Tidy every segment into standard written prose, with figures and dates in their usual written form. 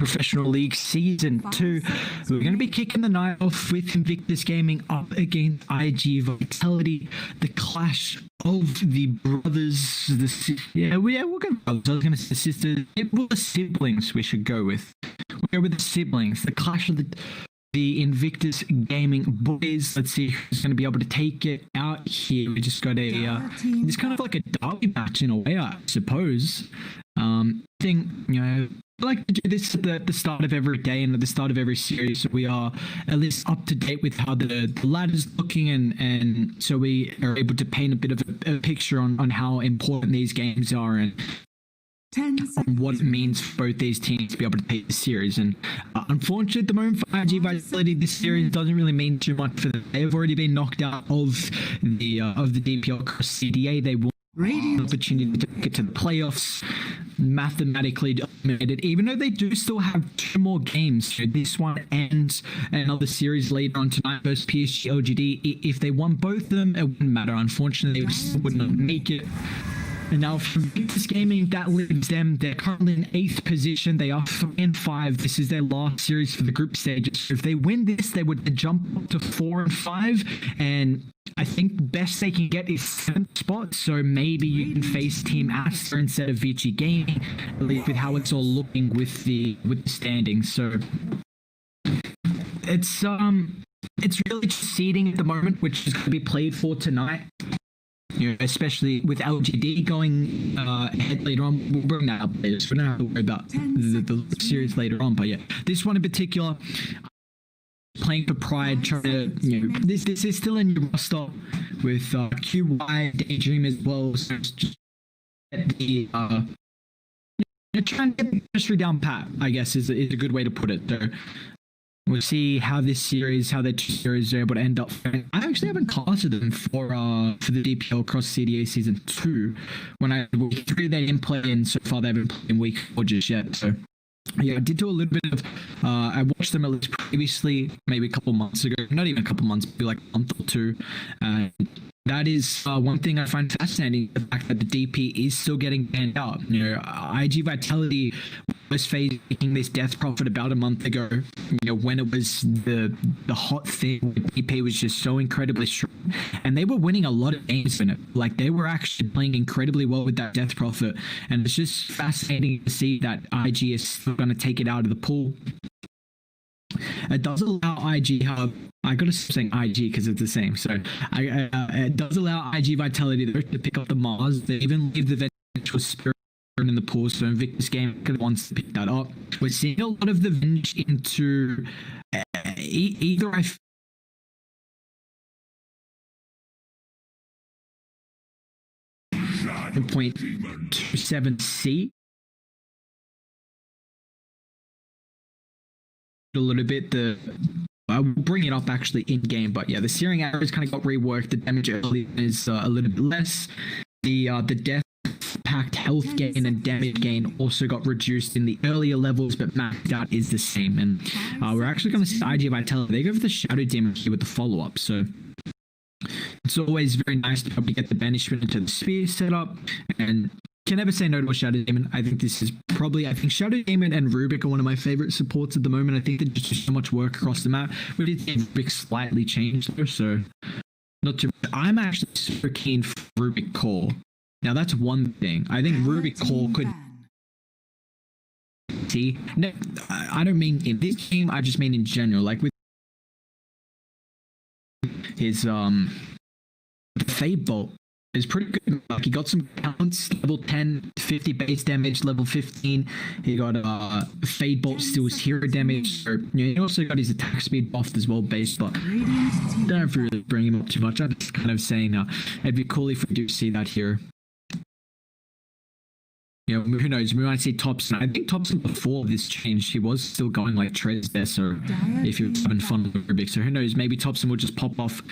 Professional League Season 2. We're going to be kicking the night off with Invictus Gaming up against IG Vitality, the clash of the brothers. We're going to, I was going to say sisters. Well, the siblings we should go with. We'll go with the siblings. The clash of the Invictus Gaming boys. Let's see who's going to be able to take it out here. We just got it's kind of like a derby match in a way, I suppose. I like to do this at the start of every day and at the start of every series, so we are at least up to date with how the ladder's looking, and so we are able to paint a bit of a picture on how important these games are and what it means for both these teams to be able to take the series. And unfortunately, at the moment for IG Vitality, this series doesn't really mean too much for them. They've already been knocked out of the DPL-CDA. They will an opportunity to get to the playoffs, mathematically dominated, even though they do still have 2 more games. So this one and another series later on tonight versus PSG LGD. If they won both of them, it wouldn't matter. Unfortunately, they still would not make it. And now for Invictus Gaming, that leaves them. They're currently in 8th position. They are 3-5. This is their last series for the group stages. So if they win this, they would jump up to 4-5. And I think best they can get is 7th spot. So maybe you can face Team Aster instead of Vici Gaming, at least with how it's all looking with the standings. So it's really just seeding at the moment, which is going to be played for tonight. Especially with LGD going ahead later on. We'll bring that up later, so we don't have to worry about the series later on. But yeah, this one in particular, playing for Pride, trying to, this is still a new roster with QY, Daydream as well. So just get the, trying to get the industry down pat, I guess, is a good way to put it. So we'll see how the two series are able to end up. I actually haven't casted them for the DPL-CDA Season 2. When week 3 they didn't play in, so far they haven't played in week 4 just yet. So yeah, I did do a little bit of, I watched them at least previously, maybe a couple months ago, not even a couple months, maybe like a month or 2. That is one thing I find fascinating, the fact that the DP is still getting banned out. IG Vitality was facing this death profit about a month ago, when it was the hot thing. DP was just so incredibly strong, and they were winning a lot of games in it. Like, they were actually playing incredibly well with that death profit, and it's just fascinating to see that IG is still going to take it out of the pool. It does allow IG, I gotta stop saying IG because it's the same. So it does allow IG Vitality to pick up the Mars. They even leave the Vengeful Spirit in the pool, so Invictus Game wants to pick that up. We're seeing a lot of the Venge into either .27C. A little bit. I will bring it up actually in game, but yeah, the searing arrows kind of got reworked. The damage early is a little bit less. The death packed health gain and damage gain also got reduced in the earlier levels, but maxed out is the same. And we're actually going to see IG Vitality. They go for the Shadow Demon here with the follow-up, so it's always very nice to be able to get the banishment into the spear setup, and can never say no to a Shadow Demon. I think this is probably, Shadow Demon and Rubik are one of my favorite supports at the moment. I think they just do so much work across the map. We did see Rubik slightly change there, so not too much. I'm actually super keen for Rubik Core. Now that's one thing. I think Rubik Core could see. No, I don't mean in this game, I just mean in general. Like with his Fade Bolt is pretty good. Like, he got some counts, level 10, 50 base damage, level 15. He got Fade Bolt steals hero damage. So, he also got his attack speed buffed as well, base, but don't really bring him up too much. I'm just kind of saying it'd be cool if we do see that here. Who knows? We might see Thompson. I think Thompson before this change, he was still going like Trez there, so if he was having fun with Rubik. So who knows? Maybe Thompson will just pop off,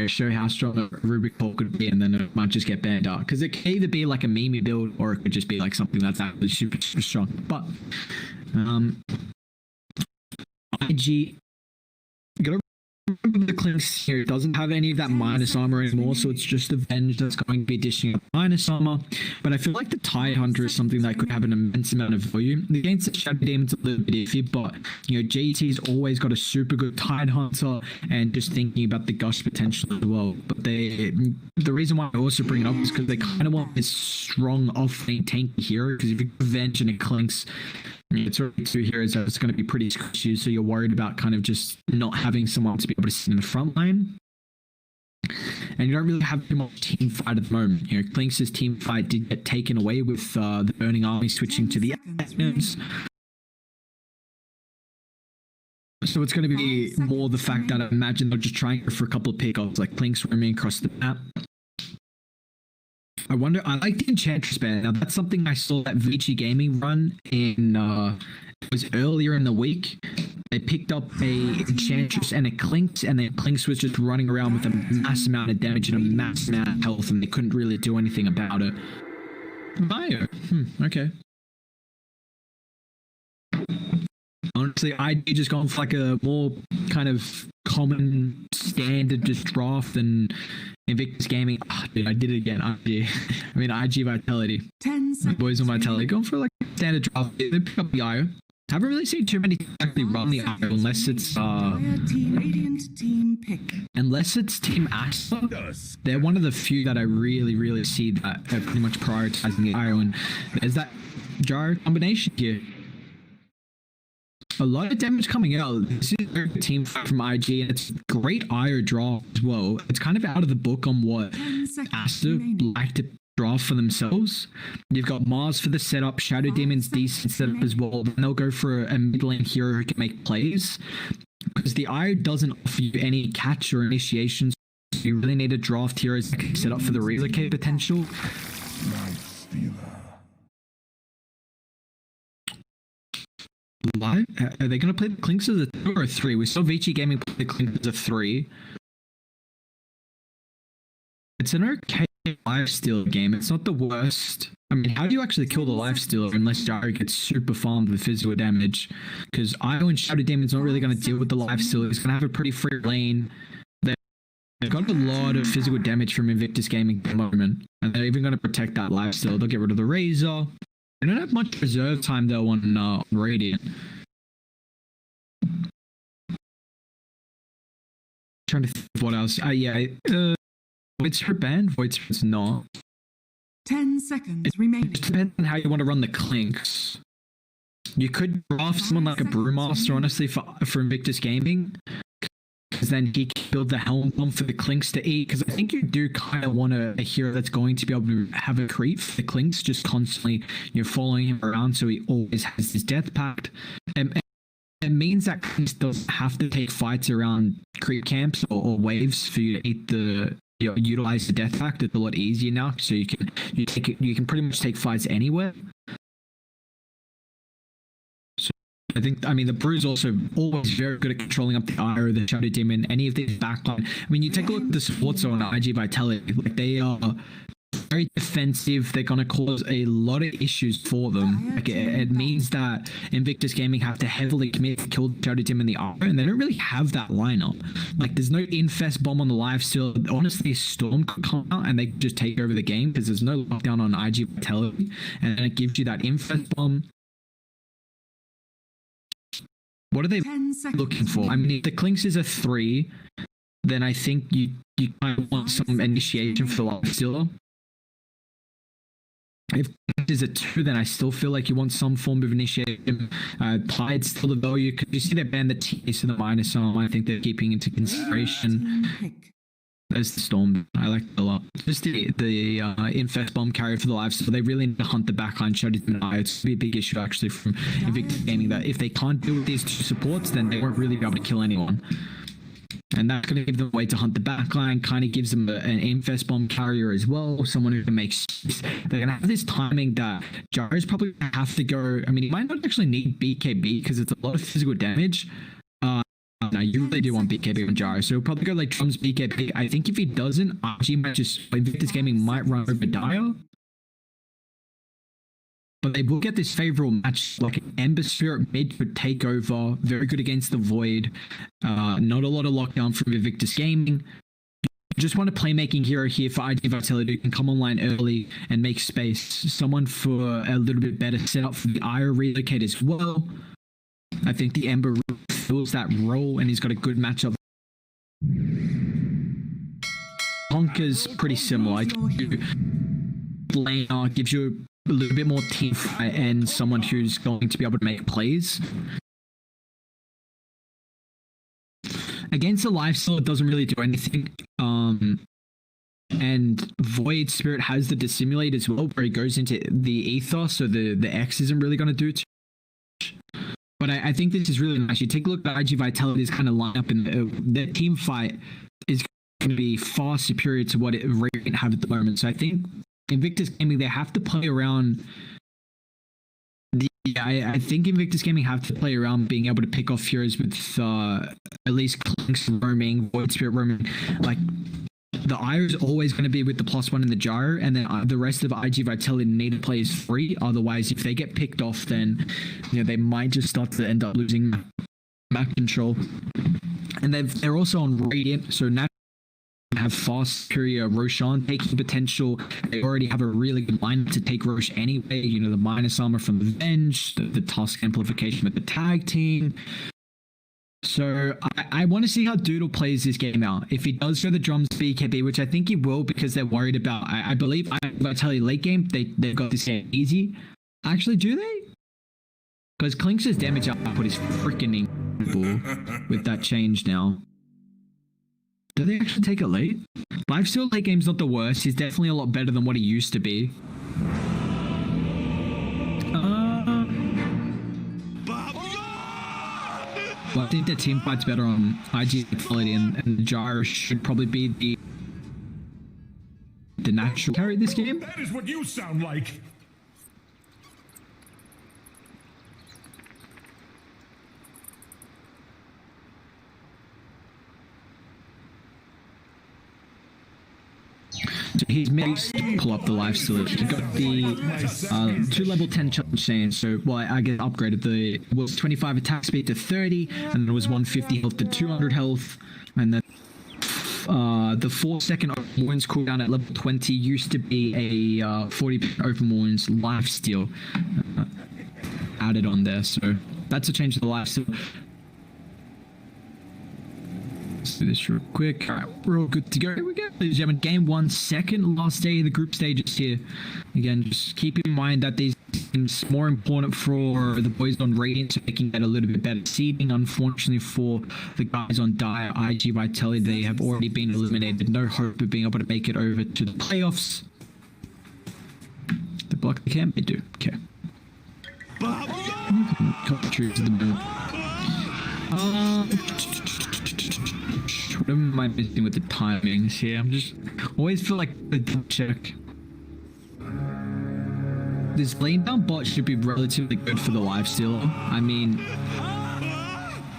show how strong a Rubik Core could be, and then it might just get banned out. Because it can either be like a meme build, or it could just be like something that's actually super, super strong. But IG, gotta remember the Clinks here doesn't have any of that minus armor anymore, so it's just Avenge that's going to be dishing out minus armor. But I feel like the Tide Hunter is something that could have an immense amount of value. Against the Shadow Demon's a little bit iffy, but you know, GT's always got a super good Tide Hunter, and just thinking about the Gush potential as well. But the reason why I also bring it up is because they kind of want this strong off-lane tanky hero, because if you Avenge and it Clinks, it's already 2 heroes that's going to be pretty squishy, so you're worried about kind of just not having someone to be able to sit in the front line. And you don't really have too much team fight at the moment. You know, Clinks' team fight did get taken away with the Burning Army switching to the Agnes. So it's going to be more the fact that I imagine they're just trying for a couple of pickups, like Clinks roaming across the map. I wonder, I like the Enchantress band. Now that's something I saw at Vici Gaming run in, it was earlier in the week. They picked up a Enchantress and a Clinks, and then Clinks was just running around with a mass amount of damage and a mass amount of health, and they couldn't really do anything about it. Bio. Okay. Honestly, I'd just gone for like a more kind of common standard just draft than Invictus Gaming. Oh, dude, I did it again. IG. I mean, IG Vitality. 10 seconds. Boys on Vitality. Going for like standard draft. They pick up the IO. Haven't really seen too many actually run the IO unless it's Team pick. unless it's Team Asta. They're one of the few that I really see that are pretty much prioritizing the IO, and there's that Gyro combination here. A lot of damage coming out. This is a very good team fight from IG, and it's great IO draw as well. It's kind of out of the book on what Asta like to draw for themselves. You've got Mars for the setup, Shadow Demon's decent setup as well. Then they'll go for a mid lane hero who can make plays, because the IO doesn't offer you any catch or initiations. You really need to draft heroes that can set up for the relocate potential. Live? Are they going to play the Clinks as a 2 or a 3? We saw Vici Gaming play the Clinks as a 3. It's an okay lifesteal game. It's not the worst. I mean, how do you actually kill the lifestealer unless Gyro gets super farmed with physical damage? Because IO and Shadow Demon's not really going to deal with the lifestealer. He's going to have a pretty free lane. They've got a lot of physical damage from Invictus Gaming at the moment. And they're even going to protect that lifestealer. They'll get rid of the Razor. They don't have much reserve time though on Radiant. Trying to think of what else. Void's her banned. Void's not. 10 seconds remaining. It depends on how you want to run the Clinks. You could draft someone like a Brewmaster, honestly, for Invictus Gaming, because then he can build the Helm Bomb for the Clinks to eat. Because I think you do kind of want a hero that's going to be able to have a creep for the Clinks, just constantly you're following him around, so he always has his Death Pact. And it means that Clinks doesn't have to take fights around creep camps or waves for you to eat the. Utilize the Death Pact. It's a lot easier now, so you can pretty much take fights anywhere. So I mean the Brew's also always very good at controlling up the IO, the Shadow Demon, any of these backline. I mean, you take a look at the supports on IG Vitality, like they are very defensive. They're going to cause a lot of issues for them. Like it means that Invictus Gaming have to heavily commit to kill Shadow Demon in the IO, and they don't really have that lineup. Like there's no Infest Bomb on the lifesteal. Honestly, Storm could come out and they could just take over the game because there's no lockdown on IG Vitality, and it gives you that Infest Bomb. What are they looking for? I mean, if the Clinks is a 3, then I think you kind of want some initiation for the lifestealer. If it is a 2, then I still feel like you want some form of initiation. Tide's still the value. Because you see they banned the TA, so the minus arm, I think they're keeping into consideration. There's the Storm. I like it a lot. Just the Infest Bomb carrier for the life, so they really need to hunt the backline. Shadow Demon. It's going to be a big issue actually from Invictus Gaming, that if they can't deal with these 2 supports, then they won't really be able to kill anyone. And that's going to give them a way to hunt the backline, kind of gives them an Infest Bomb carrier as well, someone who can make space. They're going to have this timing that Gyro's probably going to have to go. I mean, he might not actually need BKB because it's a lot of physical damage. No, you really do want BKB on Gyro, so he'll probably go like Drums BKB. I think if he doesn't, IG might just, Invictus Gaming might run over Dire. but they will get this favorable match. Like Ember Spirit mid could take over, very good against the Void. Not a lot of lockdown from Invictus Gaming. Just want a playmaking hero here for IG Vitality who can come online early and make space. Someone for a little bit better setup for the IRA relocate as well. I think the Ember fills that role and he's got a good matchup. Honka's pretty similar. Laner gives you a little bit more team fight and someone who's going to be able to make plays. Against the lifesteal, it doesn't really do anything. And Void Spirit has the Dissimulate as well, where he goes into the Ether, so the X isn't really going to do too much. But I think this is really nice. You take a look at IG Vitality's kind of lineup, and the team fight is going to be far superior to what Radiant have at the moment. So I think Invictus Gaming, they have to play around. I think Invictus Gaming have to play around being able to pick off heroes with at least Clinks roaming, Void Spirit roaming. Like, the IRA is always going to be with the +1 in the gyro, and then the rest of IG Vitality need to play is free. Otherwise, if they get picked off, then they might just start to end up losing map control. And they're also on Radiant, so now have far superior Roshan taking potential. They already have a really good lineup to take Rosh anyway. The minus armor from the Venge, the Tusk amplification with the tag team. So I want to see how Doodle plays this game out. If he does go the drums BKB, which I think he will because they're worried about, I believe, I'll tell you, late game, they've got this game easy. Actually, do they? Because Clinks' damage output is freaking incredible with that change now. Do they actually take it late? Lifesteal late game's not the worst. He's definitely a lot better than what he used to be. Well, I think the team fight's better on IG Vitality, and the gyro should probably be the natural carry this game. That is what you sound like. So he's made to pull up the lifesteal. He got the 2 level 10 challenge chains. So, well, I get upgraded. It was 25 attack speed to 30, and it was 150 health to 200 health. And then the 4-second open wounds cooldown at level 20 used to be a 40 open wounds lifesteal added on there. So that's a change to the lifesteal. Let's do this real quick. All right, we're all good to go. Here we go. Ladies and gentlemen, game 1, second last day of the group stages here. Again, just keep in mind that these games more important for the boys on Radiant, so they can get a little bit better seeding. Unfortunately for the guys on Dire, IG Vitality, they have already been eliminated. No hope of being able to make it over to the playoffs. They block the camp? They do. Okay. Cut through to the middle. What am I missing with the timings here? I'm just always feel like a check. This lane down bot should be relatively good for the lifesteal. I mean,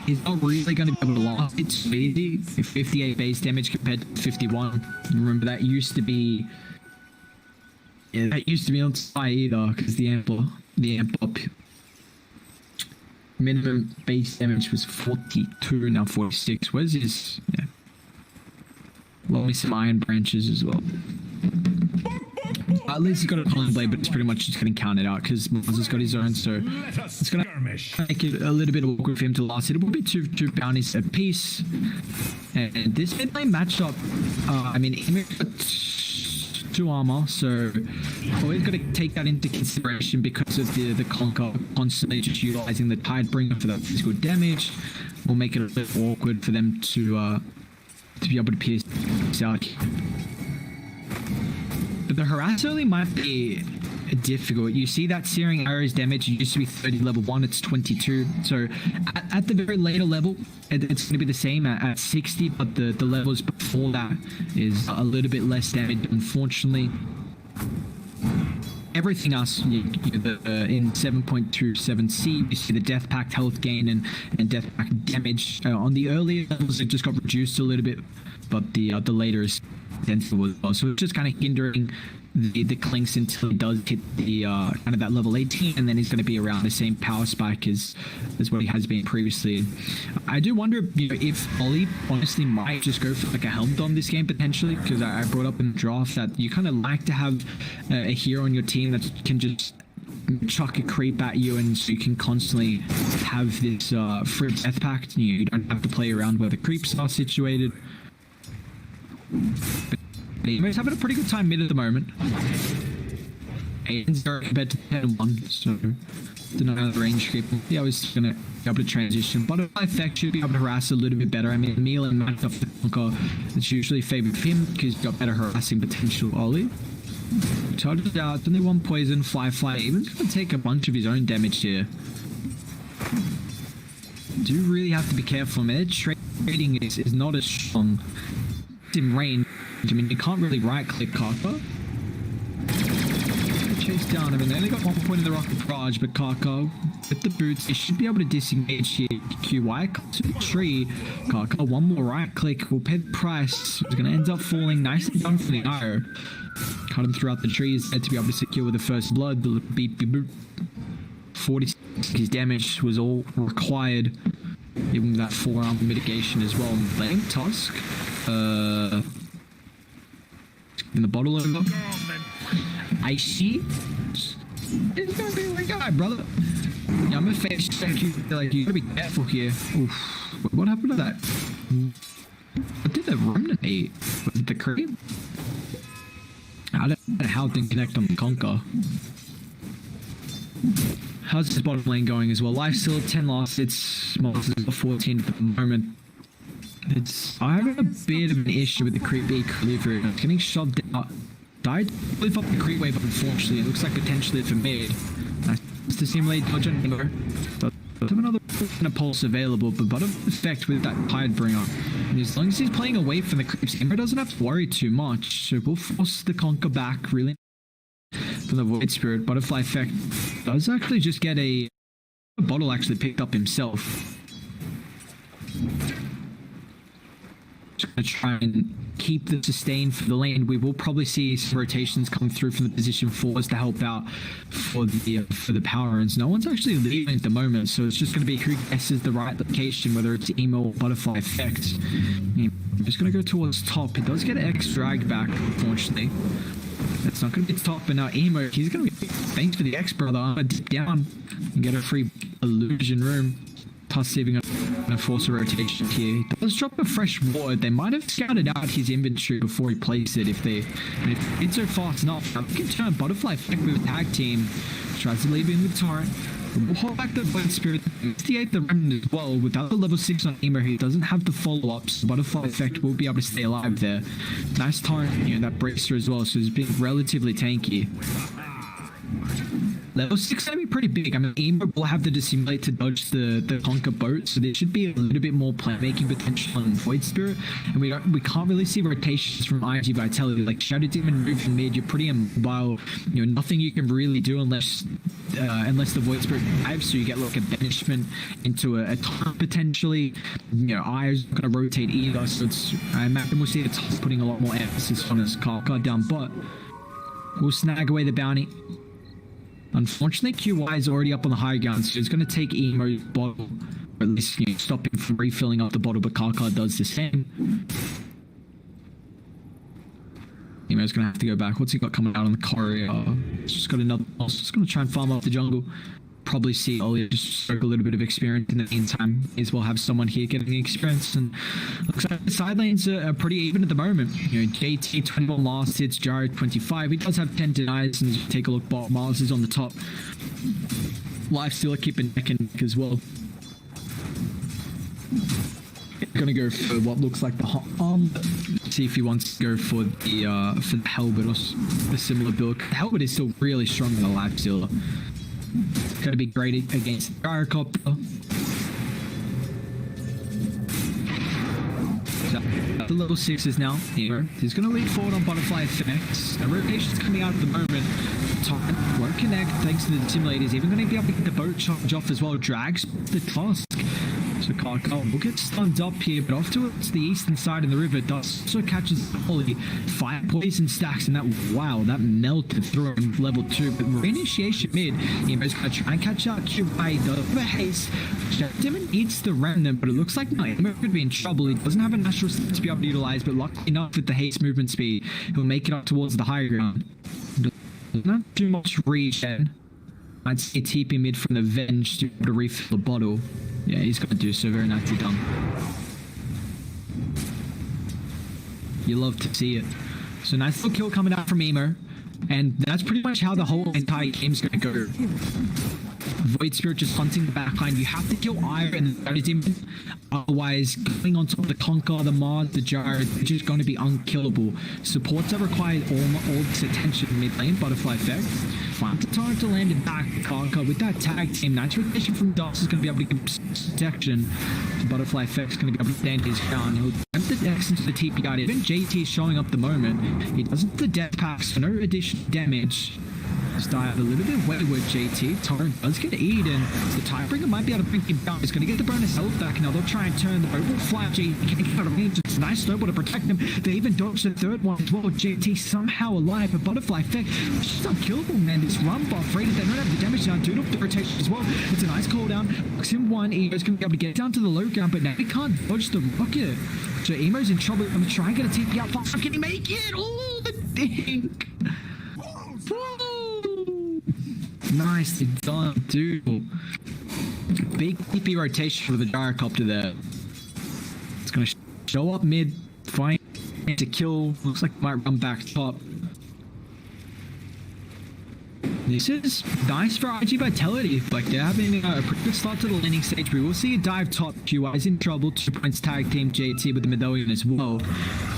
he's not really going to be able to last. It's easy. 58 base damage compared to 51. Remember that used to be. Yeah, that used to be on side either because the amp up. Minimum base damage was 42, now 46. Where's his? Yeah. Well, some iron branches as well. At least he's got a Colin Blade, but it's pretty much just getting counted out because Mars has got his own, so it's going to make it a little bit awkward for him to last. It will be two bounties apiece. And this mid lane matchup, I mean, Emir got 2 armor, so always got to take that into consideration because of the Conquer constantly just utilizing the Tidebringer for that physical damage. Will make it a bit awkward for them to be able to pierce out. But the harass early might be difficult. You see that Searing Arrow's damage used to be 30 level 1, it's 22. So at the very later level, it's going to be the same at 60, but the levels before that is a little bit less damage, unfortunately. Everything else, in 7.27C, you see the Death Pact health gain and Death Pact damage. On the earlier levels, it just got reduced a little bit, but the later is sensible as well. So it's just kind of hindering the clinks until he does hit the kind of that level 18, and then he's going to be around the same power spike as what he has been previously. I do wonder, you know, if Ollie honestly might just go for like a helm dom this game potentially, because I brought up in the draft that you kind of like to have a hero on your team that can just chuck a creep at you, and so you can constantly have this free death pact. You don't have to play around where the creeps are situated. But he's having a pretty good time mid at the moment. 8-0 compared to 10-1, so another range creep. Yeah, I was gonna be able to transition. Butterfly effect should be able to harass a little bit better. I mean, Meal and match up the Conker, it's usually favored for him because he's got better harassing potential. Ollie charges out, only one poison, fly. Even's gonna take a bunch of his own damage here. Do really have to be careful. I mean, their trading is not as strong. It's in range. I mean, you can't really right-click Kaka. Chase down. I mean, they only got 1 point in the rocket barrage, but Kaka with the boots, he should be able to disengage here. QY to the tree. Kaka, one more right-click will pay the price. It's going to end up falling nicely done for the arrow. Cut him throughout the trees there to be able to secure the first blood. The beep beep boop. 46 his damage was all required. Even with that forearm mitigation as well. Playing Tusk. In the bottle over. I see. It's gonna be my guy, brother. Yeah, I'm a face check you. Like, you gotta be careful here. Oof. What happened to that? What did the remnant eat? Was it the creep? I don't know how it didn't connect on the Conker. How's his bottom lane going as well? Life still at 10 lost. It's 14 at the moment. I have a bit of an issue with the creep equilibrium. It's getting shoved out. Died lift up the creep wave, unfortunately. It looks like potentially for mid. Nice to simulate dodge and go. But have another kind of pulse available, but bottom effect with that Tidebringer. And as long as he's playing away from the creeps, Ember doesn't have to worry too much. So we'll force the Conker back really from the Void Spirit. Butterfly effect does actually just get a bottle actually picked up himself. Just gonna try and keep the sustain for the lane. We will probably see some rotations come through from the position forwards to help out for the power runs. No one's actually leaving at the moment, so it's just going to be who guesses the right location, whether it's emo or butterfly effect. I'm just going to go towards top. It does get X drag back, unfortunately. That's not going to be top, but now emo, he's going to be, thanks for the X, brother. I'm going to dip down and get a free illusion room. Tusk saving a force a rotation here. He does drop a fresh ward. They might have scouted out his inventory before he placed it. If they did so fast enough, we can turn butterfly effect with a tag team. Tries to leave in the torrent. We'll hold back the Void Spirit. 68 the remnant as well. Without the level 6 on Emo, he doesn't have the follow-ups. Butterfly effect will be able to stay alive there. Nice torrent, you know, that breaks through as well, so it's been relatively tanky. Level 6 is going to be pretty big. I mean, Emo will have to dissimulate to dodge the Conker boat, so there should be a little bit more playmaking potential on Void Spirit. And we can't really see rotations from IG Vitality. Like, Shadow Demon moving mid, you're pretty immobile. You know, nothing you can really do unless the Void Spirit dives, so you get like a banishment into a torrent potentially. You know, I's not going to rotate either, so I imagine we'll see the Tusk putting a lot more emphasis on his Kaka down, but we'll snag away the bounty. Unfortunately, QY is already up on the high ground, so it's going to take Emo's bottle, or at least, you know, stop him from refilling up the bottle, but Kaka does the same. Emo's going to have to go back. What's he got coming out on the corridor? Just got another pulse. Just going to try and farm up the jungle. Probably see Ollie just stroke a little bit of experience in the meantime. As well have someone here getting the experience, and looks like the side lanes are pretty even at the moment. You know, JT 21 last hits, Jared 25. He does have 10 denies, and as you take a look, Miles is on the top. Lifestealer keeping neck and neck as well. Gonna go for what looks like the hot arm. See if he wants to go for the Helmet or the similar build. The Helmet is still really strong in the Lifestealer. It's going to be great against the Gyrocopter. So, the level 6s now here. He's going to lead forward on Butterfly effects. The rotation's coming out at the moment. Torrent won't connect thanks to the simulators. Even going to be able to get the boat charge off as well. Drags the Tusk. So Karkar will get stunned up here, but off towards the eastern side of the river, Dust also catches Holly. Fire poison stacks, and that, wow, that melted through him level 2. But reinitiation mid, Emo's going to try and catch out QI. The haste. Demon eats the remnant, but it looks like no, Emo could be in trouble. He doesn't have a natural stat to be able to utilize, but luckily enough with the haste movement speed, he'll make it up towards the higher ground. Not too much regen. I'd say TP mid from the Venge to be able to refill the bottle. Yeah, he's going to do so. Very nicely done. You love to see it. So nice little kill coming out from Emo. And that's pretty much how the whole entire game's going to go. Void Spirit just hunting the backline. You have to kill Ire and the Demon. Otherwise, going on top of the Conquer, the Mars, the Jar, they're just going to be unkillable. Supports are required all this attention mid lane. Butterfly effect. Find the time to land it back. Conquer with that tag team. Nice rotation from Dust is going to be able to give protection. The Butterfly effect is going to be able to stand his ground. He'll attempt the Dex into the TP guard. Even JT is showing up the moment. He doesn't have the death packs for no additional damage. Just dive a little bit wayward, JT. Torrent does get eaten. The Tidebringer might be able to bring him down. He's going to get the bonus health back. Now they'll try and turn the boat. Will fly. JT can get out of range. It's a nice snowball to protect him. They even dodged the third one as well. JT somehow alive. A Butterfly effect. It's just unkillable, man. This run buff rated. They don't have the damage down. Doodle the rotation as well. It's a nice cooldown. Looks him one. Emo's going to be able to get down to the low ground, but now he can't dodge the rocket. So Emo's in trouble. I'm going to try and get a TP out fast. Can he make it? Oh, the dink. Nicely done, dude. Big TP rotation for the gyrocopter there. It's going to show up mid, find to kill. Looks like it might run back top. This is nice for IG Vitality. Like, they're having a pretty good start to the laning stage. We will see a dive top. QI is in trouble. 2 points tag team JT with the medallion as well.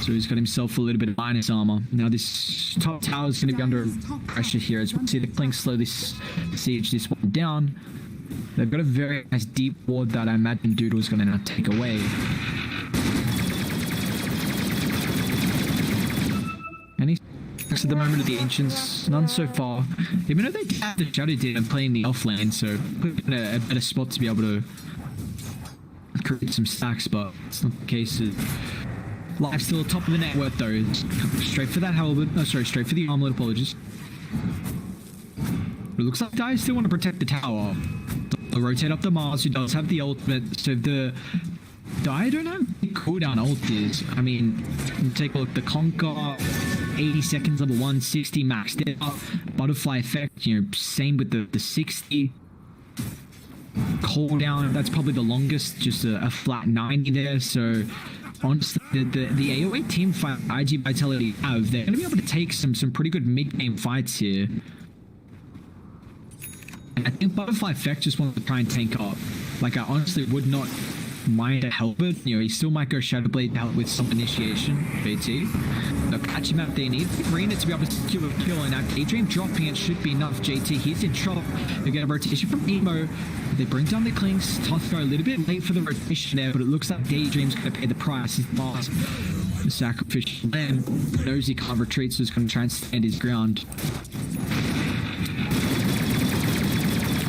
So he's got himself a little bit of minus armor. Now this top tower is going to be under pressure here as we see the Clink slowly siege this one down. They've got a very nice deep ward that I imagine Doodle is going to now take away. Any at the moment of the Ancients, none so far. Even though they did have the Shadow Demon playing the off lane, so put in a better spot to be able to create some stacks, but it's not the case. Life still top of the net worth though. Straight for that halberd. No, sorry, straight for the armlet. Apologies. It looks like guys still want to protect the tower. They'll rotate up the Mars, who does have the ultimate. So the I don't know what the cooldown ult is. I mean, take a look. The Conquer, 80 seconds level 1, 60 maxed out. Butterfly effect, you know, same with the 60. Cooldown, that's probably the longest, just a flat 90 there. So honestly, the AoE team fight IG Vitality have, they're going to be able to take some pretty good mid-game fights here. And I think Butterfly effect just wants to try and tank up. Like, I honestly would not mind a halberd. You know, he still might go Shadowblade to help with some initiation. BT. They'll catch him out there. Need Rena to be able to secure a kill, and that Daydream dropping it should be enough. JT, he's in trouble. They get a rotation from Emo. They bring down the Clinks. Tosco a little bit late for the rotation there, but it looks like Daydream's going to pay the price. He's lost. The sacrificial lamb knows he can't retreat, so he's going to try and stand his ground.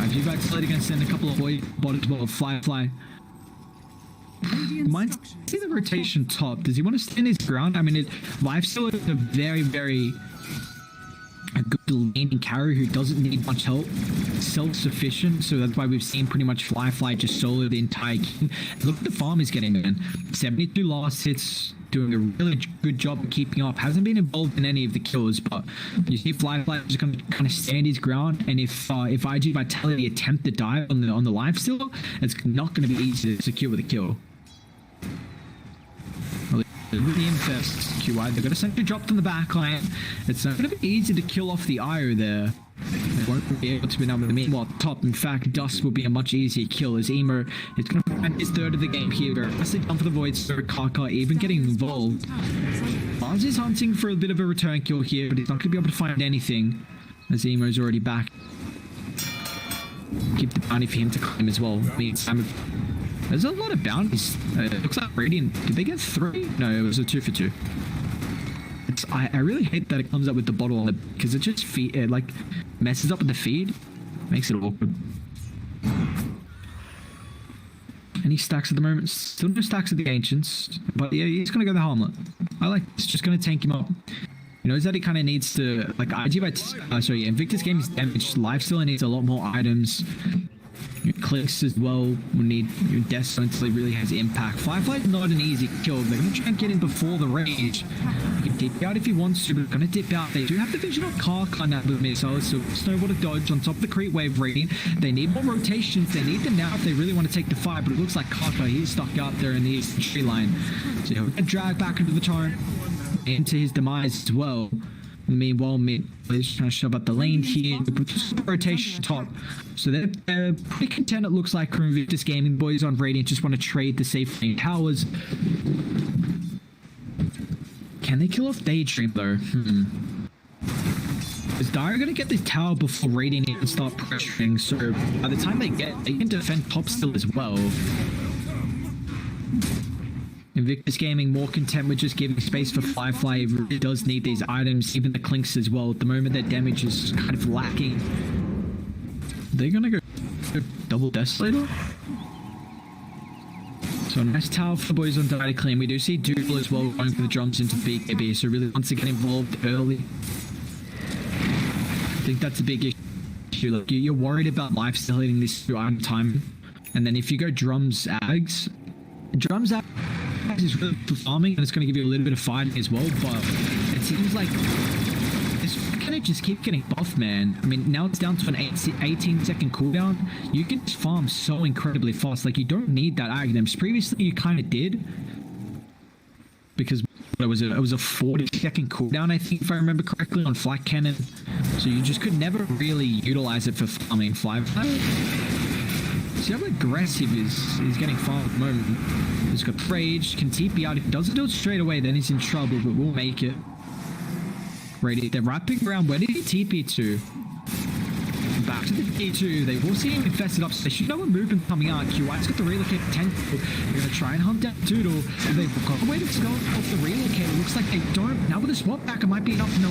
IG Vitality going to send a couple of void bottoms, well, fly. Might see the rotation top. Does he want to stand his ground? I mean, Lifesteal is a very, very good laning carry who doesn't need much help. Self-sufficient, so that's why we've seen pretty much Fly just solo the entire game. Look at the farm he's getting, man. 72 last hits, doing a really good job of keeping up. Hasn't been involved in any of the kills, but you see Fly just going to kind of stand his ground. And if IG Vitality attempt to dive on the Lifesteal, it's not going to be easy to secure with a kill. With the Infest QI, they're going to essentially drop from the backline. It's not going to be easy to kill off the IO there. They won't be able to be able to meet top. In fact, Dust will be a much easier kill as Emo is going to find his third of the game here. Nicely done for the Void Spirit. Karkar even getting involved. Mars is hunting for a bit of a return kill here, but he's not going to be able to find anything as Emo's already back. Keep the bounty for him to claim as well. I mean, there's a lot of bounties. It looks like Radiant. Did they get 3? No, it was a 2 for 2. I really hate that it comes up with the bottle on it because it just like messes up with the feed. Makes it awkward. Any stacks at the moment? Still no stacks of the Ancients. But yeah, he's going to go the Harmlet. I like this. Just going to tank him up. He knows that he kind of needs to... Like, Invictus Game's damage. Lifesteal needs a lot more items. Your clicks as well will need your death zone until it really has impact. Firefly's not an easy kill. They're going to try and get in before the rage. He can dip out if he wants to, but they're going to dip out. They do have the vision on Kark on that with missiles, so Snowball to dodge on top of the creep wave rating. They need more rotations. They need them now if they really want to take the fight, but it looks like Kark, he's stuck out there in the eastern tree line. So he'll get dragged back into the torrent, into his demise as well. Meanwhile, mid is trying to shove up the lane here, but just rotation top. So they're pretty content, it looks like, from Invictus Gaming. Boys on Radiant just want to trade the safe lane towers. Can they kill off Daydream though? Is Dire going to get this tower before Radiant can start pressuring? So by the time they can defend top still as well. Invictus Gaming more content with just giving space for Firefly. It really does need these items, even the Clinks as well. At the moment, their damage is kind of lacking. They're gonna go double Desolator. So a nice tower for the boys on Dire Clean. We do see Doodle as well going for the drums into BKB, so really wants to get involved early. I think that's a big issue. Look, you're worried about lifesteal hitting this through item time, and then if you go drums Ags is really for farming, and it's going to give you a little bit of fighting as well, but it seems like this kind of just keep getting buffed, man. I mean, now it's down to an 18-second cooldown. You can just farm so incredibly fast. Like, you don't need that items. Previously, you kind of did, because it was a 40-second cooldown, I think, if I remember correctly, on Flak Cannon. So you just could never really utilize it for farming. See how aggressive he's getting farmed at the moment. He's got Rage, can TP out. If he doesn't do it straight away, then he's in trouble, but we'll make it. Ready, they're wrapping around. Where did he TP to? Back to the D2. They will see him infested up, so they should know a movement coming out. QI's got the relocate potential. They're going to try and hunt down Doodle. And they've got a way to go off the relocate. It looks like they don't. Now with a swap back, it might be enough. No,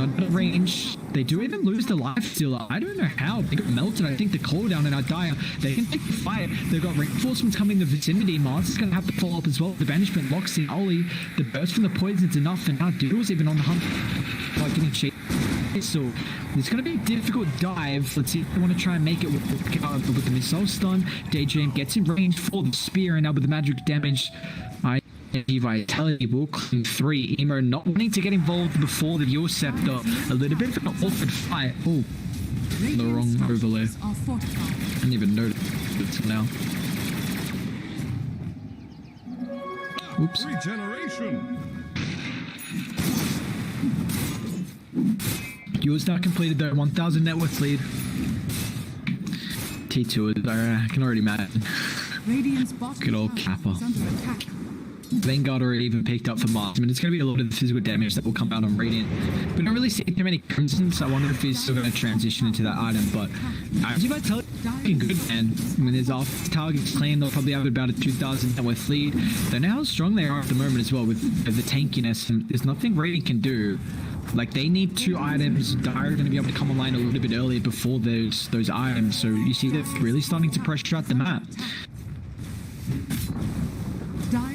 not at range. They do even lose the life stealer. I don't know how. They got melted. I think the cooldown in our Dire. They can take the fight. They've got reinforcements coming in the vicinity. Mars is going to have to follow up as well. The banishment locks in Ollie. The burst from the poison's enough, and now Doodle's even on the hunt. Like getting chased. So it's going to be a difficult dive. Let's see if they want to try and make it with the missile stun. Daydream gets in range for the spear, and now with the magic damage, Vitality will claim 3. Emo not wanting to get involved before the Your Scepter. A little bit of an awkward fight. Oh, the wrong overlay. I didn't even notice it till now. Oops. Regeneration. Yours now completed though, 1,000 net worth lead. T2 is I can already imagine. Good old Kappa. Vanguard already even picked up for Mars. I mean, it's going to be a lot of the physical damage that will come out on Radiant. We don't really see too many Crimsons. I wonder if he's still going to transition into that item, but IG.V looking good, man. I mean, there's off targets claimed. They'll probably have about a 2,000 net worth lead. They know how strong they are at the moment as well with the tankiness, and there's nothing Radiant can do. Like, they need 2 items. Dire are going to be able to come online a little bit earlier before those items. So you see they're really starting to pressure out the map.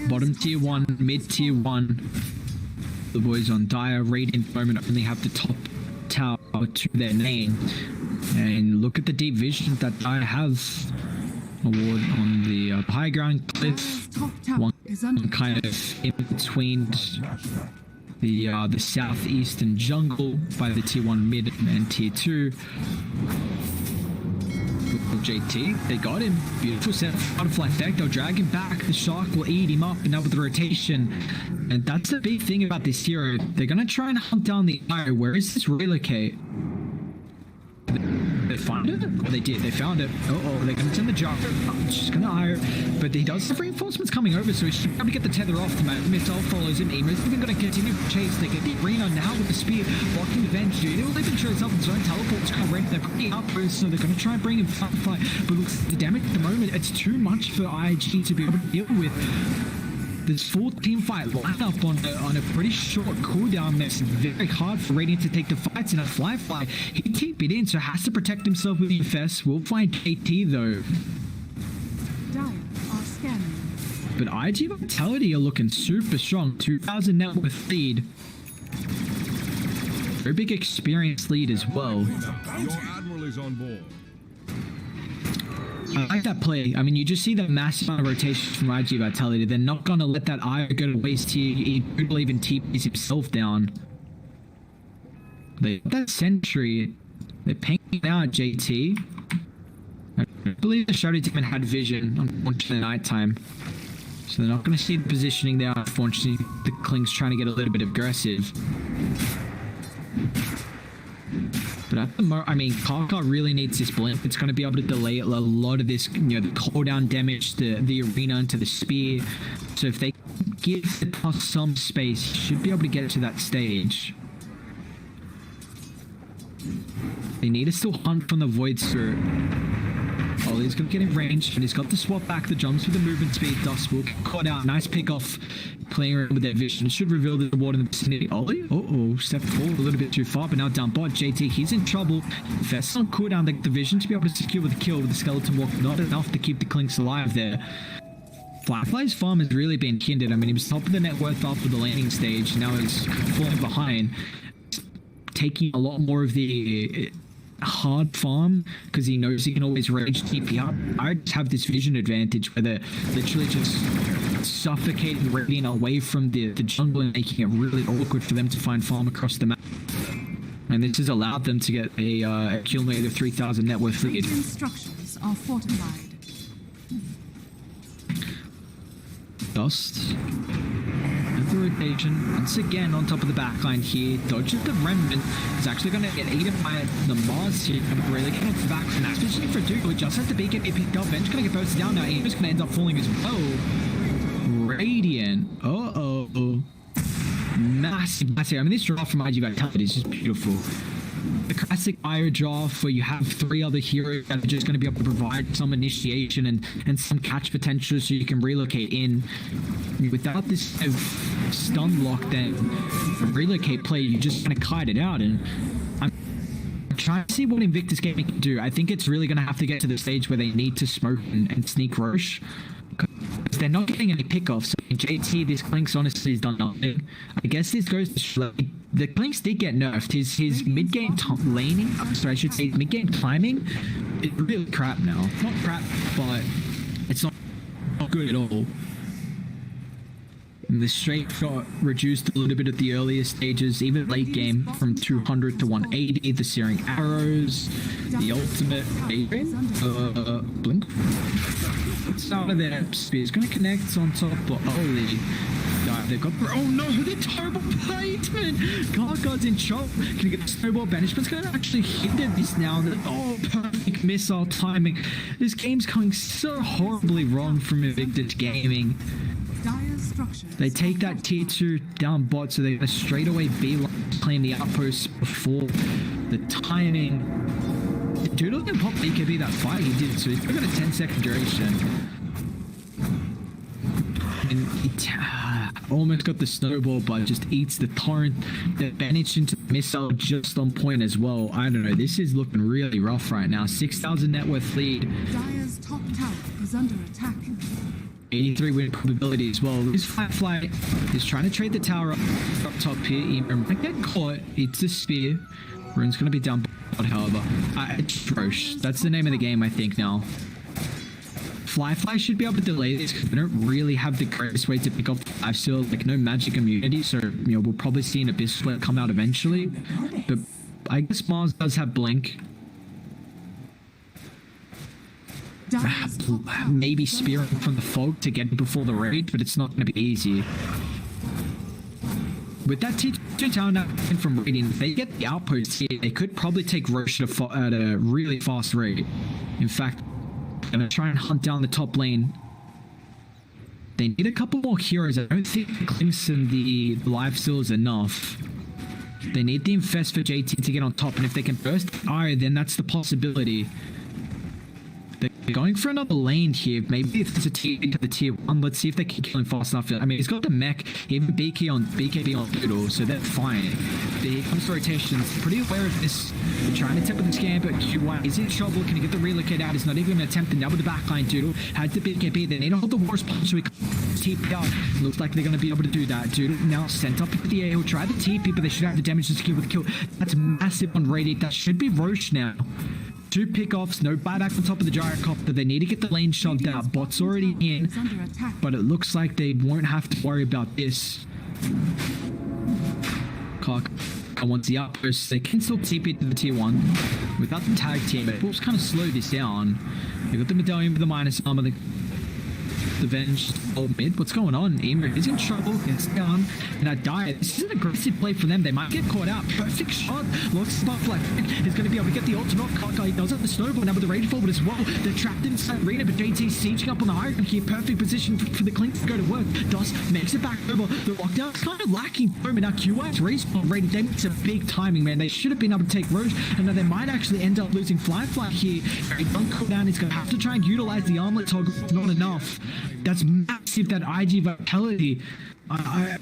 Bottom tier 1, mid tier 1. The boys on Dire. Radiant at the moment only have the top tower to their name. And look at the deep vision that Dire have. Award on the high ground cliff. One kind of in between the southeastern jungle by the tier 1 mid and tier 2. JT, they got him. Beautiful set butterfly effect. They'll drag him back. The shark will eat him up, and now with the rotation. And that's the big thing about this hero. They're gonna try and hunt down the eye. Where is this relocate? They found it? Oh, they did. They found it. They're going to send the jar. She's going to hire. But he does have reinforcements coming over, so he should probably get the tether off. The missile follows him. Emo's even going to continue to chase. They get the arena now with the spear, blocking the bench. He will even show himself in his own teleports correct. They're pretty outbursts, so they're going to try and bring him fight. But looks the damage at the moment, it's too much for IG to be able to deal with. This full team fight lineup on a pretty short cooldown makes it very hard for Radiant to take the fights in a Firefly. He TP'd in, so has to protect himself with the Infest. We'll find KT though. but IG Vitality are looking super strong. 2,000 net worth lead. Very big experience lead as well. Your admiral is on board. I like that play. I mean, you just see the massive amount of rotation from IG Vitality. They're not going to let that IO go to waste here. He could even TPs himself down. They got that sentry. They're pinging out JT. I believe the Shadow Demon had vision on the nighttime. So they're not going to see the positioning there. Unfortunately, the Kling's trying to get a little bit aggressive. But at the moment, I mean, Kaka really needs this blink. It's going to be able to delay a lot of this, you know, the cooldown damage, the arena into the spear. So if they give the Tusk some space, he should be able to get to that stage. They need to still hunt from the Void Spirit. Oh, he's going to get in range, and he's got to swap back the jumps with the movement speed. Dustbook caught out. Nice pick off, playing around with their vision. It should reveal the ward in the vicinity. Ollie, step forward a little bit too far, but now down bot. JT, he's in trouble. Fest on cooldown, the vision to be able to secure with the kill with the skeleton walk. Not enough to keep the Clinks alive there. Firefly's farm has really been hindered. I mean, he was top of the net worth after the landing stage. Now he's falling behind, taking a lot more of the hard farm because he knows he can always rage TP up. I just have this vision advantage where they're literally just suffocating Radiant away from the jungle and making it really awkward for them to find farm across the map. And this has allowed them to get a accumulated 3,000 net worth lead. Radiant structures are fortified. Dust. The rotation once again on top of the backline here. Dodges the remnant. Is actually going to get eaten by the Mars here. Really getting off the back from that. Especially for Duke, who just has the beacon. It picked up. Bench going to get boosted down now. Aim is going to end up falling as well. Radiant. Massive. I mean, this draft from IG Vitality is just beautiful. The classic IO draft where you have 3 other heroes that are just going to be able to provide some initiation and some catch potential so you can relocate in. Without this stun lock, then relocate play, you just kind of kite it out. And I'm trying to see what Invictus Gaming can do. I think it's really going to have to get to the stage where they need to smoke and sneak Roche. They're not getting any pickoffs. JT, this Clinks honestly has done nothing. I guess this goes to show the Clinks did get nerfed. His mid-game laning, sorry, I should say mid-game timing is really crap now. Not crap, but it's not good at all. And the straight shot reduced a little bit at the earlier stages, even late game from 200 to 180. The searing arrows, the ultimate blink. It's out of there. Spear's going to connect on top, but holy. They've got. Oh no, the terrible placement! God's in chop. Can you get the snowball banishment's going to actually hinder this now? Oh, perfect missile timing. This game's going so horribly wrong from Invictus Gaming. They take that tier 2 down bot, so they're going to straight away be playing the outpost before the timing. Doodle can pop BKB that fight he did, so he's got a 10-second duration. And it almost got the snowball, but just eats the torrent. The advantage into the missile just on point as well. I don't know, this is looking really rough right now. 6,000 net worth lead. Dire's top tower is under attack. 83 win probability as well. This Firefly is trying to trade the tower up top here. He might get caught. It's a spear. Rune's going to be down bot, however. It's Roche. That's the name of the game, I think, now. Firefly should be able to delay this because they don't really have the greatest way to pick up lifesteal, like no magic immunity, so, you know, we'll probably see an Abyss Split come out eventually. But I guess Mars does have Blink. Maybe spearing from the fog to get before the raid, but it's not going to be easy. With that T2 tower now from Radiant, if they get the outpost here, they could probably take Roche at a really fast rate. In fact, I'm going to try and hunt down the top lane. They need a couple more heroes. I don't think the Clinks and the lifesteal is enough. They need the Infest for JT to get on top, and if they can burst Iron, then that's the possibility. They're going for another lane here. Maybe if it's a tier to the tier 1, let's see if they can kill him fast enough. I mean, he's got the mech, even BKB on Doodle, so they're fine. Here comes the rotations. Pretty aware of this. They're trying to tip with the scam, but Q1 is in trouble. Can he get the relocate out? He's not even attempting that with the backline. Doodle has the BKB. They need to hold the horse punch so he can TP out. Looks like they're going to be able to do that. Doodle now sent up into the air. He'll try the TP, but they should have the damage to secure with the kill. That's massive on Radiant. That should be Roche now. 2 pickoffs, no buyback on top of the gyrocopter. They need to get the lane shoved out. Bot's already in, but it looks like they won't have to worry about this. Clark wants the outpost. They can still TP to the tier 1 without the tag team. It will kind of slow this down. They got the medallion with the minus armor. The Venge old mid. What's going on? Emer is in trouble. It's down. And I die. This is an aggressive play for them. They might get caught out. Perfect shot. Looks stuff like he's going to be able to get the ultimate. He does have the snowball now with the rage forward as well. They're trapped inside arena, but JT's sieging up on the high ground here. Perfect position for the Clink to go to work. Dust makes it back over. The lockdown's kind of lacking for him. And now QI's respawn rating. They makes a big timing, man. They should have been able to take Roche. And now they might actually end up losing Fly here. Very done cooldown. He's going to have to try and utilize the armlet toggle. Not enough. That's massive, that IG vitality. I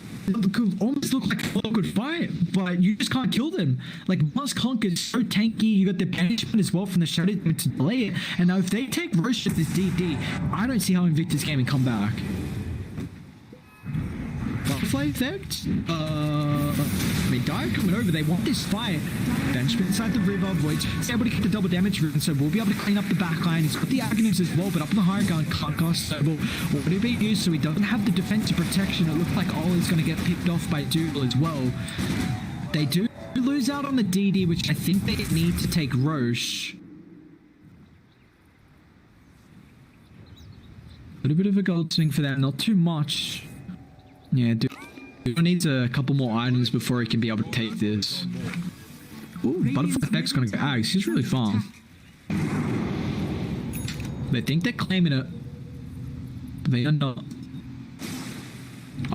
could almost look like a good fight, but you just can't kill them. Like, Mars Conk is so tanky. You got the banishment as well from the Shadow to delay it. And now if they take Roche at this DD, I don't see how Invictus Gaming come back. Butterfly effect? I mean, Dire coming over. They want this fight. Benjamin inside the river. Void's able to get the double damage route, so we'll be able to clean up the back line. He's got the Aghanim's as well, but up in the higher ground, can't cast Snowball. Already being used, so he doesn't have the defensive protection. It looks like Ollie's going to get picked off by Doodle as well. They do lose out on the DD, which I think they need to take Roche. A little bit of a gold swing for them, not too much. Yeah, Doodle needs a couple more items before he can be able to take this. Ooh, Butterfly Effect's gonna go Ags. He's really far. They think they're claiming it, but they are not.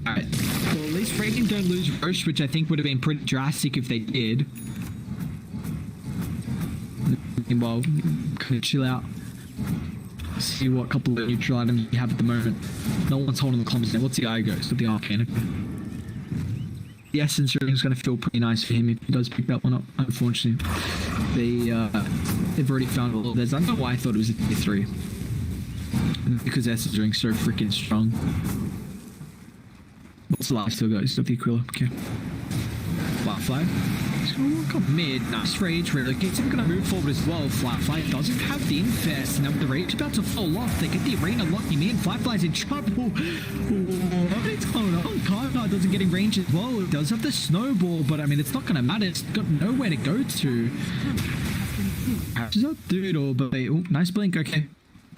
Alright, well, at least Radiant don't lose Roche, which I think would have been pretty drastic if they did. Meanwhile, kind of chill out. See what couple of neutral items you have at the moment. No one's holding the comms now. What's the eye ghost? With the arcane. The essence ring is going to feel pretty nice for him if he does pick that one up. Unfortunately, they've already found a little. I don't know why I thought it was a tier 3. Because essence ring's so freaking strong. What's the last still got? He's got the Aquila. Okay. Flat flag. He's going to walk up mid. Nice rage. Relocate's going to move forward as well. Fly doesn't have the infest. Now with the rage about to fall off, they get the arena locking in. Fly's in trouble. What's going on? Karnar doesn't get in range as well. It does have the snowball, but I mean, it's not going to matter. It's got nowhere to go to. Catches up Doodle, but they, oh, nice blink. Okay.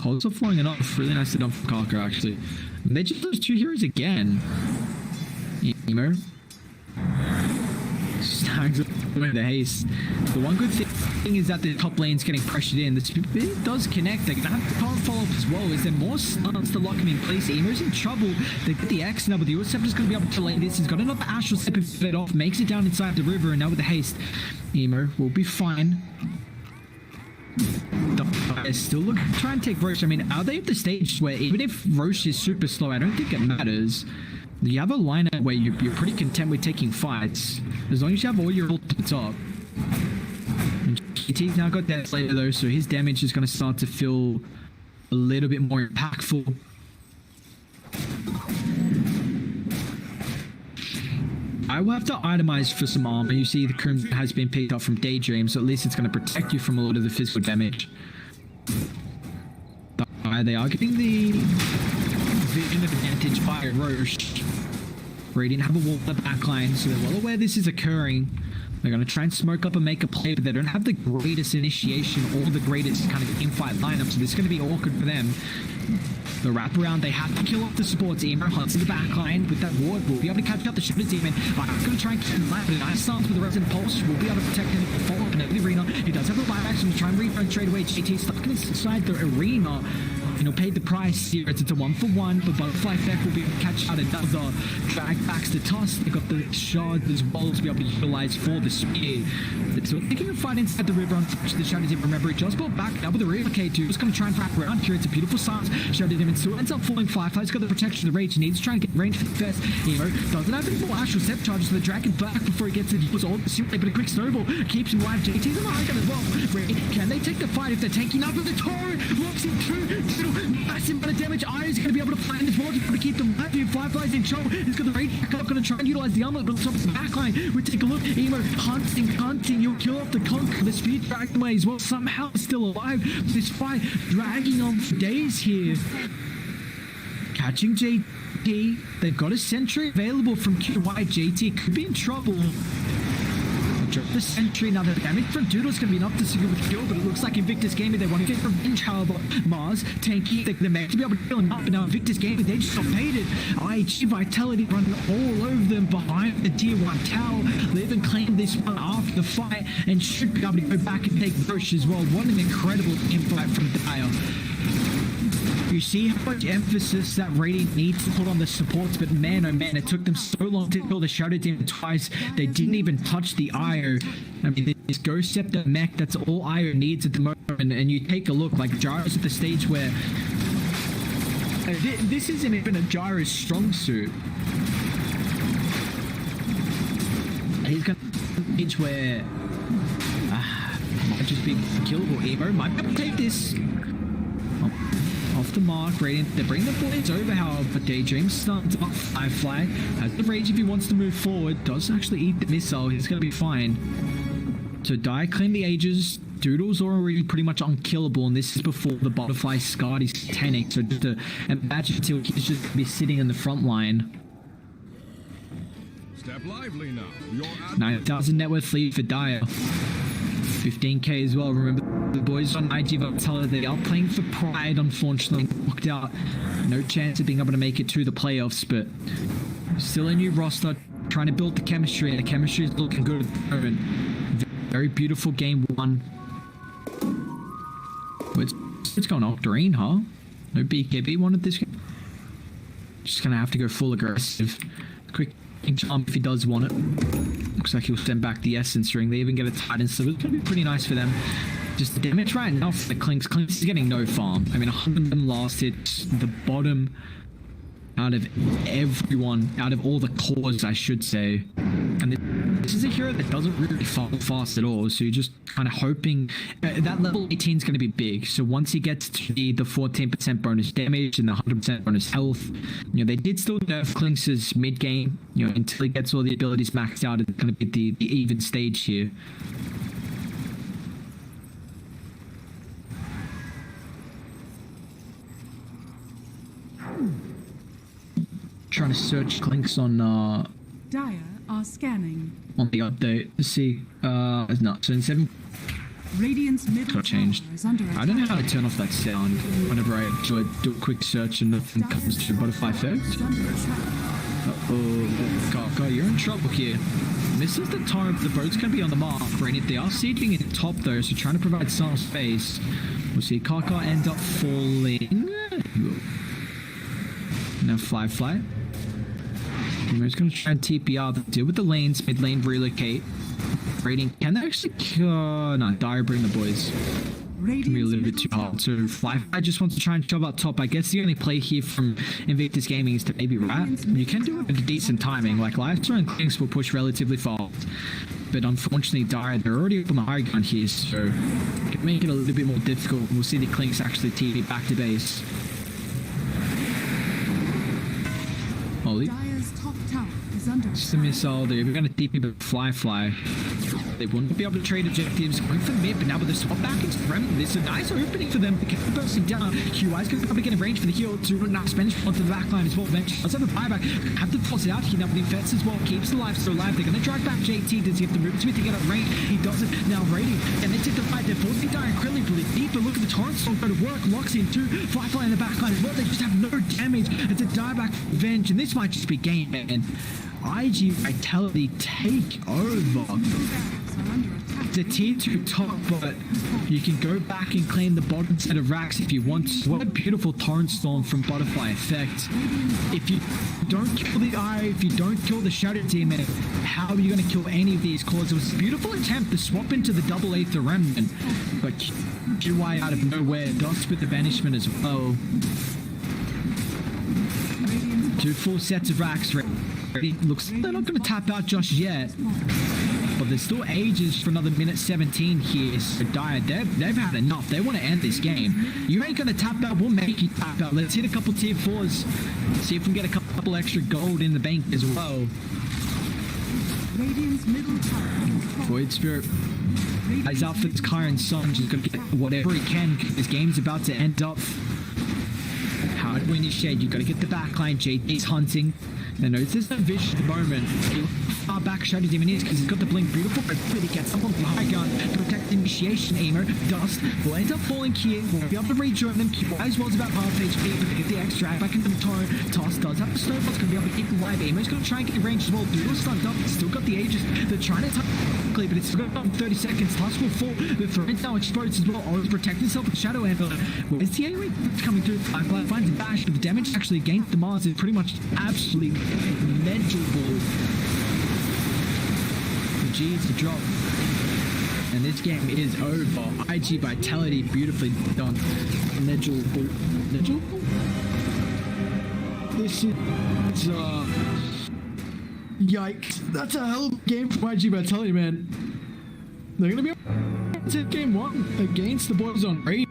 Holds off long enough. Really nice to dump from Karkar, actually. And they just lose 2 heroes again. Emo. Snags with the haste. The one good thing is that the top lane's getting pressured in. The speed does connect. They're gonna have to power follow up as well. Is there more stuns to lock him in place? Emo's in trouble. They get the X now, but the Urseptor's gonna be able to delay this. He's got another Astral Step if it off, makes it down inside the river, and now with the haste, Emo will be fine. Still look, try and take Roche. I mean, are they at the stage where even if Roche is super slow, I don't think it matters. You have a lineup where you're pretty content with taking fights, as long as you have all your ult to the top. GT's now got that later though, so his damage is going to start to feel a little bit more impactful. I will have to itemize for some armor. You see the Crimson has been picked up from Daydream, so at least it's going to protect you from a lot of the physical damage. They are getting the vision advantage by Roche. Radiant have a wall at the backline, so they're well aware this is occurring. They're going to try and smoke up and make a play, but they don't have the greatest initiation or the greatest kind of in-fight lineup, so this is going to be awkward for them. The wraparound, they have to kill off the supports. Emo hunts in the backline with that ward. We'll be able to catch up the Shadow Demon. But I'm going to try and keep him live. But a nice stance with the Resident Pulse. We'll be able to protect him. Follow up in the arena. He does have a live action to try and refund straight away. GT stuck inside the arena. paid the price here. It's a 1-for-1, but Butterfly Effect will be able to catch out another drag backs to toss. They got the shards as well to be able to utilize for the spear. So taking a fight inside the river, unfortunately, the Shadow Demon, remember, it just brought back now with the rear. Okay, dude, just going to try and wrap around here. It's a beautiful silence. Shadow Demon still ends up falling. Firefly's got the protection of the rage. He needs to try and get range for the first. Emo doesn't have any more astral step charges, so the dragon back before he gets it. He was all but a quick snowball keeps him alive. JT's on the high gun as well. Ray, can they take the fight if they're taking up with the torrent? Locks him through. Massive amount of damage. Iron's going to be able to find this wall to keep them alive. Firefly's in trouble. He's got the rage back up. Going to try and utilize the armlet, but on top of the backline. We take a look. Emo hunting. You'll kill off the conquer. The speed dragged away as well. Somehow still alive. This fight dragging on for days here. Catching JT. They've got a sentry available from QY. JT could be in trouble. Drop the sentry. Now the damage from Doodle's going to be enough to secure the kill, but it looks like Invictus Gaming, they want to get revenge. However, Mars, Tanky, they're meant to be able to kill him up, but now Invictus Gaming, they just got baited. IG Vitality running all over them behind the tier 1 tower. They even claimed this one after the fight and should be able to go back and take Roche as well. What an incredible team fight from Dire. You see how much emphasis that Radiant needs to put on the supports, but man, oh man, it took them so long to kill the Shadow Demon twice. They didn't even touch the IO. I mean, this Ghost Scepter mech, that's all IO needs at the moment. And you take a look, like Gyro's at the stage where this isn't even a Gyro's strong suit. He's got a stage where might just be killable. Emo might be able to take this. Off the mark, Radiant. They bring the points over, however, Daydream starts up. Firefly has the rage if he wants to move forward. Does actually eat the missile. He's going to be fine. So Dire claim the ages. Doodle's already pretty much unkillable, and this is before the Butterfly scarred his 10x. So just imagine until he's just going to be sitting in the front line. Step lively now. 9,000 net worth lead for Dire. 15k as well. Remember, the boys on IG.V, they are playing for pride, unfortunately. Knocked out. No chance of being able to make it to the playoffs, but still a new roster, trying to build the chemistry, and the chemistry is looking good at the moment. Very beautiful game 1. It's going Octarine, huh? No BKB wanted this game. Just gonna have to go full aggressive. Quick jump if he does want it. Looks like he'll send back the Essence Ring. They even get a Titan, so it's going to be pretty nice for them. Just the damage right now for the Clinks. Clinks is getting no farm. I mean, 100 of them last hit. The bottom out of everyone, out of all the cores, I should say. And this is a hero that doesn't really fall fast at all, so you're just kind of hoping that level 18 is going to be big. So once he gets to the 14% bonus damage and the 100% bonus health, they did still nerf Clinks' mid game, until he gets all the abilities maxed out. It's going to be the even stage here. Trying to search Clinks on Dire are scanning. On the update to see it's not. So in 7 Radiant's middle got changed. tower is under attack. I don't know how to turn off that sound whenever I do a quick search and nothing comes to Butterfly Effect. Uh-oh. God, you're in trouble here. This is the torrent. The boat's going to be on the mark. Radiant, they are sieging in the top though, so trying to provide some space. We'll see Kaka end up falling. Now Fly. We're just going to try and TPR, deal with the lanes, mid lane relocate. Radiant, can they actually no, Dire bring the boys. Can be a little bit too hard. So Fly just wants to try and shove out top. I guess the only play here from Invictus Gaming is to maybe rat. You can do it at a decent timing. Like Lifestore and Clinks will push relatively fast. But unfortunately Dire, they're already up on the high ground here, so it can make it a little bit more difficult. We'll see the Clinks actually TP back to base. Holy. Just a missile there. We're going to TP but Fly. They wouldn't be able to trade objectives. Going for the mid, but now with the swap back into Remnant, this is a nice opening for them. They keep bursting down. QI's going to probably get in range for the heal. To now Spanish onto the backline as well. Eventually, let's have a buyback. Have to force it out here now, but the Infest as well keeps the life still alive. They're going to drag back JT. Does he have to move Smith to get a range? He doesn't. Now Radiant, and they take the fight. They're forcing Dire incredibly really deep, but look at the torrent still go to work. Locks in two. Firefly in the backline as well. They just have no damage. It's a dieback revenge, and this might just be game, man. IG Vitality take over. a tier 2 top, but you can go back and claim the bottom set of racks if you want. What a beautiful Torrent Storm from Butterfly Effect. If you don't kill the Eye, if you don't kill the Shadow Demon, how are you going to kill any of these cores? It was a beautiful attempt to swap into the double Aether Remnant, but QY out of nowhere, Dust with the Banishment as well. 2 full sets of racks ready. Looks like they're not going to tap out just yet. But there's still ages for another minute 17 here. So Dire, they've had enough. They want to end this game. You ain't going to tap out. We'll make you tap out. Let's hit a couple tier 4s. See if we can get a couple extra gold in the bank as well. Radiant's middle tower. Void Spirit eyes out for this Kyron Song. Just going to get whatever he can because this game's about to end up. How do we initiate? You got to get the backline. JD's hunting. Now notice there's no vision at the moment. Far back Shadow Demon is because he's got the blink. Beautiful, but really gets up on the high gun. Protect the initiation aimer. Dust will end up falling here. Won't be able to rejoin them. As well as about half HP, but to get the extract back into the torrent. Toss does have the snowball's going to be able to keep the live. Aimer's going to try and get the range as well. Doodle stunned up. Still got the ages. They're trying to quickly, but it's still got 30 seconds. Toss will fall. The thread's now exposed as well. Orange protect himself with Shadow Anvil. Where's the A-Ray? It's coming through. Black finds a bash, but the damage actually against the Mars is pretty much absolutely negligible. G's to drop. And this game is over. IG Vitality beautifully done. Negligible. Negligible? This is yikes. That's a hell of a game for IG Vitality, man. They're gonna be to game 1 against the boys on raid.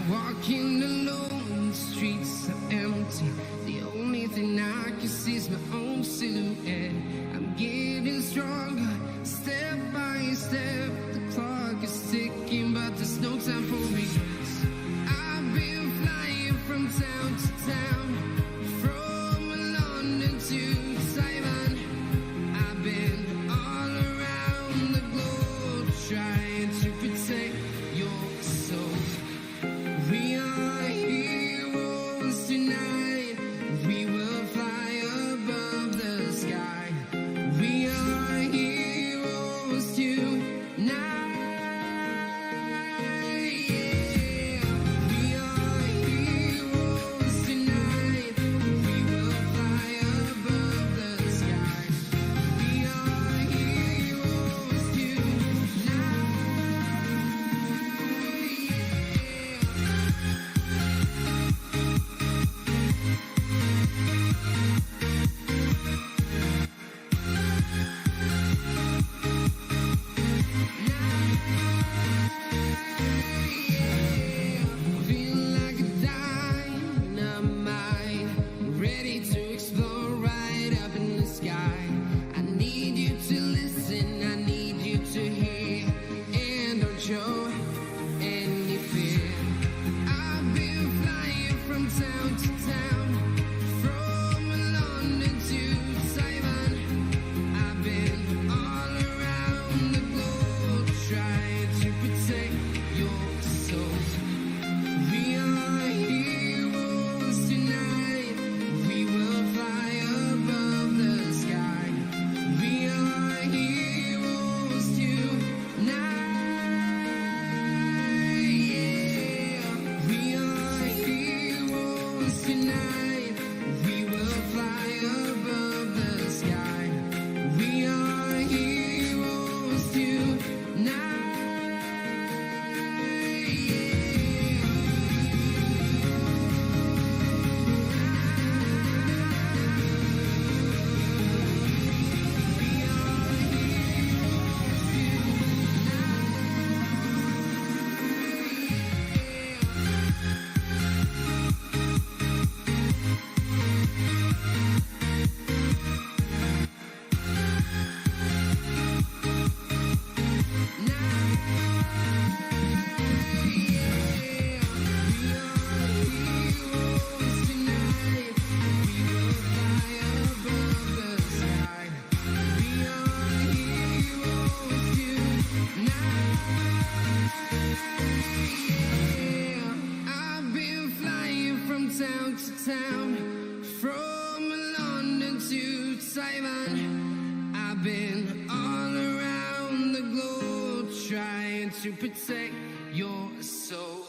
Walking alone, the streets are empty. The only thing I can see is my own silhouette. I'm getting stronger, step by step. The clock is ticking, but there's no time for regrets. I've been flying from town to town, from London to Taiwan. I've been all around the globe trying to protect your soul. We are I've been flying from town to town, from London to Taiwan. I've been all around the globe trying to protect your soul.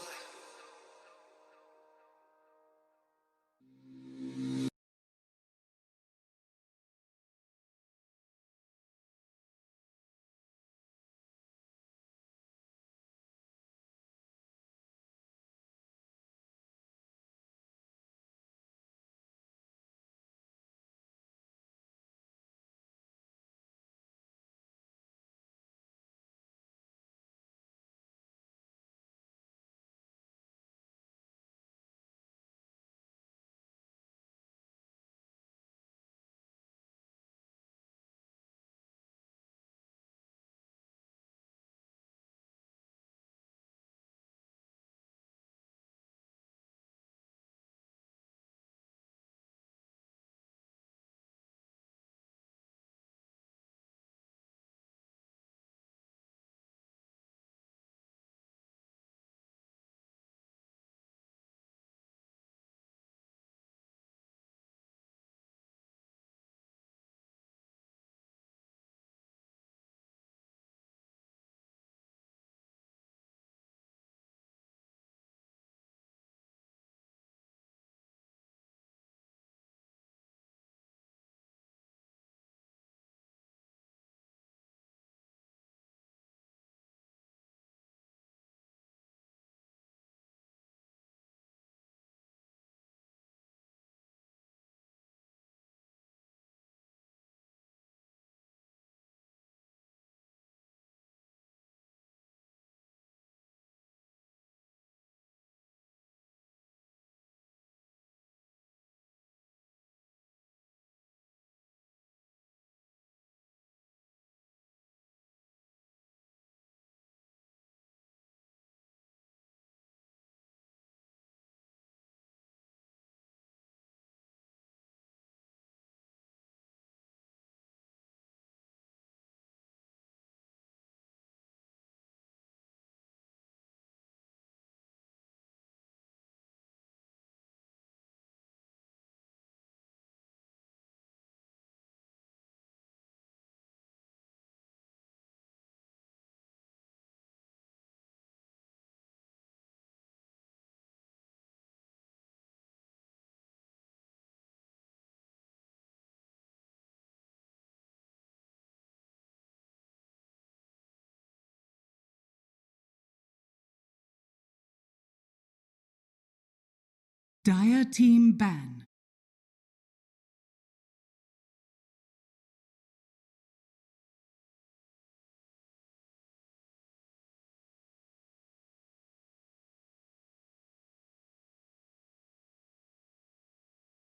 Dire team ban.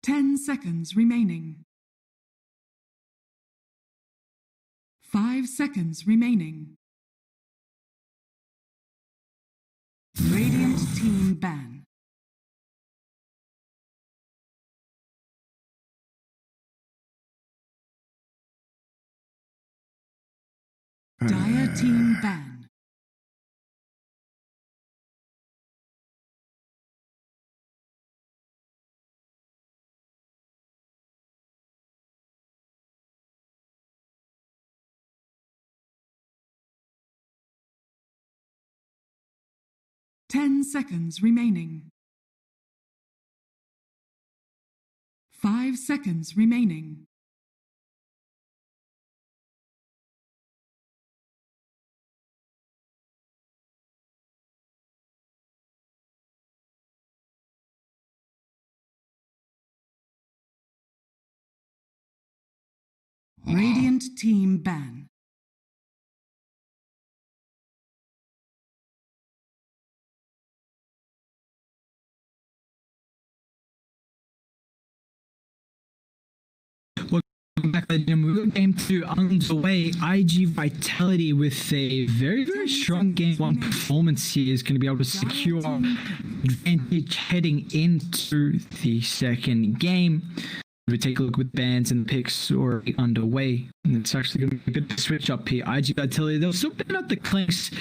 Ten seconds remaining. 5 seconds remaining. Radiant team ban. Dire team ban. Ten seconds remaining. 5 seconds remaining. Radiant team ban. Welcome back, ladies and gentlemen. Game 2 underway. IG Vitality with a very, very strong game 1 performance here is going to be able to secure advantage heading into the second game. we take a look with bans and picks already underway. And it's actually going to be a good switch up here. IG Vitality, they'll still ban out the Clinks,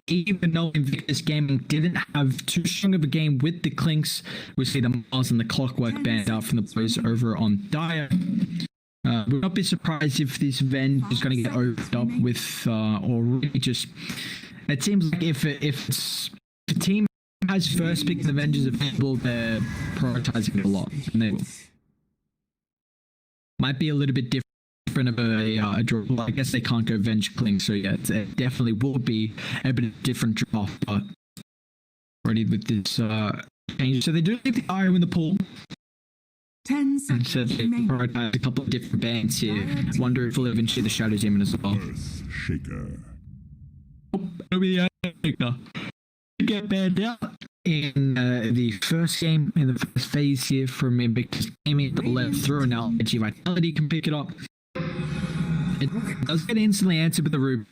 even though Invictus Gaming didn't have too strong of a game with the Clinks. We see the Mars and the Clockwork banned out from the boys over on Dire. Would not be surprised if this Venge is going to get opened up with already just... It seems like if the team has first pick and the Avengers available, they're prioritizing it a lot, and they will. Might be a little bit different of a draw. Well, I guess they can't go Venge Cling, so yeah, it definitely will be a bit of a different draw, but already with this change. So they do leave the IO in the pool. 10 And seconds so they remaining. prioritize a couple of different bands here. I wonder if we'll eventually the Shadow Demon as well. Earth Shaker. It'll be the Shaker. Get banned out in the first game, in the first phase here from Invictus Gaming to the left through, and now IG Vitality can pick it up. It does get instantly answered with the Rubik.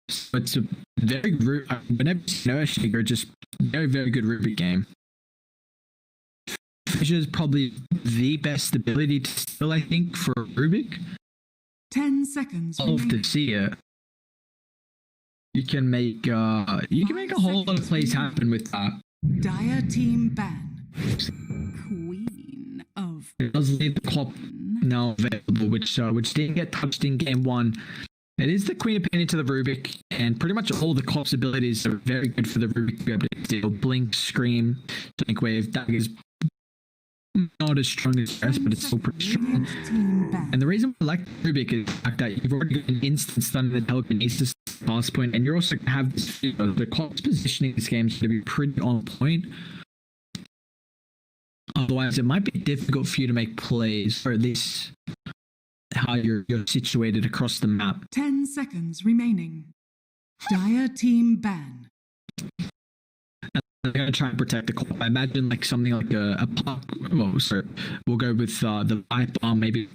So it's a very good, whenever you see Earth Shaker, just very, very good Rubik game. Fissure is probably the best ability to steal, I think, for Rubik. 10 seconds I'll have to remaining. see it. You can make a whole lot of plays happen with that. Dire team ban. Queen of It does leave the Clop now available, which didn't get touched in game one. It is the Queen of Pain into the Rubik, and pretty much all the Clop's abilities are very good for the Rubik to be able to deal. Blink, Scream, Sonic Wave, Daggers. Not as strong as the rest, but it's still pretty strong. team ban. And the reason I like Rubik is the fact that you've already got an instant stun in the telekinesis pass point, and you're also going to have this, the Clop's positioning in this game is going to be pretty on point. Otherwise, it might be difficult for you to make plays, or at least how you're situated across the map. 10 seconds remaining. Dire team ban. They're going to try and protect the Clop. I imagine like something like a pop. Well, sorry, we'll go with the Viper, maybe.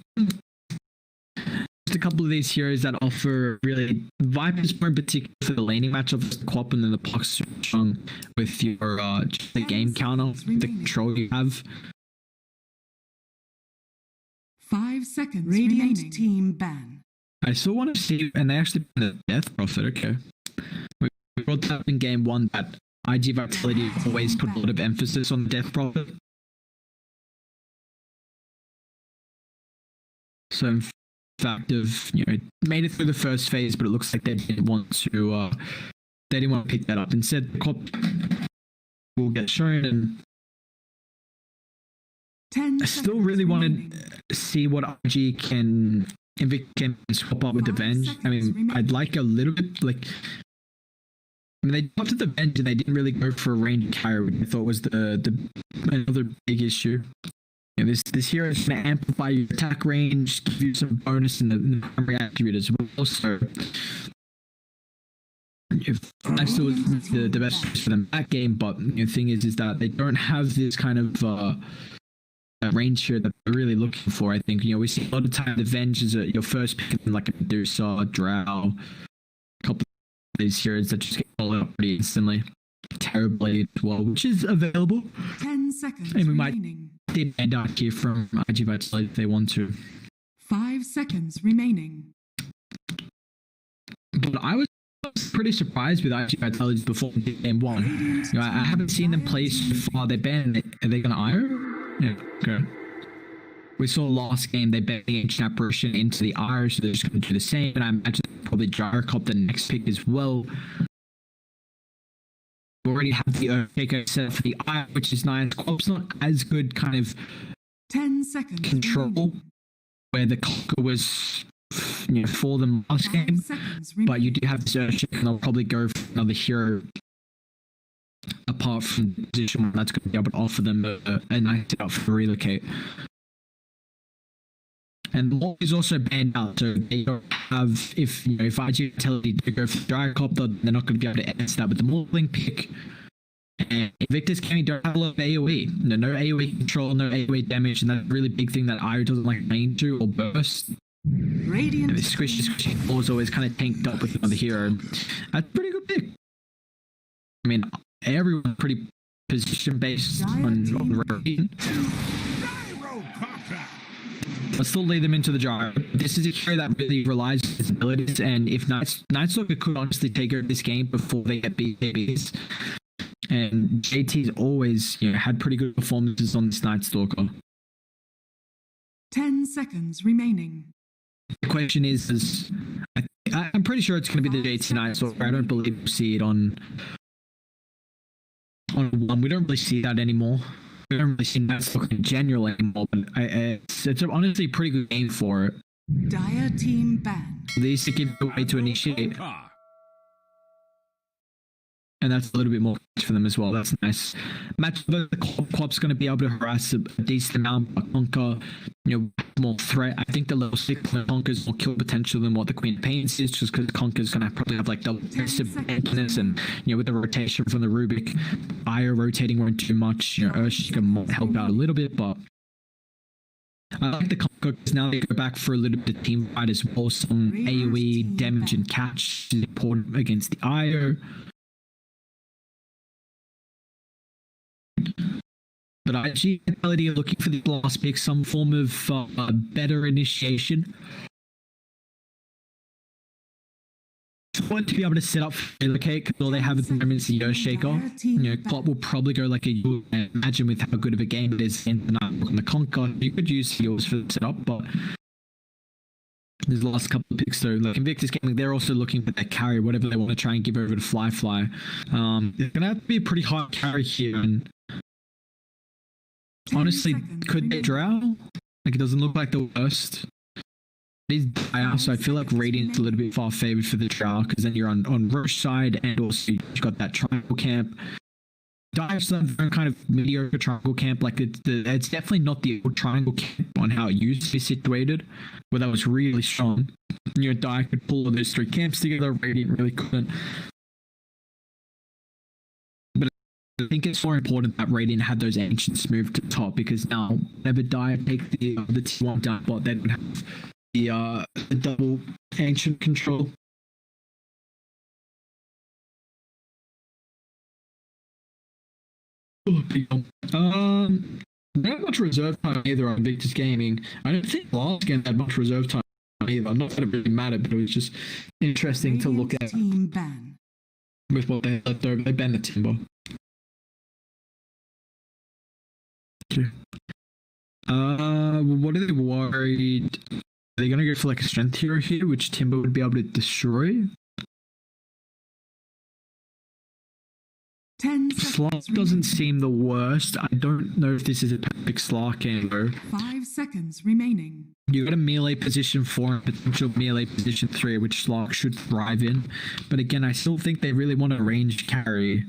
Just a couple of these heroes that offer really Viper's more in particular for the laning matchup, the Clop, and then the Pox strong with your just the game counter, the control you have. 5 seconds Radiant remaining. Team ban. I still want to see, and they actually banned the Death Prophet. Okay, we brought that up in game one that IG Vitality always put a lot of emphasis on the Death Prophet. So in fact, made it through the first phase, but it looks like they didn't want to pick that up. Instead, the Clop will get shown, and 10 I still really want to see what IG can swap up with the Venge. I mean, I'd like a little bit like. I mean, they popped the Venge and they didn't really go for a range carry, which I thought was the another big issue. You know, this hero is going to amplify your attack range, give you some bonus in the primary attribute as well. So, if I still was the best choice for them that game, but the thing is that they don't have this kind of range here that they're really looking for. I think we see a lot of time the Venge is your first pick, like a Medusa, Drow, a couple these heroes that just get followed up pretty instantly. Terribly as well, which is available. 10 seconds And we might remaining. did end out here from IG Vitality if they want to. 5 seconds remaining. But I was pretty surprised with IG Vitality's performance in game one. I haven't seen them play so far. They banned it. Are they going to IRO? Yeah, okay. We saw last game they banned the Ancient Apparition into the IRO, so they're just going to do the same. And I imagine probably Gyrocop the next pick as well. We already have the Earthquaker set for the IRO, which is nice. Clop's not as good kind of 10 seconds control remaining. where the Clocker was for them last 5 game. seconds But you remaining. do have Zershik, and they'll probably go for another hero apart from the position one that's going to be able to offer them a nice setup for relocate. And the Maul is also banned out, so they don't have, if IG Vitality do go for the Gyrocopter, they're not going to be able to answer that with the Mauling pick. And Invictus Gaming don't have a lot of AoE. No AoE control, no AoE damage, and that's a really big thing that Io doesn't like main to or burst. Radiant And the squishy floor is always kind of tanked up with another hero. That's a pretty good pick. I mean, everyone's pretty position based on Radiant. Gyro Combat. I'll still lead them into the jar. This is a hero that really relies on his abilities, and if Nightstalker could honestly take over this game before they get BKBs. And JT's always, had pretty good performances on this Nightstalker. 10 seconds remaining. The question is I'm pretty sure it's going to be the JT Nightstalker. I don't believe we'll see it on one. We don't really see that anymore. We don't really see Nightstalker in general anymore, but it's honestly a pretty good game for it. Dire team ban. At least it gives a way to initiate. Ah. And that's a little bit more for them as well. That's nice. Match the Clop's going to be able to harass a decent amount, but Conquer, more threat. I think the level 6 Conquer's more kill potential than what the Queen of Pains is, just because Conquer's going to probably have like double defensiveness, and with the rotation from the Rubik, Io rotating won't too much. Ursh can help out a little bit, but I like the Conquer because now they go back for a little bit of team fight as well. Some AoE damage and catch is important against the Io. But IG ability are looking for the last pick, some form of better initiation. Want to be able to set up for relocate because all they have at the moment is a Earthshaker. Clop will probably go like a imagine with how good of a game it is in the Conquer. You could use heals for the setup, but there's the last couple of picks though. Like Invictus Gaming, they're also looking for their carry, whatever they want to try and give over to Fly. It's gonna have to be a pretty hard carry here, and honestly, could they drow? Like, it doesn't look like the worst. It is dire, so I feel like Radiant's a little bit far favored for the drow, because then you're on Roche side, and also you've got that triangle camp. Dire's some kind of mediocre triangle camp. Like, it's definitely not the old triangle camp on how it used to be situated, where that was really strong. Dire could pull all those three camps together, Radiant really couldn't. I think it's more important that Radiant had those ancients moved to top, because now whenever Dire take the T1 down bot, they don't have the double ancient control. Not much reserve time either on Victor's Gaming. I don't think last game had much reserve time either. Not that it really mattered, but it was just interesting to look at Team ban. with what they left over. They banned the Timber. What are they worried? Are they gonna go for like a strength hero here, which Timber would be able to destroy? 10 Slark seconds. doesn't seem the worst. I don't know if this is a perfect Slark game though. 5 seconds remaining. You got a melee position 4 and potential melee position 3, which Slark should thrive in. But again, I still think they really want a range carry.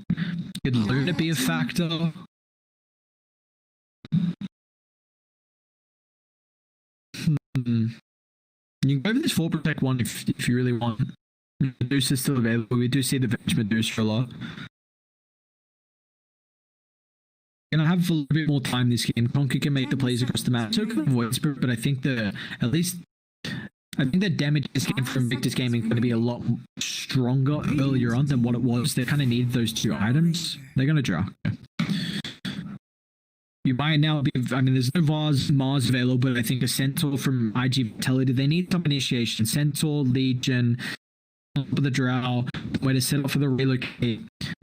Could Luna be a factor? You can go for this 4 protect 1 if you really want. Medusa is still available. We do see the Venge Medusa a lot. Gonna have a little bit more time this game. Conquer can make the plays across the map. So can Whisper, but I think the damage this game from Victor's Gaming is going to be a lot stronger earlier on than what it was. They kind of need those 2 items. They're gonna draw. You might now be, there's no Mars available, but I think a Centaur from IG.V, they need some initiation. Centaur, Legion, for the Drow, way to set up for the relocate.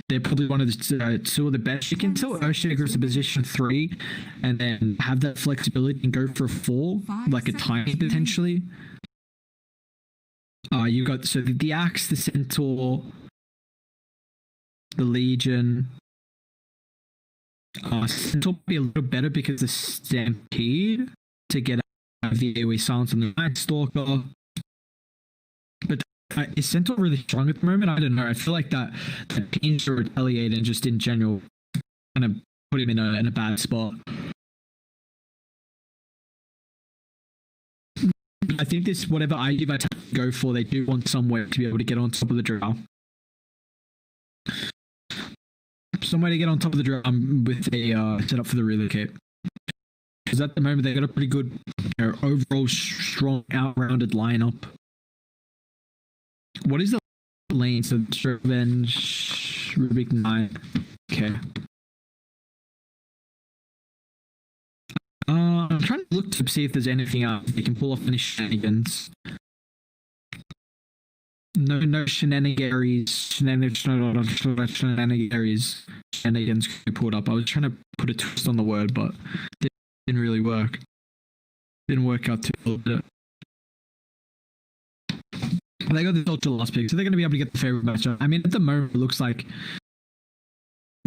They're probably one of the 2 of the best. You can tell Earthshaker is a position 3, and then have that flexibility and go for a 4, like a tiny potentially. You got, so the Axe, the Centaur, the Legion. Centaur will be a little better because the Stampede to get out of the AoE silence on the Nightstalker. But is Centaur really strong at the moment? I don't know. I feel like that Pains to retaliate and just in general kind of put him in a bad spot. I think this, whatever IG.V go for, they do want somewhere to be able to get on top of the Drow. Somewhere to get on top of the drum with a setup for the relocate. Because at the moment they got a pretty good, overall strong, out-rounded lineup. What is the lane? So Revenge, Rubik 9. Okay. I'm trying to look to see if there's anything else they can pull off any shenanigans. No shenanigans could be pulled up. I was trying to put a twist on the word, but it didn't really work. Didn't work out too well. They got the ultra last pick, so they're going to be able to get the favorite matchup. I mean, at the moment, it looks like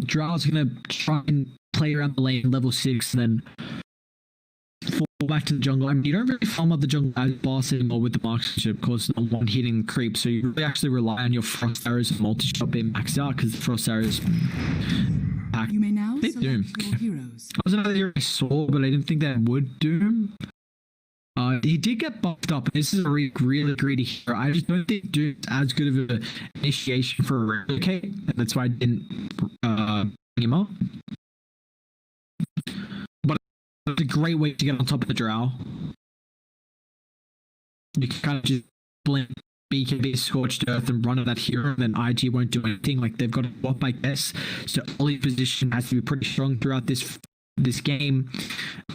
Drow's going to try and play around the lane level 6, and then fall back to the jungle. I mean, you don't really farm up the jungle as boss anymore with the marksmanship because no one hitting creep, so you really actually rely on your frost arrows and multi-shot being maxed out because the frost arrows pack. You may now select Doom. your heroes. That was another hero I saw, but I didn't think that would Doom. He did get buffed up. This is a really greedy hero. I just don't think Doom's as good of an initiation for a replicate, and that's why I didn't bring him up. But it's a great way to get on top of the Drow. You can kind of just blink BKB Scorched Earth and run at that hero, and then IG won't do anything. Like, they've got a swap, I guess. So early position has to be pretty strong throughout this game.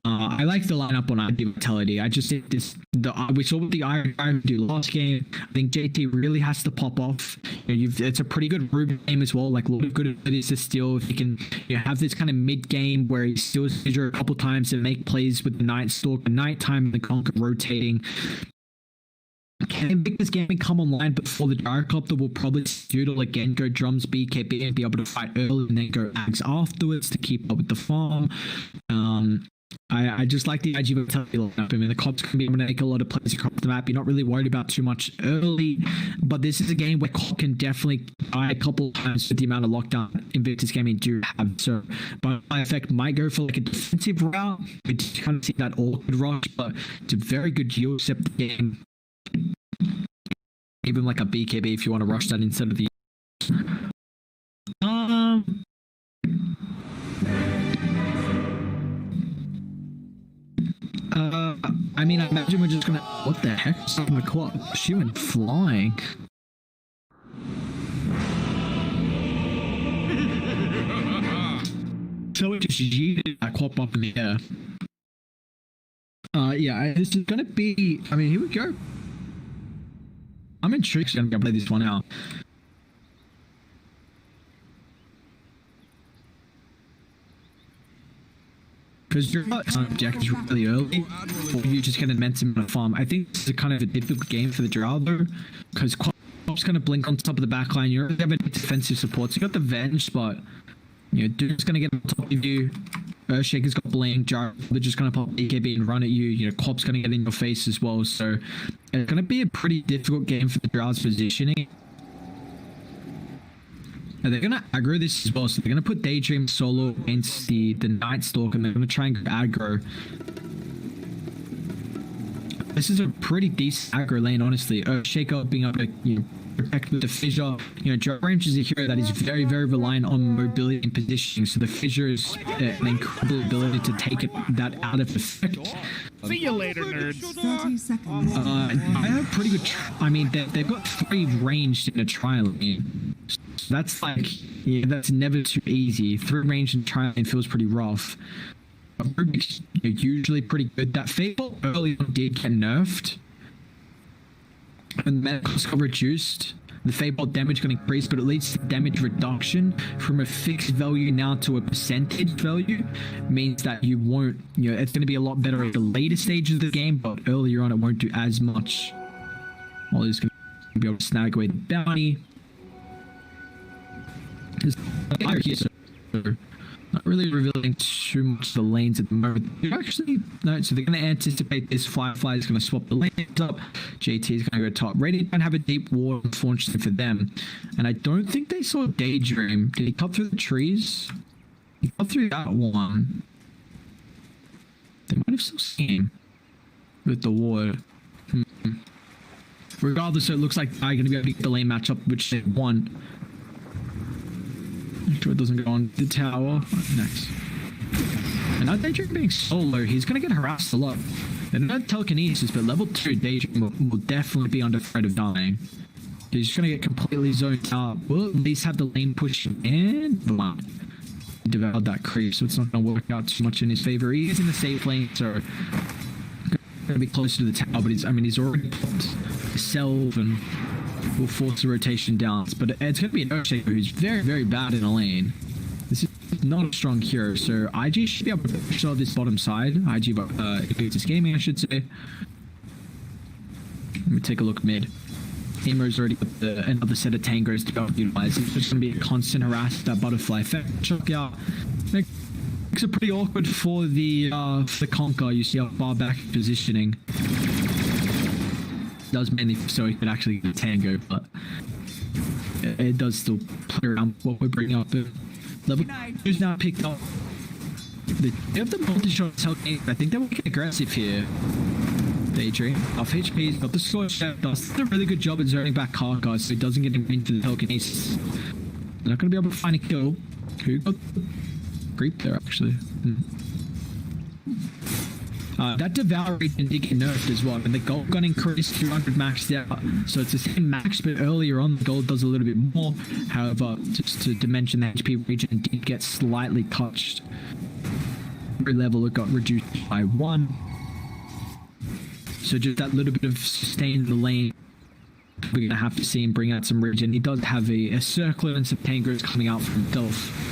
I like the lineup on IG Vitality. I just think we saw what the Iron do last game. I think JT really has to pop off. It's a pretty good Ruben game as well. Like, a lot of good abilities to steal. If you can have this kind of mid game where he steals Sidra a couple times and make plays with the Night Stalk, the nighttime, and the Conquer rotating. Can they make this game come online before the Gyrocopter will probably doodle again, go drums BKB and be able to fight early and then go Ags afterwards to keep up with the farm. I just like the IG Vitality lineup. I mean, the Cop's going to be able to make a lot of plays across the map. You're not really worried about too much early, but this is a game where Cop can definitely die a couple of times with the amount of lockdown Invictus Gaming do have. So, by effect, might go for like a defensive route. We kind of see that awkward rush, but it's a very good yield step game. Even like a BKB if you want to rush that instead of the I mean, I imagine we're just gonna. What the heck? Oh my god, she went flying. So it just yeeted that quap up in the air. Yeah, this is gonna be. I mean, here we go. I'm intrigued to play this one out. Because your objectives really early, or you just get an immense amount of farm. I think this is kind of a difficult game for the Drow though, because Quap's going to blink on top of the backline. You already have a defensive support, so you got the Venge spot. Dude's going to get on top of you. Earthshaker's got blink, Jar, they're just going to pop AKB and run at you. Quap's going to get in your face as well, so it's going to be a pretty difficult game for the Drow's positioning. And they're going to aggro this as well, so they're going to put Daydream solo against the Night Stalk, and they're going to try and aggro. This is a pretty decent aggro lane, honestly. Earthshaker being able to, protect with the fissure. Joe Range is a hero that is very, very reliant on mobility and positioning, so the fissure is an incredible ability to take that out of effect. See you later, nerds. 30 seconds. I have pretty good. I mean, they've got 3 ranged in a trial lane. So that's like, that's never too easy. 3 ranged in a trial lane feels pretty rough. But Rubik's usually pretty good. That Fable early on did get nerfed. When the medicals got reduced, the Fable damage got increased, but it leads to damage reduction from a fixed value now to a percentage value. Means that you won't, it's going to be a lot better at the later stages of the game, but earlier on it won't do as much. Ollie's going to be able to snag away the bounty. Not really revealing too much of the lanes at the moment. Actually, no, so they're going to anticipate this. Firefly is going to swap the lanes up. JT is going to go top. Radiant don't have a deep ward, unfortunately for them. And I don't think they saw Daydream. Did he cut through the trees? He cut through that one. They might have still seen him with the ward. Regardless, so it looks like they're going to be able to get the lane matchup, which they won. Make sure it doesn't go on the tower. Next. And now Daydream being solo, he's going to get harassed a lot. They're not telekinesis, but level 2 Daydream will definitely be under threat of dying. He's just going to get completely zoned out. We'll at least have the lane pushing in. devoured that creep, so it's not going to work out too much in his favor. He is in the safe lane, so going to be closer to the tower, but he's already popped himself and will force the rotation down. But it's going to be an Earthshaker who's very, very bad in a lane. This is not a strong hero, so IG should be able to push out this bottom side. IG.V Gaming, I should say. Let me take a look mid. Emo's already got another set of tangos to be able to utilize. It's just going to be a constant harass that butterfly effect. Check out. Makes it pretty awkward for the Conquer. You see how far back positioning. Does mainly so he could actually get a tango, but it does still play around what we're bringing up. Level 2's now picked up. They have the multi-shot I think they're working aggressive here. Daydream. Off HP's got the Scorch Chef. Does a really good job at zoning back Karka so he doesn't get him into the telekinesis. They're not going to be able to find a kill. Who got the creep there, actually? That Devour region did get nerfed as well, and the gold gun increased 200 maxed out. So it's the same max, but earlier on the gold does a little bit more. However, just to dimension, the HP region did get slightly touched. Every level it got reduced by 1. So just that little bit of sustain in the lane, we're going to have to see him bring out some region. He does have a circler and some tangos coming out from himself.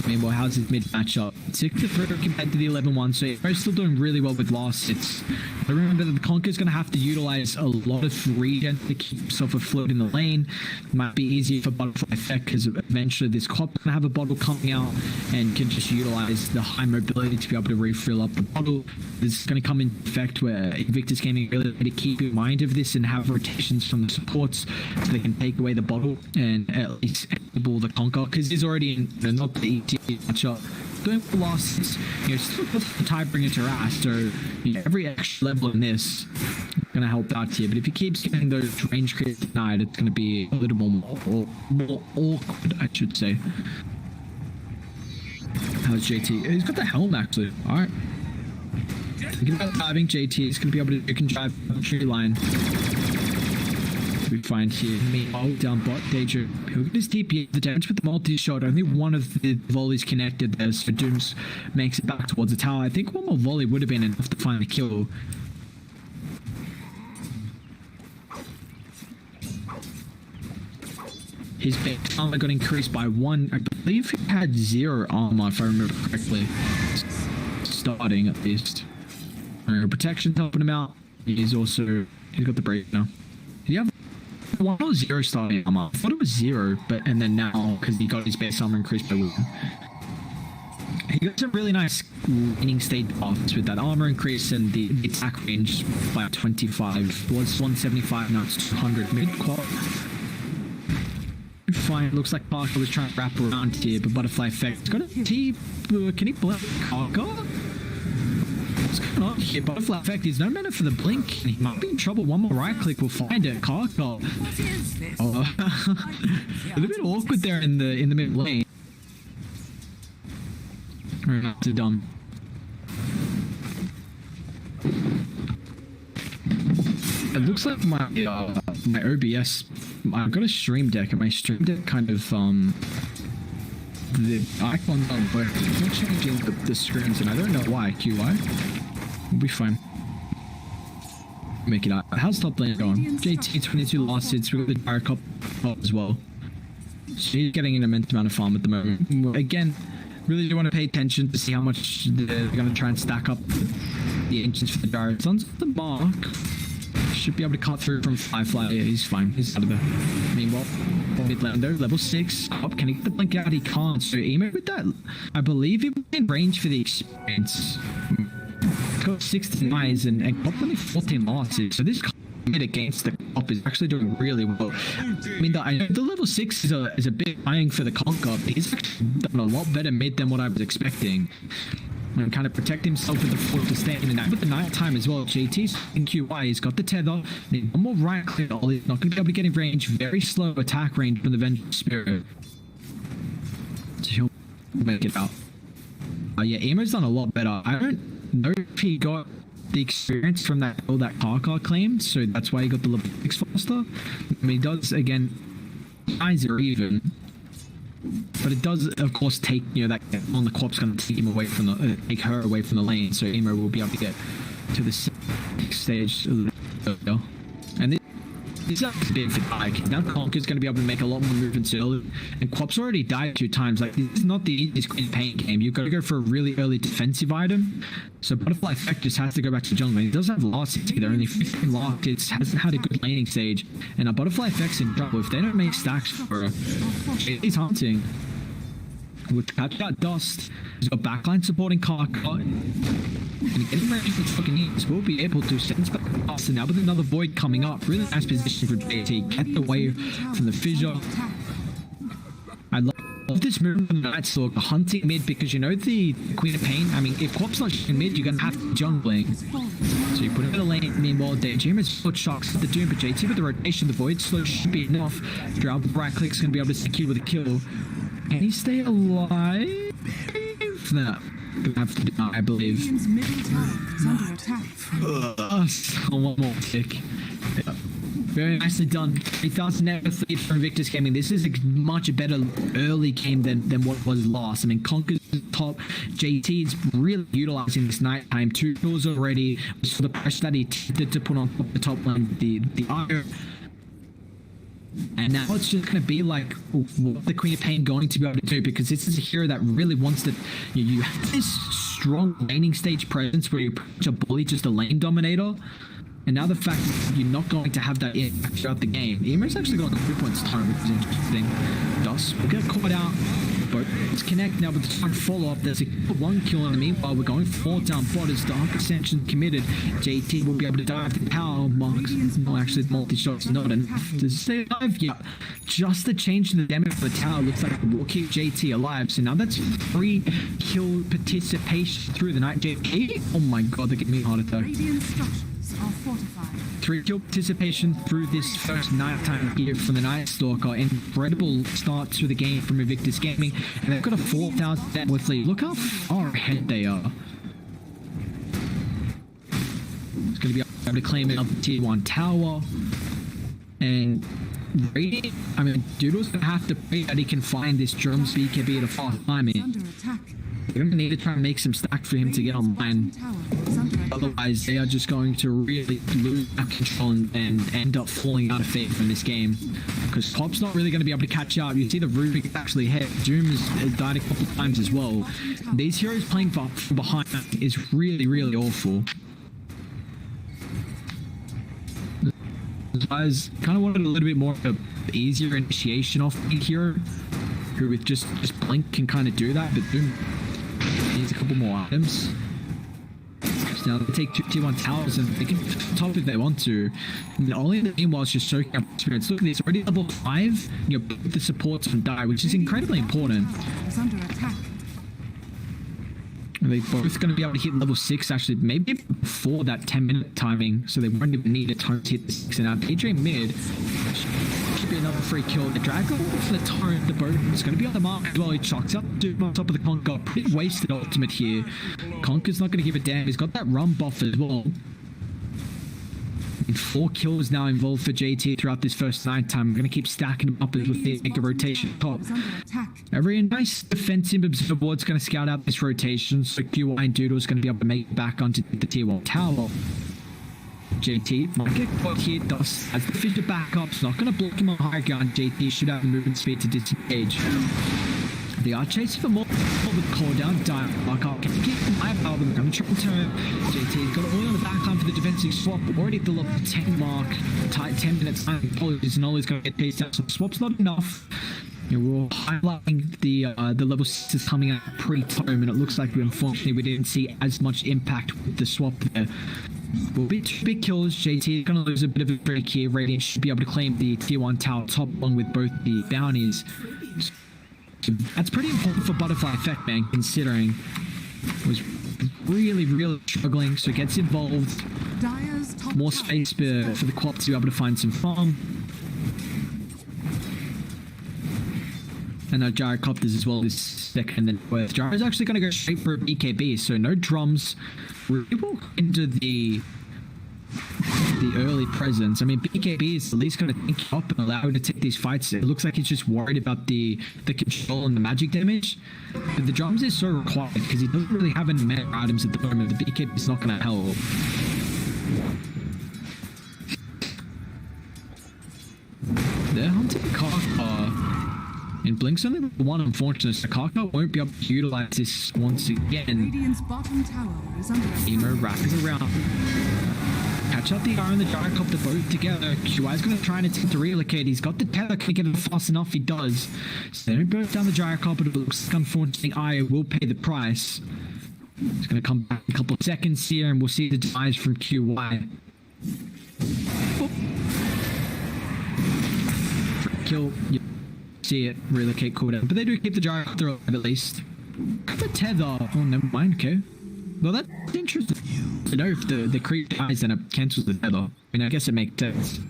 Meanwhile, how's his mid matchup? 6-3 compared to the 11-1, so he's still doing really well with last hits. But remember that the Conquer's going to have to utilize a lot of regen to keep himself afloat in the lane. It might be easier for Butterfly Effect because eventually this Cop's going to have a bottle coming out and can just utilize the high mobility to be able to refill up the bottle. This is going to come in effect where Invictus Gaming really need to keep in mind of this and have rotations from the supports so they can take away the bottle and at least enable the Conquer, because he's already in not the ET matchup. Doing losses, still got the Tidebringer to harass, so every extra level in this is going to help out here. But if he keeps getting those range creates denied, it's going to be a little more awkward, I should say. How's JT? He's got the helm, actually. Alright. Thinking about diving JT, he's going to be able to drive the tree line. We find here. Meanwhile, down bot, Danger. Look at his DPL. The damage with the multi-shot. Only one of the volleys connected there, so Dooms makes it back towards the tower. I think one more volley would have been enough to find a kill. His base armor got increased by 1. I believe he had 0 armor, if I remember correctly. Starting, at least. Protection's helping him out. He's got the break now. Did he have 1 or 0 starting armor? I thought it was 0, and then now, because he got his base armor increased by 1. He got some really nice winning state buffs with that armor increase and the attack range by 25. It was 175, now it's 200 mid-quad. Fine, looks like Parker was trying to wrap around here, but Butterfly Effect's got a T. Can he blink Parker? What's going on here? Butterfly Effect is no matter for the blink. He might be in trouble. One more right click will find it. Karka. Oh, a little bit awkward there in the mid lane. Or not too dumb. It looks like my OBS. I've got a stream deck, and my stream deck kind of the icon's not working. It's not changing the screens, and I don't know why. QI. We'll be fine. Make it out. How's top lane going? JT 22 last hits. We got the Dire Cop as well. So he's getting an immense amount of farm at the moment. Again, really do want to pay attention to see how much they're going to try and stack up the ancients for the Dire. It's on the mark. Should be able to cut through from Firefly. Yeah, he's fine. He's out of there. Meanwhile, mid lander, level 6. Up. Can he get the blink out? He can't. So Emo with that, I believe he was in range for the experience. Got 16 eyes and got only 14 losses. So this mid against the Cop is actually doing really well. I mean, I know the level 6 is a bit eyeing for the Conquer, but he's actually done a lot better mid than what I was expecting. And kind of protect himself with the fort to stand in that. With the night time as well, JT's in QI, he's got the tether. Need one more right click. He's not going to be able to get in range. Very slow attack range from the Vengeance Spirit. So he'll make it out. Yeah, Emo's done a lot better. I don't know if he got the experience from that Karka claim, so that's why he got the level 6 faster. I mean, he does, again, eyes are even. But it does, of course, take, you know, that on the Corp's going to take him away from the, take her away from the lane, so Emo will be able to get to the stage. And this is big for Dyke. Now Conker's going to be able to make a lot more movements early, and Quap's already died 2 times. Like, this is not the easiest Queen Pain game. You've got to go for a really early defensive item. So Butterfly Effect just has to go back to jungle. He doesn't have last hits either. Only 15 last hits. Hasn't had a good laning stage. And a Butterfly Effect's in trouble. If they don't make stacks for her, he's hunting. With catch out Dust, he's got backline supporting Karka, and getting ready for fucking hits. We'll be able to send back Dust, and now with another Void coming up. Really nice position for JT. Get away from the fissure. I love this move from the Night Stalker, hunting mid, because you know the Queen of Pain. I mean, if Quap's not shooting mid, you're going to have to jungling. So you put him in the lane. Meanwhile, Daydream has put shocks at the Doom, but JT with the rotation, the Void slow should be enough. Drow with right click's going to be able to secure with a kill. Can he stay alive? No. Gonna have to die, I believe. One more tick. Yeah. Very nicely done. 8,000 net lead from Victor's Gaming. This is a much better early game than what was last. I mean, Conker's top. JT is really utilizing this nighttime. 2 kills already. We saw the pressure that he did to put on the top line, the iron. And now it's just going to be like what the Queen of Pain going to be able to do, because this is a hero that really wants to, you have this strong laning stage presence where you're pretty much a bully, just a lane dominator. And now the fact that you're not going to have that impact throughout the game. Emo's actually got 3 points time, which is interesting. Dust will get caught out. But let's connect now with the time follow-up. There's a 1 kill in the meanwhile. We're going 4 down bot as the Arc Ascension committed. JT will be able to dive the power marks. No, actually, the multi-shot's not enough to stay alive. Yeah, just the change in the damage for the tower looks like it will keep JT alive. So now that's 3 kill participation through the night. JT, oh my god, they're giving me a heart attack. 3 kill participation through this first nighttime here from the Night Stalker. Incredible start to the game from Invictus Gaming, and they've got a 4,000 net worth lead. Look how far ahead they are. It's going to be able to claim another tier 1 tower, and Radiant, I mean, Doodle's going to have to pray that he can find this Drums BKB at a fast timing. They're going to need to try and make some stack for him to get online. Otherwise, they are just going to really lose that control and end up falling out of favor in this game. Because Pop's not really going to be able to catch up. You see the Rubik actually hit. Doom has died a couple of times as well. These heroes playing from behind is really, really awful. I kind of wanted a little bit more of an easier initiation off the hero, who with just Blink can kind of do that, but Doom needs a couple more items. So now they take tier 1 towers and they can top if they want to. And only in the meanwhile, it's just soaking up experience. Look at this, already level 5. You know, the supports on die, which is incredibly important. And they're both going to be able to hit level 6 actually, maybe before that 10-minute timing, so they won't even need a time to hit the 6. And now Daydream mid should be another free kill. The drag off the torrent, the boat is going to be on the mark as well. He chucks up to on top of the Conker. Pretty wasted ultimate here. Conker's not going to give a damn. He's got that run buff as well. And 4 kills now involved for JT throughout this first night time. I'm going to keep stacking them up with the make a rotation top. Every nice defensive observer going to scout out this rotation, so QY and Doodle is going to be able to make it back onto the tier 1 tower. JT might get caught here. Dust as the fissure back up. It's not going to block him on high ground. JT should have the movement speed to disengage. They are chasing for more with core down. Back up. Can keep an eye out. They're going to try and turn. JT's got all on the back line for the defensive swap. Already at the level 10 mark. Tight 10 minutes. Apologies, and always going to get paced out. So swap's not enough. You know, we're highlighting the level 6 is coming out pretty tome, and it looks like unfortunately we didn't see as much impact with the swap there. Will be 2 big kills. JT going to lose a bit of a break here. Radiant should be able to claim the tier 1 tower top along with both the bounties. That's pretty important for Butterfly Effect, man, considering it was really, really struggling. So it gets involved. More space for the Quap to be able to find some farm. And now Gyrocopters as well is second and worth. Gyro's actually going to go straight for a BKB, so no drums. We will into the the early presence. I mean, BKB is at least going to think up and allow him to take these fights. It looks like he's just worried about the control and the magic damage. But the drums is so required because he doesn't really have any meta items at the moment. The BKB is not going to help. They're hunting Kaka. And Blink's only the one unfortunate, so Kaka won't be able to utilize this once again. Radiant's bottom tower is under attack. Emo wraps around. Catch up the R and the Gyrocopter both together. QI's going to try and attempt to relocate. He's got the tether. Can he get it fast enough? He does. So they don't both down the Gyrocopter, but it looks like unfortunately I will pay the price. He's going to come back in a couple of seconds here, and we'll see the demise from QY. Oh. Kill, you see it, relocate cooldown, but they do keep the Gyrocopter alive at least. The tether, oh never mind, okay. Well that's interesting. I know if the creep dies then it cancels the tether. I mean I guess it makes sense.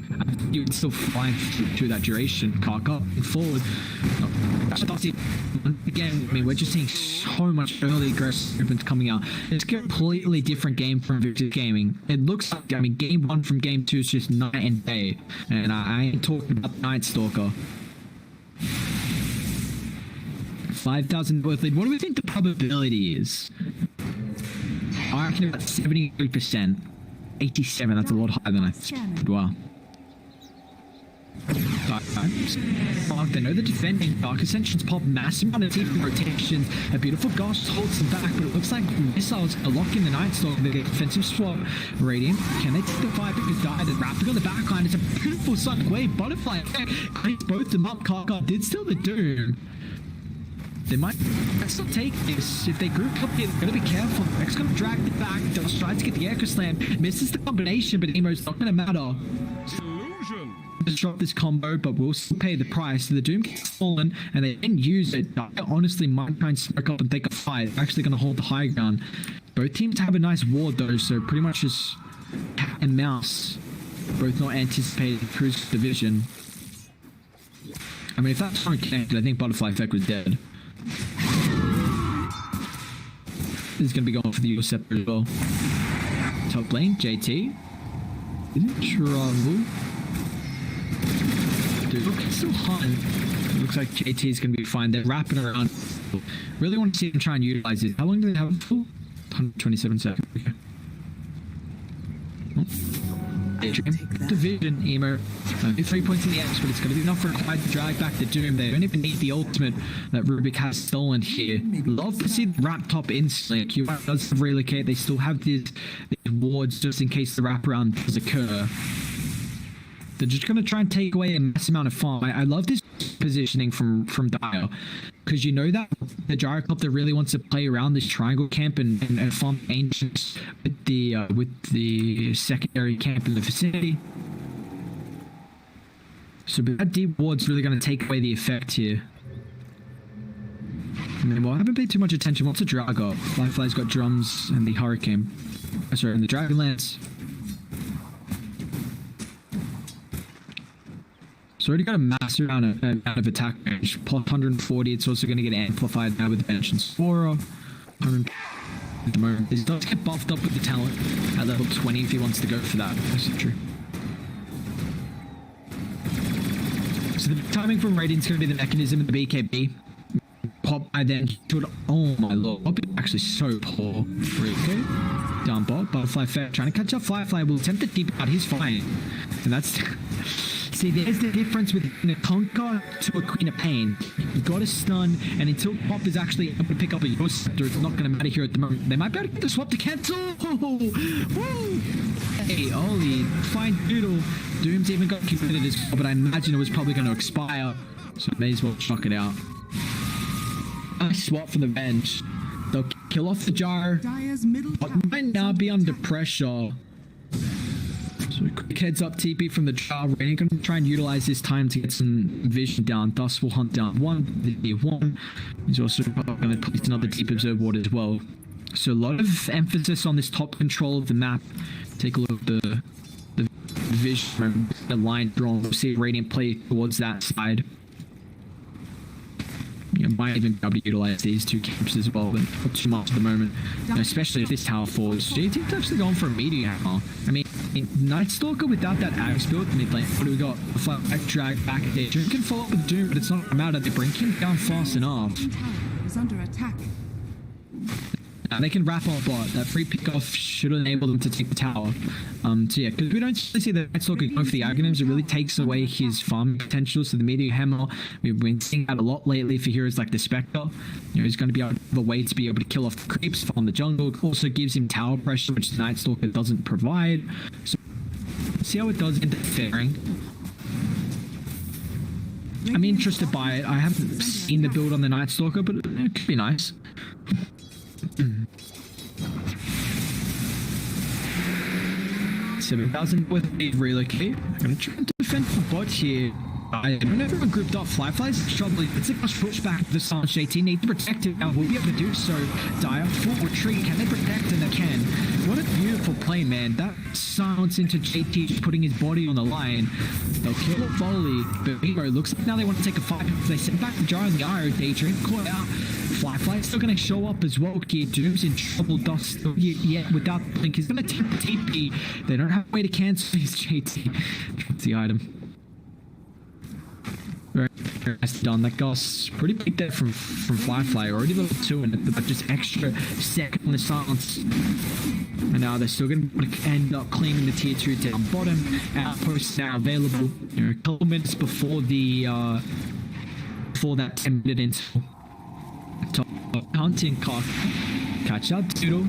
You would still fly through that duration, Kaka, and forward. Again, I mean we're just seeing so much early aggressive movements coming out. It's a completely different game from Victor Gaming. It looks like, I mean game 1 from game 2 is just night and day. And I ain't talking about Night Stalker. 5,000 worth lead. What do we think the probability is? I reckon about 73%. 87, that's a lot higher than I thought. Wow. They know they're defending. Dark Ascensions pop massive amount of TP rotations. A beautiful Ghost holds them back, but it looks like missiles are locking the Night Stalker. They get defensive swap. Radiant, can they take the fight? Because Dire, the Raptor on the backline. It's a beautiful Sonic Wave. Butterfly effect. Cleans both them up. Kaka did steal the Doom. They might still take this. If they group up here, they're going to be careful. X going to drag it back. Just tries to get the Echo Slam. Misses the combination, but Emo's not going to matter. Illusion. Disrupt this combo, but we'll still pay the price. So the Doom gets stolen, and they didn't use it. I honestly might try and smoke up and take a fight. They're actually going to hold the high ground. Both teams have a nice ward, though, so pretty much just cat and mouse. Both not anticipating Cruise Division. I mean, if that's not connected, I think Butterfly Effect was dead. This is going to be going for the Scepter as well. Top lane, JT. Isn't trouble. Dude, look, it's still hot. It looks like JT is going to be fine. They're wrapping around. Really want to see them try and utilize it. How long do they have it for? 127 seconds. Okay. Oh. Division, Emo. 3 points in the X, but it's going to be enough for quite to drag back the Doom. They don't even need the ultimate that Rubik has stolen here. Love to see the wrap top instantly. QI does relocate. They still have these wards just in case the wraparound does occur. They're just going to try and take away a massive amount of farm. I love this positioning from Dire, because you know that the Gyrocopter really wants to play around this triangle camp and farm ancients with the secondary camp in the vicinity. So that deep ward's really going to take away the effect here. I mean, well, I haven't paid too much attention. What's a drag got? Firefly's got drums and the Hurricane. Sorry, and the Dragonlance. So already got a massive amount of attack range. Plus 140. It's also going to get amplified now with the Bench and Spora. 100 at the moment. He does get buffed up with the talent at level 20 if he wants to go for that. That's true. So the timing from Radiant's going to be the mechanism of the BKB. Pop by then should. Oh my lord. Pop is actually so poor. Okay. Down bot. Butterfly fair. Trying to catch up Firefly. Will attempt to deep out. He's fine. And that's. See, there's the difference with a Conquer to a Queen of Pain. You've got a stun, and until Pop is actually able to pick up a Your Scepter, it's not going to matter here at the moment. They might be able to get the swap to cancel. Woo! Hey, Ollie, fine doodle. Doom's even got committed as well, but I imagine it was probably going to expire, so may as well chuck it out. Nice swap from the bench. They'll kill off the jar. But might now be under pressure. So quick heads up TP from the jar. We're going to try and utilize this time to get some vision down. Thus we'll hunt down one. He's also going to place another deep observe ward as well. So a lot of emphasis on this top control of the map. Take a look at the vision, the line drawn. We'll see Radiant play towards that side. You might even be able to utilize these two camps as well, but not too much at the moment. Especially if this tower falls. JT's actually going for a meteor hammer. I mean, Night Stalker without that Axe build mid lane. What do we got? Flag drag back there. Doom can follow up with Doom, but it's not a matter. They bring him down fast enough. Tower is under attack. Now they can wrap up bot. That free pick off should enable them to take the tower. So yeah, because we don't see the Night Stalker go for the Aghanims, it really takes away his farm potential. So the Meteor Hammer, we've been seeing that a lot lately for heroes like the Spectre. You know, he's going to be able the way to be able to kill off the creeps from the jungle. It also gives him tower pressure, which the Night Stalker doesn't provide. So see how it does interfering. I'm interested by it. I haven't seen the build on the Night Stalker, but it could be nice. 7,000 with a relocate. I'm gonna try and defend the bot here. I don't know if everyone grouped up. Flyfly's struggling. It's a pushback. The Silence JT need to protect it now. Will be able to do so. Dire full retreat. Can they protect? And they can. What a beautiful play, man. That silence into JT putting his body on the line. They'll kill a volley, but Hero looks like now they want to take a fight because they send back the Jar and the Ire. Daydream caught out. Flyfly's still going to show up as well here. Doom's in trouble. Dust yet without Blink. He's going to take the TP. They don't have a way to cancel his JT. That's the item. Very nicely done. That guy's pretty big there from Flyfly. Already level 2 in it, but just extra second on the silence. And now they're still going to end up cleaning the tier 2 down bottom. Outposts now available. You know, a couple minutes before the before that 10-minute interval. Top hunting cock. Catch up, Doodle.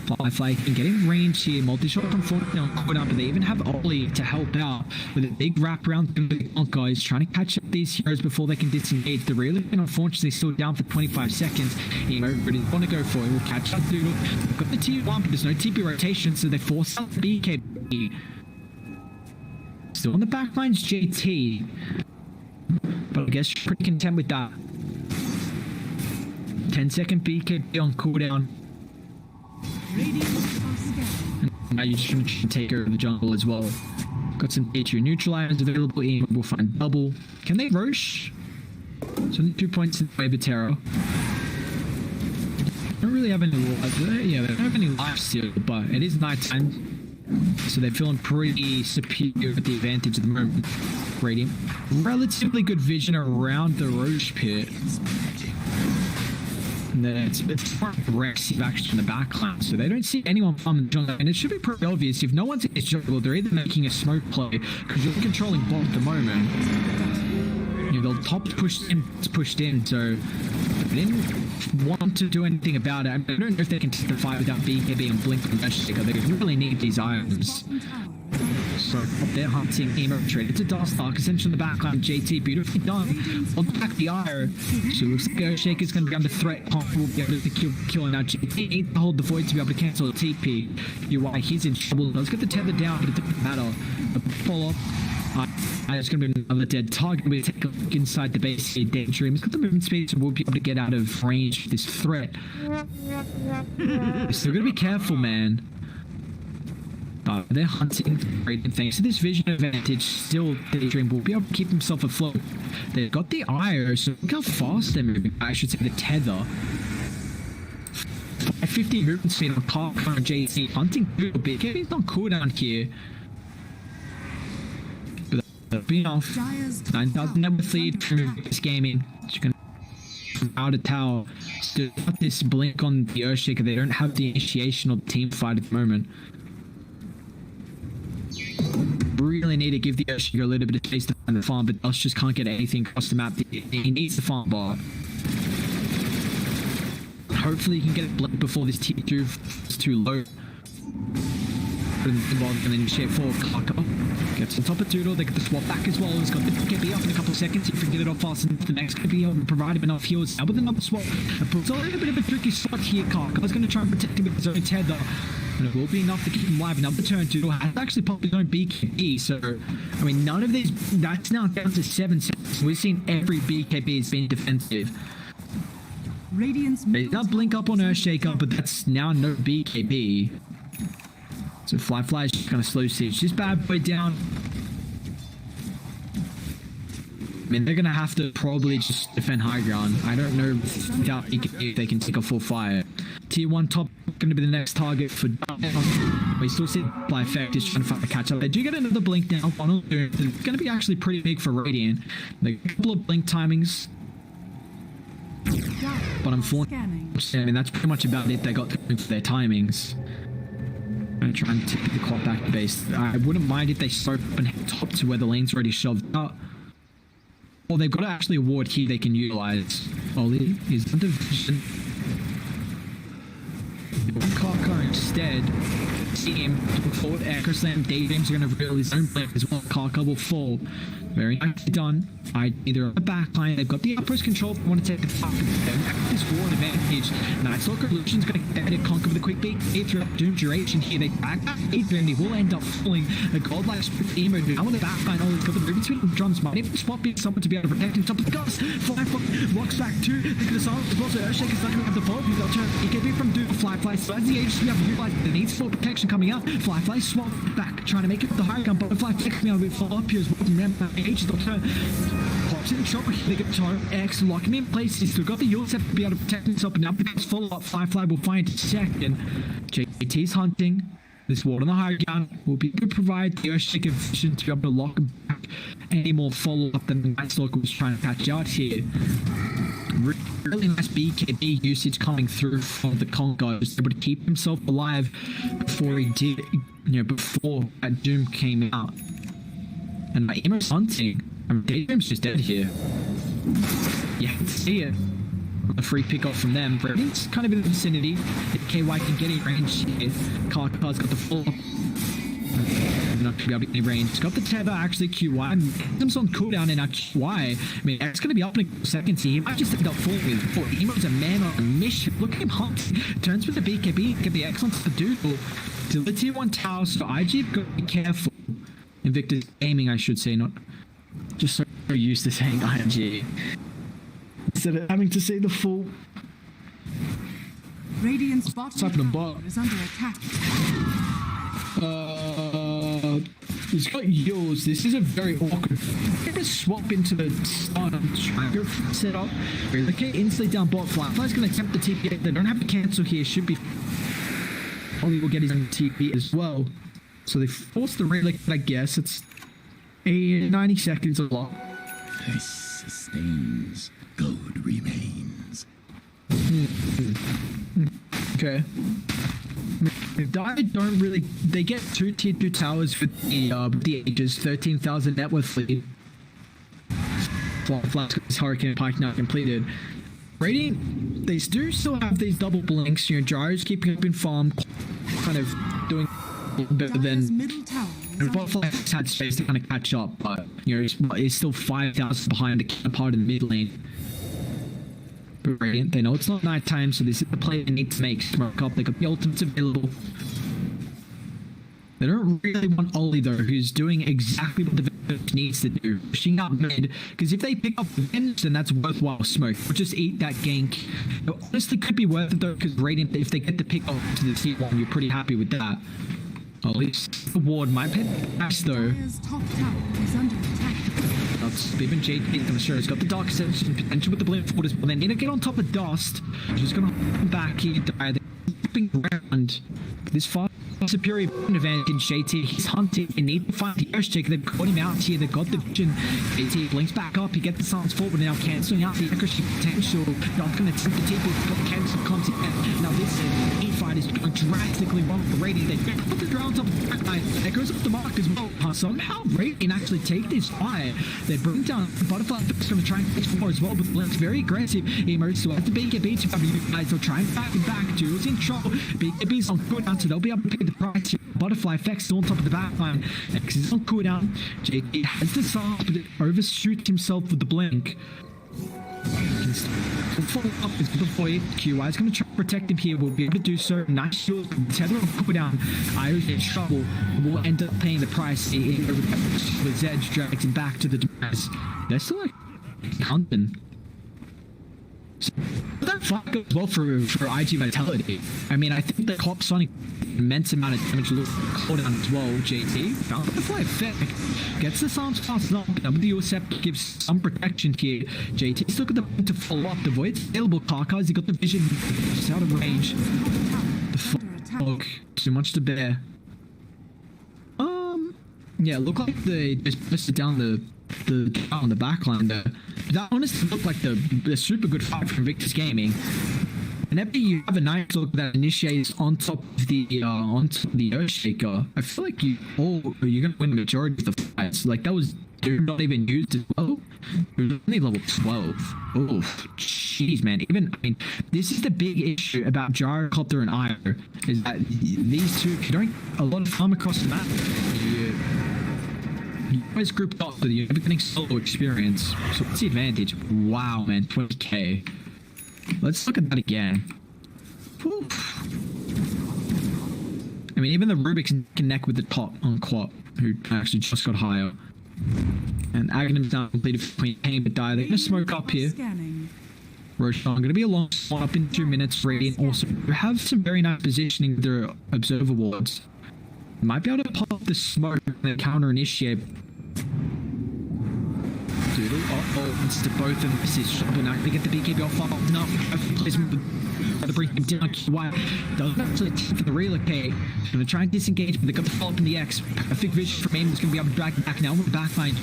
Flyfly can get in range here. Multi-shot from Fortnite on cooldown, but they even have Ollie to help out with a big wraparound through the guys trying to catch up these heroes before they can disengage. The real unfortunately still down for 25 seconds. Emo really want to go for it. We'll catch up Doodle. We've got the tier 1, but there's no TP rotation, so they force out the BKB. Still on the back line's JT. But I guess you're pretty content with that. 10-second BKB on cooldown. Now you're just going to take over the jungle as well. Got some T2 neutralizers available in. We'll find double. Can they Roche? It's only 2 points in Wave of Terror. Don't really have any life. Yeah, they don't have any life still, but it is nighttime. So they're feeling pretty superior at the advantage at the moment. Radiant. Relatively good vision around the Roche pit. And then it's more aggressive action in the backline, so they don't see anyone from the jungle. And it should be pretty obvious if no one's in this jungle, they're either making a smoke play because you're controlling bot at the moment. You know, they'll top pushed in, so they didn't want to do anything about it. I don't know if they can fight without BKB and Blink and Shaker. They really need these items. So they're hunting Emo trade. It's a Dust Arc, essentially in the backline. JT, beautifully done. On the back, the Ire. So it looks like Earthshaker's going to be under threat. Pump will be able to kill now. JT needs to hold the Void to be able to cancel the TP. You're right, he's in trouble. Let's get the tether down, but it doesn't matter. Follow up. It's going to be another dead target. We'll take a look inside the base here. Daydream. He's got the movement speed, so we'll be able to get out of range of this threat. Still going to be careful, man. They're hunting great things. So this vision advantage, still Daydream will be able to keep himself afloat. They've got the Ire, so look how fast they're moving. I should say the tether. 50 movement speed on Park and JC. Hunting a little bit. He's on cooldown here. But that'll be enough. 9,000 number lead from this gaming. Just gonna out of tower. Still got this blink on the Earthshaker. They don't have the initiation or the team fight at the moment. Really need to give the Earthshaker a little bit of space to find the farm, but us just can't get anything across the map. He needs the farm bot. Hopefully he can get it blink before this tier 2 is too low. And then initiate forward Kaka. Gets on top of Doodle, they get the swap back as well. He's got the KB up in a couple of seconds. If he can get it off fast enough, the next KB will provide him enough heals. Now with another swap, it puts a little bit of a tricky spot here. Kaka's going to try and protect him with his own tether. And it will be enough to keep him alive. Another turn, Doodle has actually popped his own BKB. So, I mean, none of these, that's now down to 7 seconds. We've seen every BKB has been defensive. They got blink up on Earthshaker, but that's now no BKB. So Flyfly is just going to slow siege this bad boy down. I mean, they're going to have to probably just defend high ground. I don't know without if they can take a full fire. Tier 1 top going to be the next target for we still see by effect is trying to find the catch up. They do get another blink now. It's going to be actually pretty big for Radiant. A couple of blink timings. But unfortunately, I mean, that's pretty much about it they got for their timings. I'm trying to take the clock back to base. I wouldn't mind if they start up and head top to where the lane's already shoved out. Well, they've got to actually a ward here they can utilize. Ollie is under vision. Karka instead. See him forward. Echo Slam, Daydreams are going to reveal his own blink as well. Karka will fall. Very nicely done. Either on the back line, they've got the outpost control. They want to take the top. This war advantage. Nice Locker Illusion's going to get it. Conquer with a quick beat. Throughout Doom duration here. They back up. He will end up falling. The Godlike Spirit Emo. Now on the back line, Ollie's got the moving between drums. Might even spot being someone to be able to protect him. Top of the guns. Fly walks back two. Look at the silence as well. So Earthshaker's not going to have the follow. He's got to EKB from Doom. Fly. So as the age, we have to utilize the needs for protection coming out. Fly swap back. Trying to make it with the high gun. But Fly taking out with follow up here as well. Remember, Age Doctor pops in the shot. They get X, lock him in place. He's still got the Yults to be able to protect himself. And now the next follow up, Fly will find a second. JT's hunting. This ward on the high ground will be able to provide the Earthshaker vision to be able to lock him back. Any more follow up than the Night Stalker was trying to catch out here. Really nice BKB usage coming through from the Congo. He was able to keep himself alive before he did, before that Doom came out. And my Emo's hunting. I mean, Daydream's just dead here. You can see it. A free pick off from them. It's kind of in the vicinity. If KY can get in range here. Karka's got the full. Not to be able to get any range. He's got the tether actually. QY. He's on cooldown in our QY. I mean, it's going to be up in a second here. He might just end up falling before. Emo's a man on a mission. Look at him hunt. Turns with the BKB. Get the excellence to doodle. To the tier 1 tower. So IG got to be careful. Invictus aiming, I should say, not just so used to saying IG. Instead of having to say the full. Radiant's bottom tower is under attack. He's got yours. This is a very awkward. Get a swap into the start of Striker setup. Okay, instantly down bot. Fly's going to attempt the TP. They don't have to cancel here. Should be. Ollie will get his own TP as well. So they force the relic, I guess. It's 90 seconds a lot. This sustains. Gold remains. Okay. Don't really. They get two tier 2 towers with the ages. 13,000 net worth lead. Flash his Hurricane Pike now completed. Radiant, they do still have these double blinks. Gyro's keeping up in farm, kind of doing better than. Botfly had space to kind of catch up, but he's still 5,000 behind the counterpart in the mid lane. Brilliant. They know it's not night time, so this is the play they need to make. Smoke up. They got the ultimates available. They don't really want Ollie though, who's doing exactly what the Vengeance needs to do, pushing up mid. Because if they pick up the Vengeance, then that's worthwhile smoke. Or just eat that gank. It honestly could be worth it though, because Radiant, if they get the pick up to the T1, you're pretty happy with that. At least the ward might pay back though. Top tower is under attack. That's even JT going to show. He's got the Dark Ascension potential with the Blink Forward as well. They need to get on top of Dust. She's going to hold back here. They're flipping around. This far superior advantage. JT, he's hunting. They need to find the Earthshaker. They've got him out here. They've got the vision. JT blinks back up. He gets the silence forward now, cancelling out the accuracy potential. Not going to attempt the TP. He's got the cancel content. Now this E-fight is going drastically wrong for Radiant. They put the drones up the back line. That goes off the mark as well. Somehow Radiant actually take this fire. They bring down Butterfly. Is going to try and catch more as well, but Blink's very aggressive. He emerges to have the BKB to cover you guys. They'll try and back and back. Duel's in trouble. BKB's on cooldown, so they'll be able to pay the price. Butterfly effects still on top of the back line. X is on cooldown. JT has the silence, but it overshoots himself with the blink. Follow up is before QY is going to try to protect him here. We'll be able to do so. Nice shield. Tether on cooldown. Io's in trouble. We'll end up paying the price. The Zedge drags him back to the demise. They're still like hunting. So that fight goes well for IG Vitality. I mean, I think the Cop Sonic immense amount of damage cooldown as well. JT found the fly effect, gets the sounds fast up. W Scepter gives some protection here. JT's looking to follow up. The Void's available. Karkas, he got the vision just out of range. The fog, too much to bear. Yeah, it looked like they just busted down the on the backline there. That honestly looked like the super good fight from Victor's Gaming. Whenever you have a knife look that initiates on top of the Earthshaker, I feel like you're gonna win the majority of the fights. Like that was not even used as well. It was only level 12. Oh, jeez, man. This is the big issue about Gyrocopter and Io, is that these two, you don't get a lot of time across the map. You always grouped up, but you're never getting solo experience. So what's the advantage? Wow, man, 20k. Let's look at that again. Whew. I mean, even the Rubik's can neck with the top on Quap, who actually just got higher. And Aghanim's now completed between pain but die. They're gonna smoke up here. Roshan, gonna be a long spawn up in 2 minutes. Radiant also have some very nice positioning with their observer wards. Might be able to pop the smoke and counter initiate. Doodle, it's to both of them. This is but now they get the BKB off. No, placement to bring him down. Why? Doesn't actually take for the relocate. Gonna try and disengage, but they got the follow up in the X. A big vision from aim is gonna be able to drag back now. With the backline,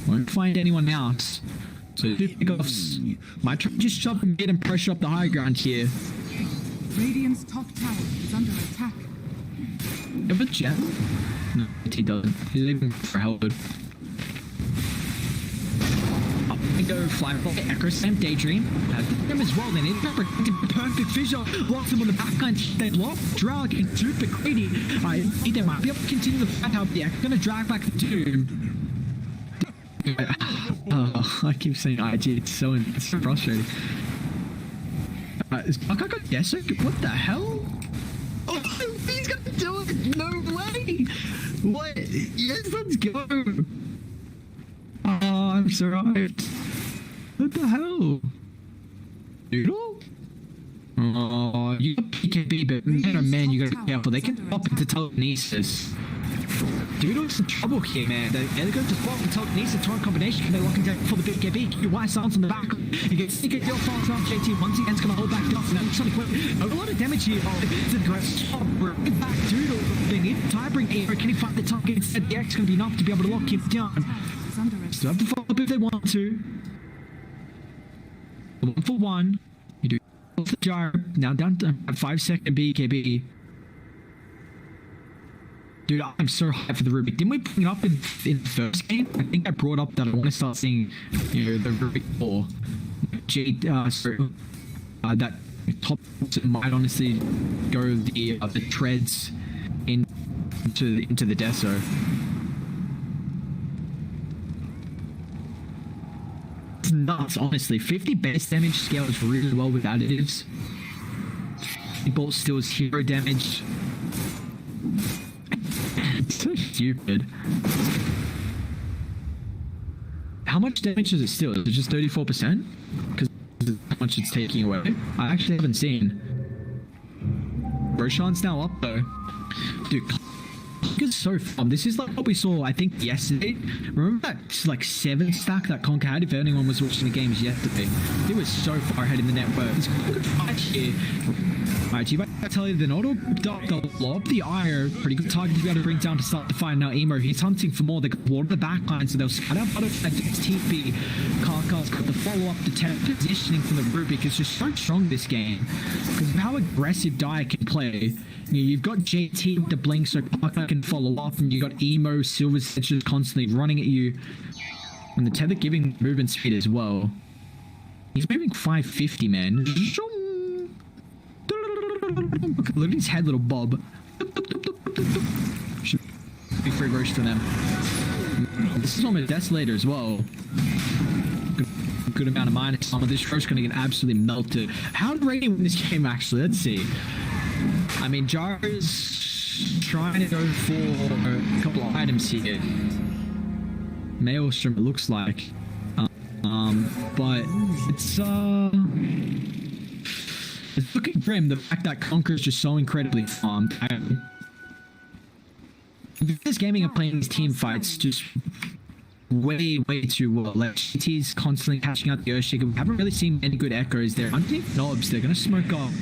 won't find anyone else. So two pickoffs. Might try to just shove and get and pressure up the high ground here. Radiant's top tower is under attack. Have a gem? No, he doesn't. He's leaving for Hellwood. Up we go, fly roll, Echo Slam, Daydream. Them as well, then. It's not perfect fissure. Locks him on the backline. They lock, drag, and super greedy. I think they might be able to continue the fight out there. Gonna drag back the Doom. I keep saying IG, it's so frustrating. Is Kaka got Yeso? What the hell? Oh, he's gonna do it! No way! What? Yes, let's go! Oh, I'm survived. What the hell? Doodle? Oh, you got PKB, but man, oh man, you gotta be careful. They can pop into telekinesis. Doodle's in trouble here, man. They're going to pop into telekinesis, torrent combination, and they're locking down for the BKB. Your Y sounds on the back. You get sneak at your falls on JT. Once again, it's gonna hold back off. Now, Sonic Wave. A lot of damage here. It's a aggressive shot. We're back. Doodle. They need to tie bring here. Can he fight the target instead? The X is gonna be enough to be able to lock him down. Still have to follow up if they want to. 1 for 1. You do the gyro. Now down to a 5-second BKB. Dude, I'm so hyped for the Rubik. Didn't we bring it up in the first game? I think I brought up that I want to start seeing, the Rubik 4. That top might honestly go the treads into the Deso. It's nuts, honestly. 50 base damage scales really well with additives. Bolt steals hero damage. It's so stupid. How much damage does it steal? Is it just 34%? Because how much it's taking away? I actually haven't seen. Roshan's now up though. Dude, is so fun. This is like what we saw, I think, yesterday. Remember that like 7 stack that Conker had? If anyone was watching the games yesterday, it was so far ahead in the network. It's a good fight here. Alright, I tell you, the auto the lob, the IO, pretty good target to be able to bring down to start the fight. Now Emo, he's hunting for more. They got water the backline, so they'll scout out Butterfly to TP. Karkar's got the follow-up to 10 positioning from the Rubik. It's just so strong this game because of how aggressive Dire can play. You've got JT with the blink, so Karkar can follow up, and you got Emo, Silver's just constantly running at you, and the Tether giving movement speed as well. He's moving 550, man. Look at his head, little bob. Should be free roast to them. This is on the Desolator as well. Good amount of minus armor. This roast gonna get absolutely melted. How did Radiant win this game, actually? Let's see. I mean, Jara's trying to go for a couple of items here. Maelstrom, it looks like. But it's looking grim. The fact that Conquer is just so incredibly farmed. This gaming and playing these team fights just way too well. Like GT's constantly catching out the Earthshaker. We haven't really seen any good echoes there. Underneath knobs, they're gonna smoke off.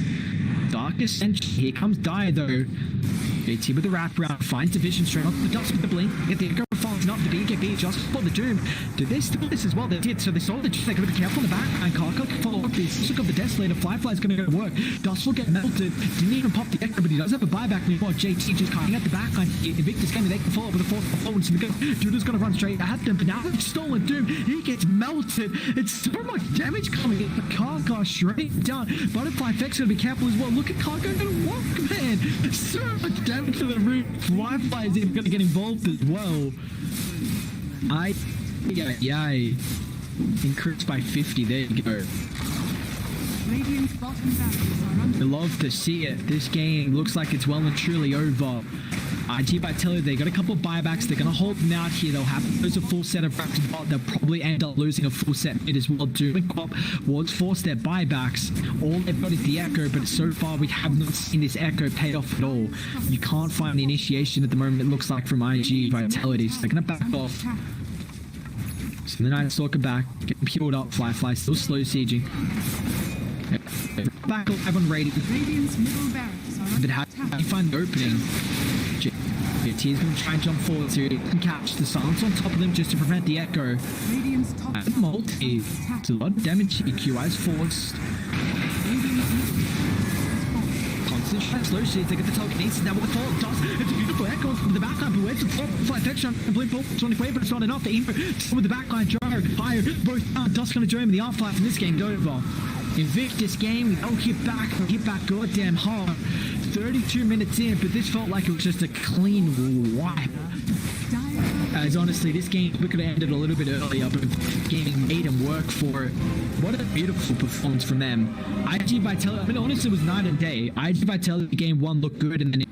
Darkest Ascension. Here comes Dire though. JT with the wraparound, finds division straight off the dust with the blink. Get the echo falls up. The BKB just spot the doom. Did they steal this as well? They did. So they saw the they're gonna be careful on the back. And Karka can follow up this. Look up the Desolator. Firefly's gonna go to work. Dust will get melted. Didn't even pop the echo, but he does have a buyback anymore. JT just cutting at the back line. Invictus game, they can follow up with a fourth performance. Duda's gonna run straight at them, but now they've stolen Doom. He gets melted. It's so much damage coming in. But Karka straight down. Butterfly Effect's gonna be careful as well. Look at Karka gonna walk, man. So much damage to the roof. Firefly is even gonna get involved as well. Yay. Increased by 50. There you go. Radiant's bottom barracks are under I love to see it. This game looks like it's well and truly over. IG.V, they got a couple of buybacks. They're going to hold them out here. They'll have to lose a full set of racks. They'll probably end up losing a full set mid as well. Doom and Cop was forced their buybacks. All they've got is the Echo, but so far we have not seen this Echo pay off at all. You can't find the initiation at the moment, it looks like, from IG Vitality. So they're going to back off. So the Night Stalker back, getting peeled up. Firefly still slow sieging. Back alive on Radiant. Radiant's middle barracks are But under how attack. do you find the opening? JT is going to try and jump forward so he can catch the silence on top of them just to prevent the echo. Radiant's top And multi. It's a lot of damage. EQI is forced. Constant shot, slow shades. They get the telekinesis. Now with the fall, does. It's a beautiful echo from the backline. But where's the fall? Fly affection. Complete ball. 24, but it's not enough. The Evo with the backline. Jar higher. Both Dust going to join him in the R-fly from this game. Go over. Invictus game, we hit back goddamn hard. 32 minutes in, but this felt like it was just a clean wipe. As honestly, this game, we could have ended a little bit earlier, but gaming made him work for it. What a beautiful performance from them. IG Vitality, I mean, honestly, it was night and day. IG Vitality game one looked good, and then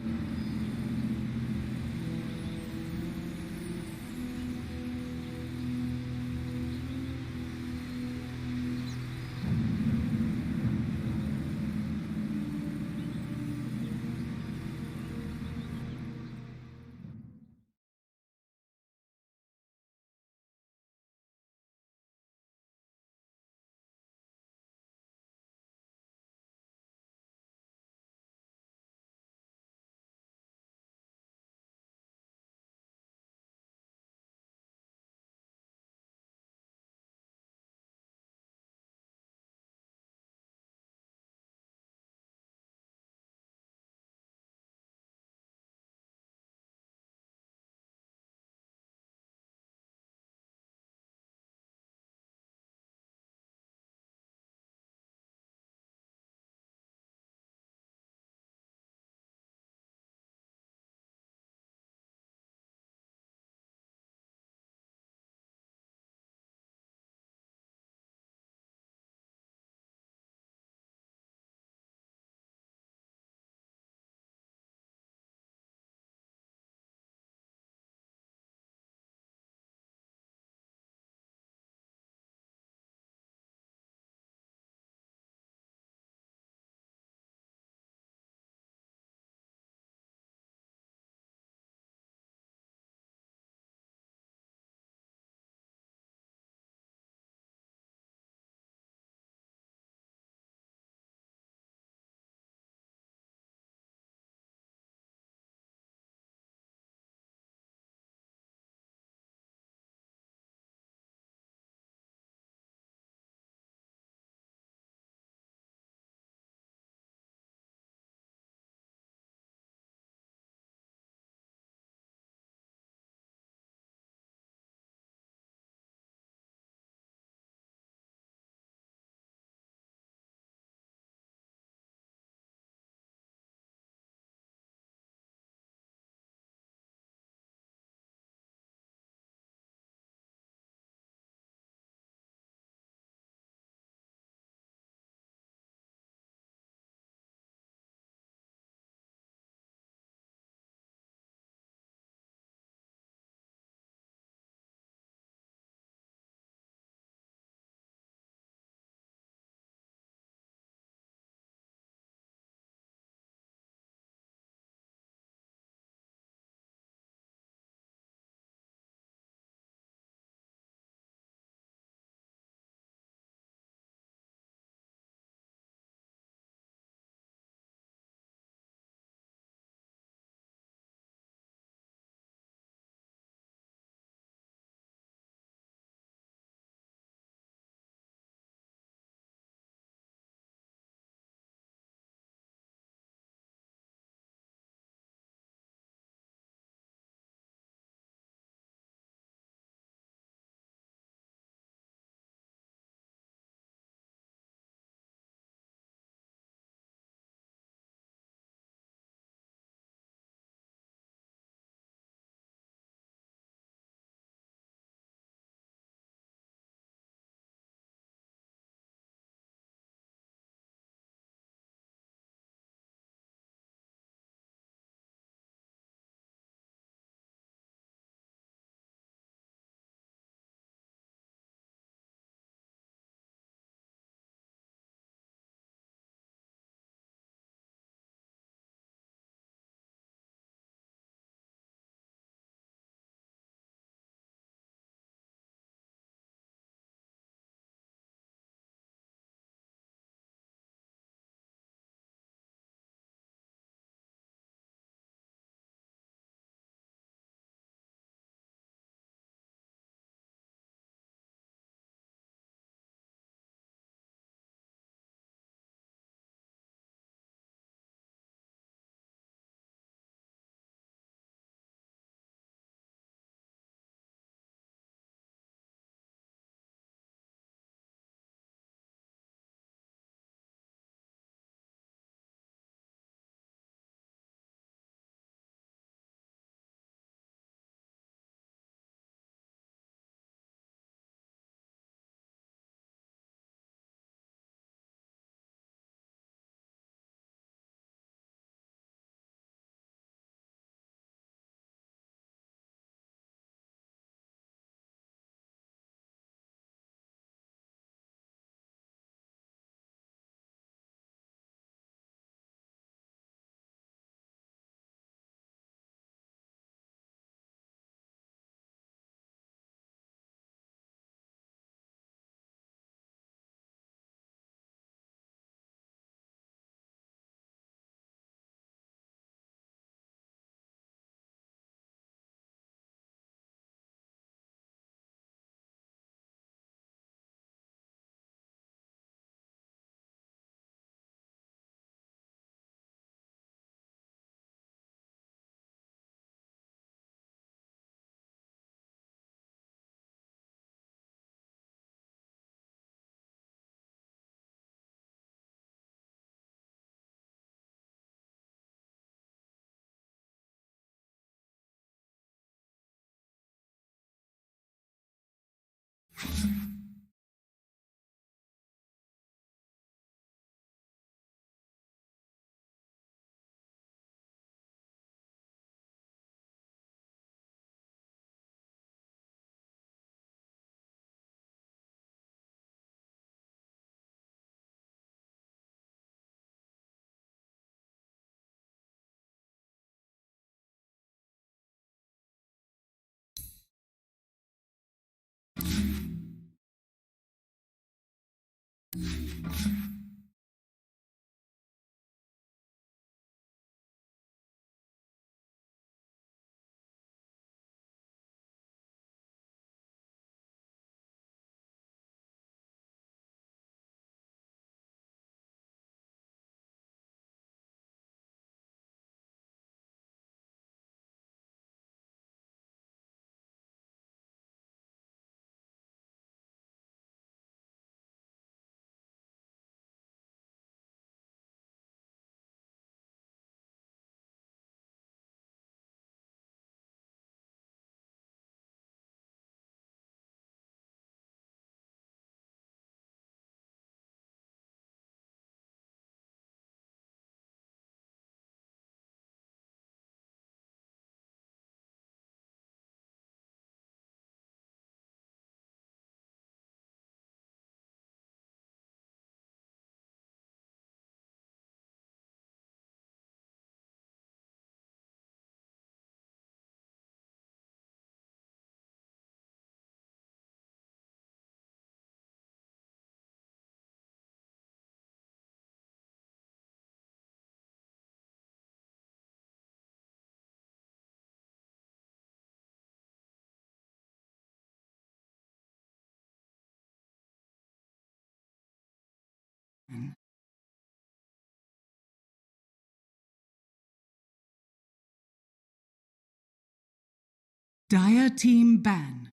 Dire team ban.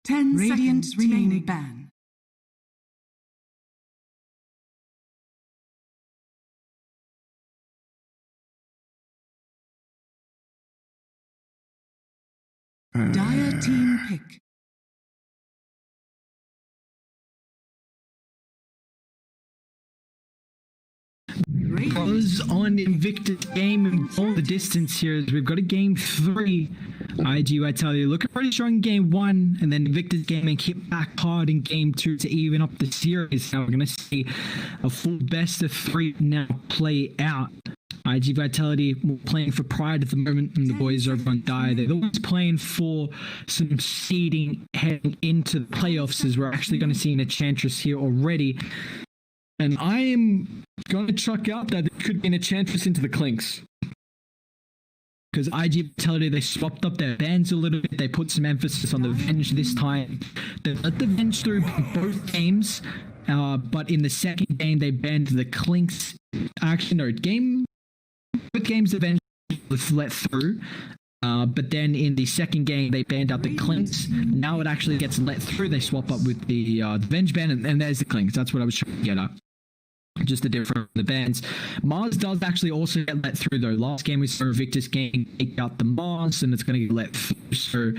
Radiant seconds remaining. Ban. Dire team pick. Goes on Invictus game and all the distance here as we've got a game 3. IG, I tell you, looking pretty strong in game 1, and then Invictus Gaming hit back hard in game 2 to even up the series. Now we're going to see a full best of 3 now play out. IG Vitality playing for Pride at the moment, and the boys over on Dire. They're the ones playing for some seeding heading into the playoffs, as we're actually going to see an Enchantress here already. And I am going to chuck out that there could be an Enchantress into the Clinks. Because IG Vitality, they swapped up their bans a little bit. They put some emphasis on the Venge this time. They let the Venge through both games. But in the second game, they banned the Clinks. Actually, no, both games the Venge was let through. But then in the second game, they banned out the Clinks. Now it actually gets let through. They swap up with the Venge ban, and there's the Clinks. That's what I was trying to get at. Just the difference from the bans. Mars does actually also get let through, though. Last game we saw Victus game take out the Mars, and it's going to get let through. So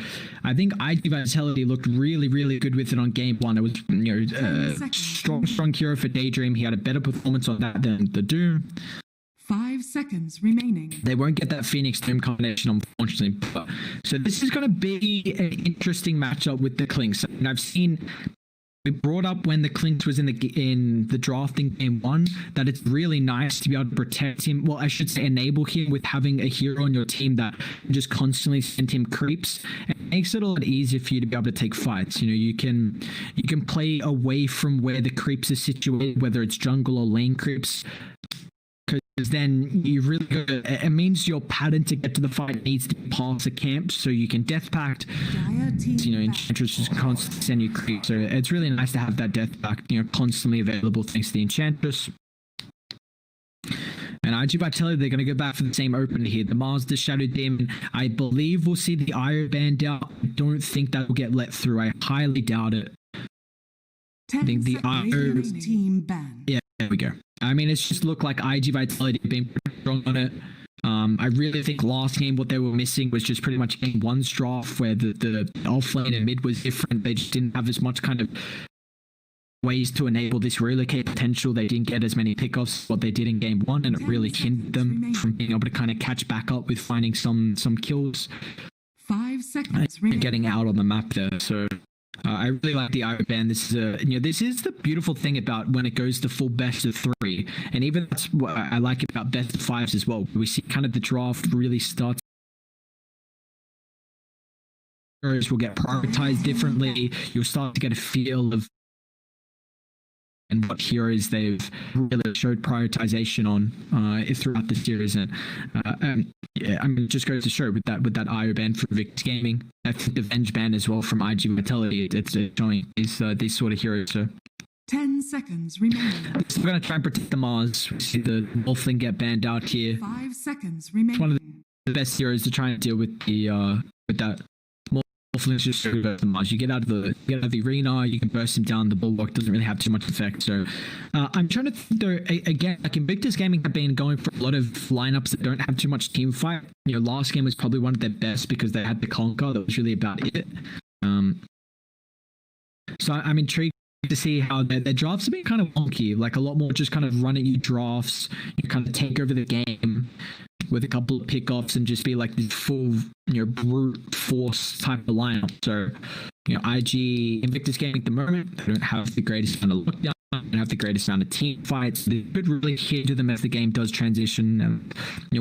I think IG Vitality looked really, really good with it on game 1. It was, strong hero for Daydream. He had a better performance on that than the Doom. 5 seconds remaining. They won't get that Phoenix Doom combination, unfortunately. But, so this is going to be an interesting matchup with the Clinks. And I've seen... We brought up when the Clinks was in the drafting game 1 that it's really nice to be able to protect him. Well, I should say enable him with having a hero on your team that just constantly send him creeps. It makes it a lot easier for you to be able to take fights. You know, you can play away from where the creeps are situated, whether it's jungle or lane creeps. Because then you really got to, it means your pattern to get to the fight needs to be past the camp, so you can death pact. You know, Enchantress just constantly send you creeps. So it's really nice to have that death pact, you know, constantly available thanks to the Enchantress. And IG Vitality, they're going to go back for the same opener here. The Mars, the Shadow Demon. I believe we'll see the Io banned out. I don't think that will get let through. I highly doubt it. I think the Io team ban. Yeah, there we go. I mean, it's just looked like IG Vitality being pretty strong on it. I really think last game what they were missing was just pretty much game 1's draft, where the offlane and mid was different. They just didn't have as much kind of ways to enable this relocate potential. They didn't get as many pickoffs as what they did in game 1, and it really hindered them from being able to kind of catch back up with finding some kills 5 seconds and getting out on the map there. So I really like the IO band. This is the beautiful thing about when it goes to full best of 3, and even that's what I like about best of 5s as well. We see kind of the draft really starts. Will get prioritized differently. You'll start to get a feel of and what heroes they've really showed prioritization on throughout the series. And yeah, I mean, it just goes to show with that IO ban from Victus Gaming, I think the Venge ban as well from IG Vitality, it's showing these sort of heroes. So 10 seconds remaining. so we're going to try and protect the Mars. We see the Wolfling get banned out here. 5 seconds remaining. It's one of the best heroes to try and deal with with that. Wolfling's just so good at the Mars. You get out of the arena, you can burst him down. The bulwark doesn't really have too much effect. So I'm trying to think though, again, like Invictus Gaming have been going for a lot of lineups that don't have too much team fight. Last game was probably one of their best because they had the Conquer. That was really about it. So I'm intrigued to see how their drafts have been kind of wonky, like a lot more just kind of run at you drafts. You kind of take over the game with a couple of pickoffs and just be like this full, brute force type of lineup. So, IG Invictus Gaming at the moment, they don't have the greatest amount of lockdown, they don't have the greatest amount of team fights. They could really hinder them as the game does transition and,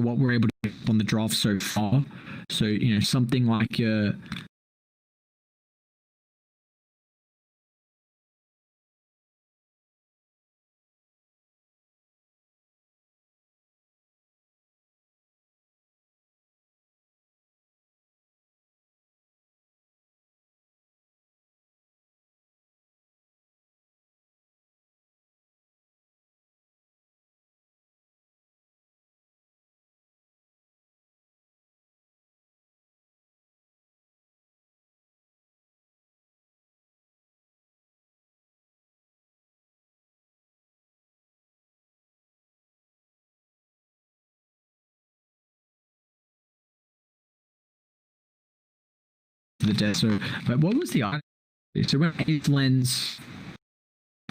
what we're able to do on the draft so far. So, something like the death. So, but what was the item? So we went 8th lens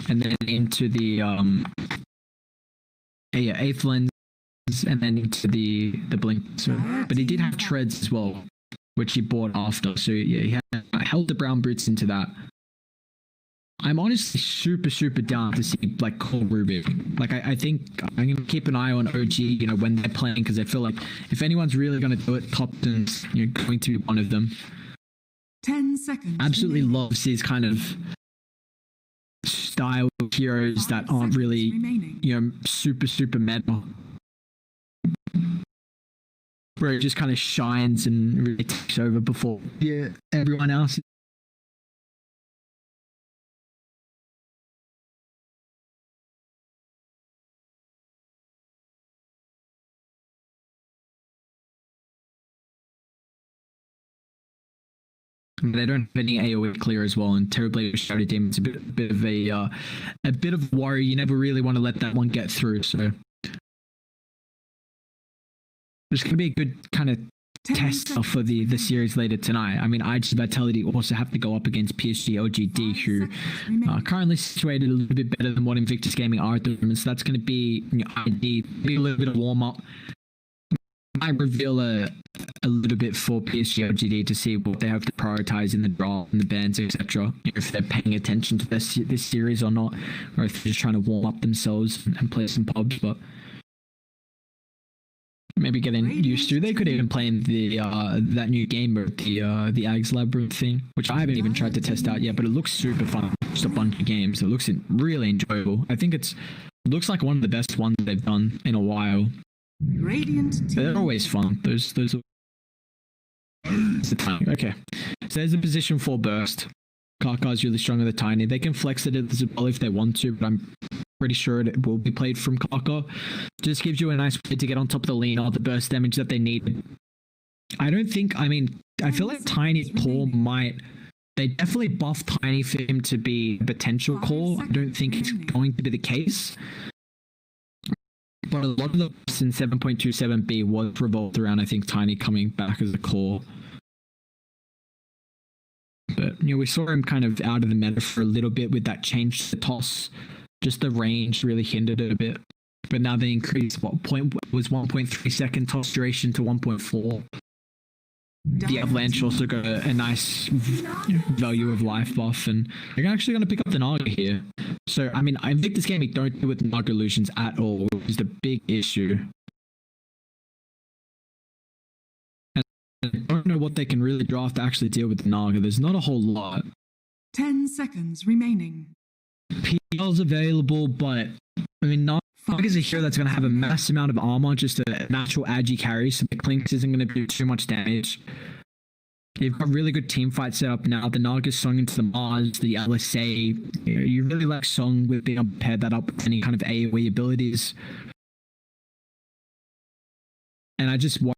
and then into the 8th lens and then into the blink. So, but he did have treads as well, which he bought after. So yeah, he held the brown boots into that. I'm honestly super down to see like Cole Rubik. Like I think I'm gonna keep an eye on OG, when they're playing, because I feel like if anyone's really gonna do it, Topton's going to be one of them. 10 seconds. Absolutely loves his kind of style of heroes that aren't really, super meta. Where it just kind of shines and really takes over before everyone else. They don't have any AoE clear as well, and Terribly Shadow Demon's a bit of a worry. You never really want to let that one get through. So there's going to be a good kind of test for the series later tonight. I mean, IG Vitality also have to go up against PSG OGD, who are currently situated a little bit better than what Invictus Gaming are at the moment. So that's going to be ID, be a little bit of warm up. Might reveal a little bit for PSG OGD to see what they have to prioritize in the draw and the bans, etc. If they're paying attention to this series or not, or if they're just trying to warm up themselves and play some pubs. But maybe getting used to. They could even play in the that new game mode, the Ags Labyrinth thing, which I haven't even tried to test out yet, but it looks super fun. Just a bunch of games. It looks really enjoyable. I think it looks like one of the best ones they've done in a while. Radiant They're always fun. Those are the time. Okay. So there's a position for burst. Karkar's really strong on the tiny. They can flex it as well if they want to, but I'm pretty sure it will be played from Karkar. Just gives you a nice way to get on top of the lean, the burst damage that they need. I feel like Tiny's core they definitely buff Tiny for him to be a potential core. I don't think it's going to be the case. But a lot of the buffs in 7.27b was revolved around, I think, Tiny coming back as a core. But, we saw him kind of out of the meta for a little bit with that change to the toss. Just the range really hindered it a bit. But now they increased, was 1.3 second toss duration to 1.4. The Avalanche also got a nice value of life buff, and they're actually going to pick up the Naga here. So, I mean, Invictus Gaming don't deal with Naga illusions at all, which is the big issue. And I don't know what they can really draft to actually deal with the Naga. There's not a whole lot. 10 seconds remaining. PL's available, but I mean, Naga's a hero that's going to have a mass amount of armor, just a natural agi carry, so the Clinks isn't going to do too much damage. You've got really good team fight set up now. The Naga's Song into the Mars, the LSA. You really like Song with being able to pair that up with any kind of AoE abilities. And I just worry,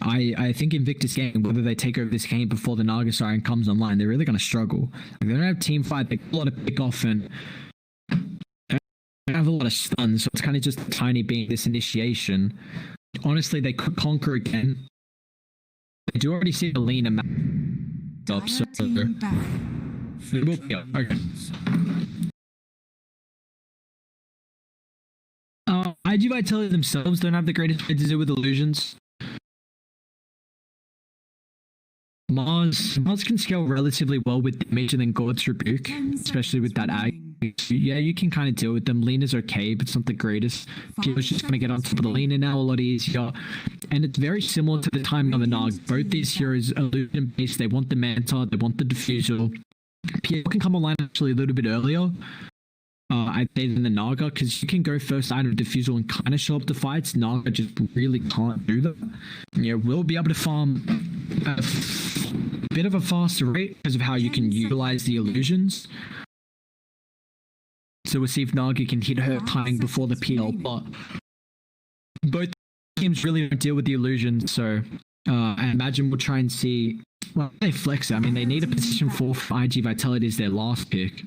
I think Invictus Gaming, whether they take over this game before the Naga Siren comes online, they're really going to struggle. Like, they don't have team fight, they got a lot of pick off, and have a lot of stuns, so it's kind of just tiny being this initiation. Honestly, they could conquer again. They do already see the lean amount up, so it will be up. Okay. IG.V themselves don't have the greatest way to do with illusions. Mars can scale relatively well with damage and then God's Rebuke, especially with that ag. Yeah, you can kind of deal with them. Lena's okay, but it's not the greatest. People's just going to get on top of the Lena now a lot easier. And it's very similar to the timing of the Nog. Both these heroes are illusion based. They want the Manta, they want the Diffusal. PL can come online actually a little bit earlier, I'd say, than the Naga, because you can go first item Diffusal and kind of show up the fights. Naga just really can't do that. Yeah, we'll be able to farm a bit of a faster rate because of how you can utilize the illusions. So we'll see if Naga can hit her timing before the PL, but both teams really don't deal with the illusions, so I imagine we'll try and see, well, they flex it. I mean, they need a position 4 for IG Vitality as their last pick.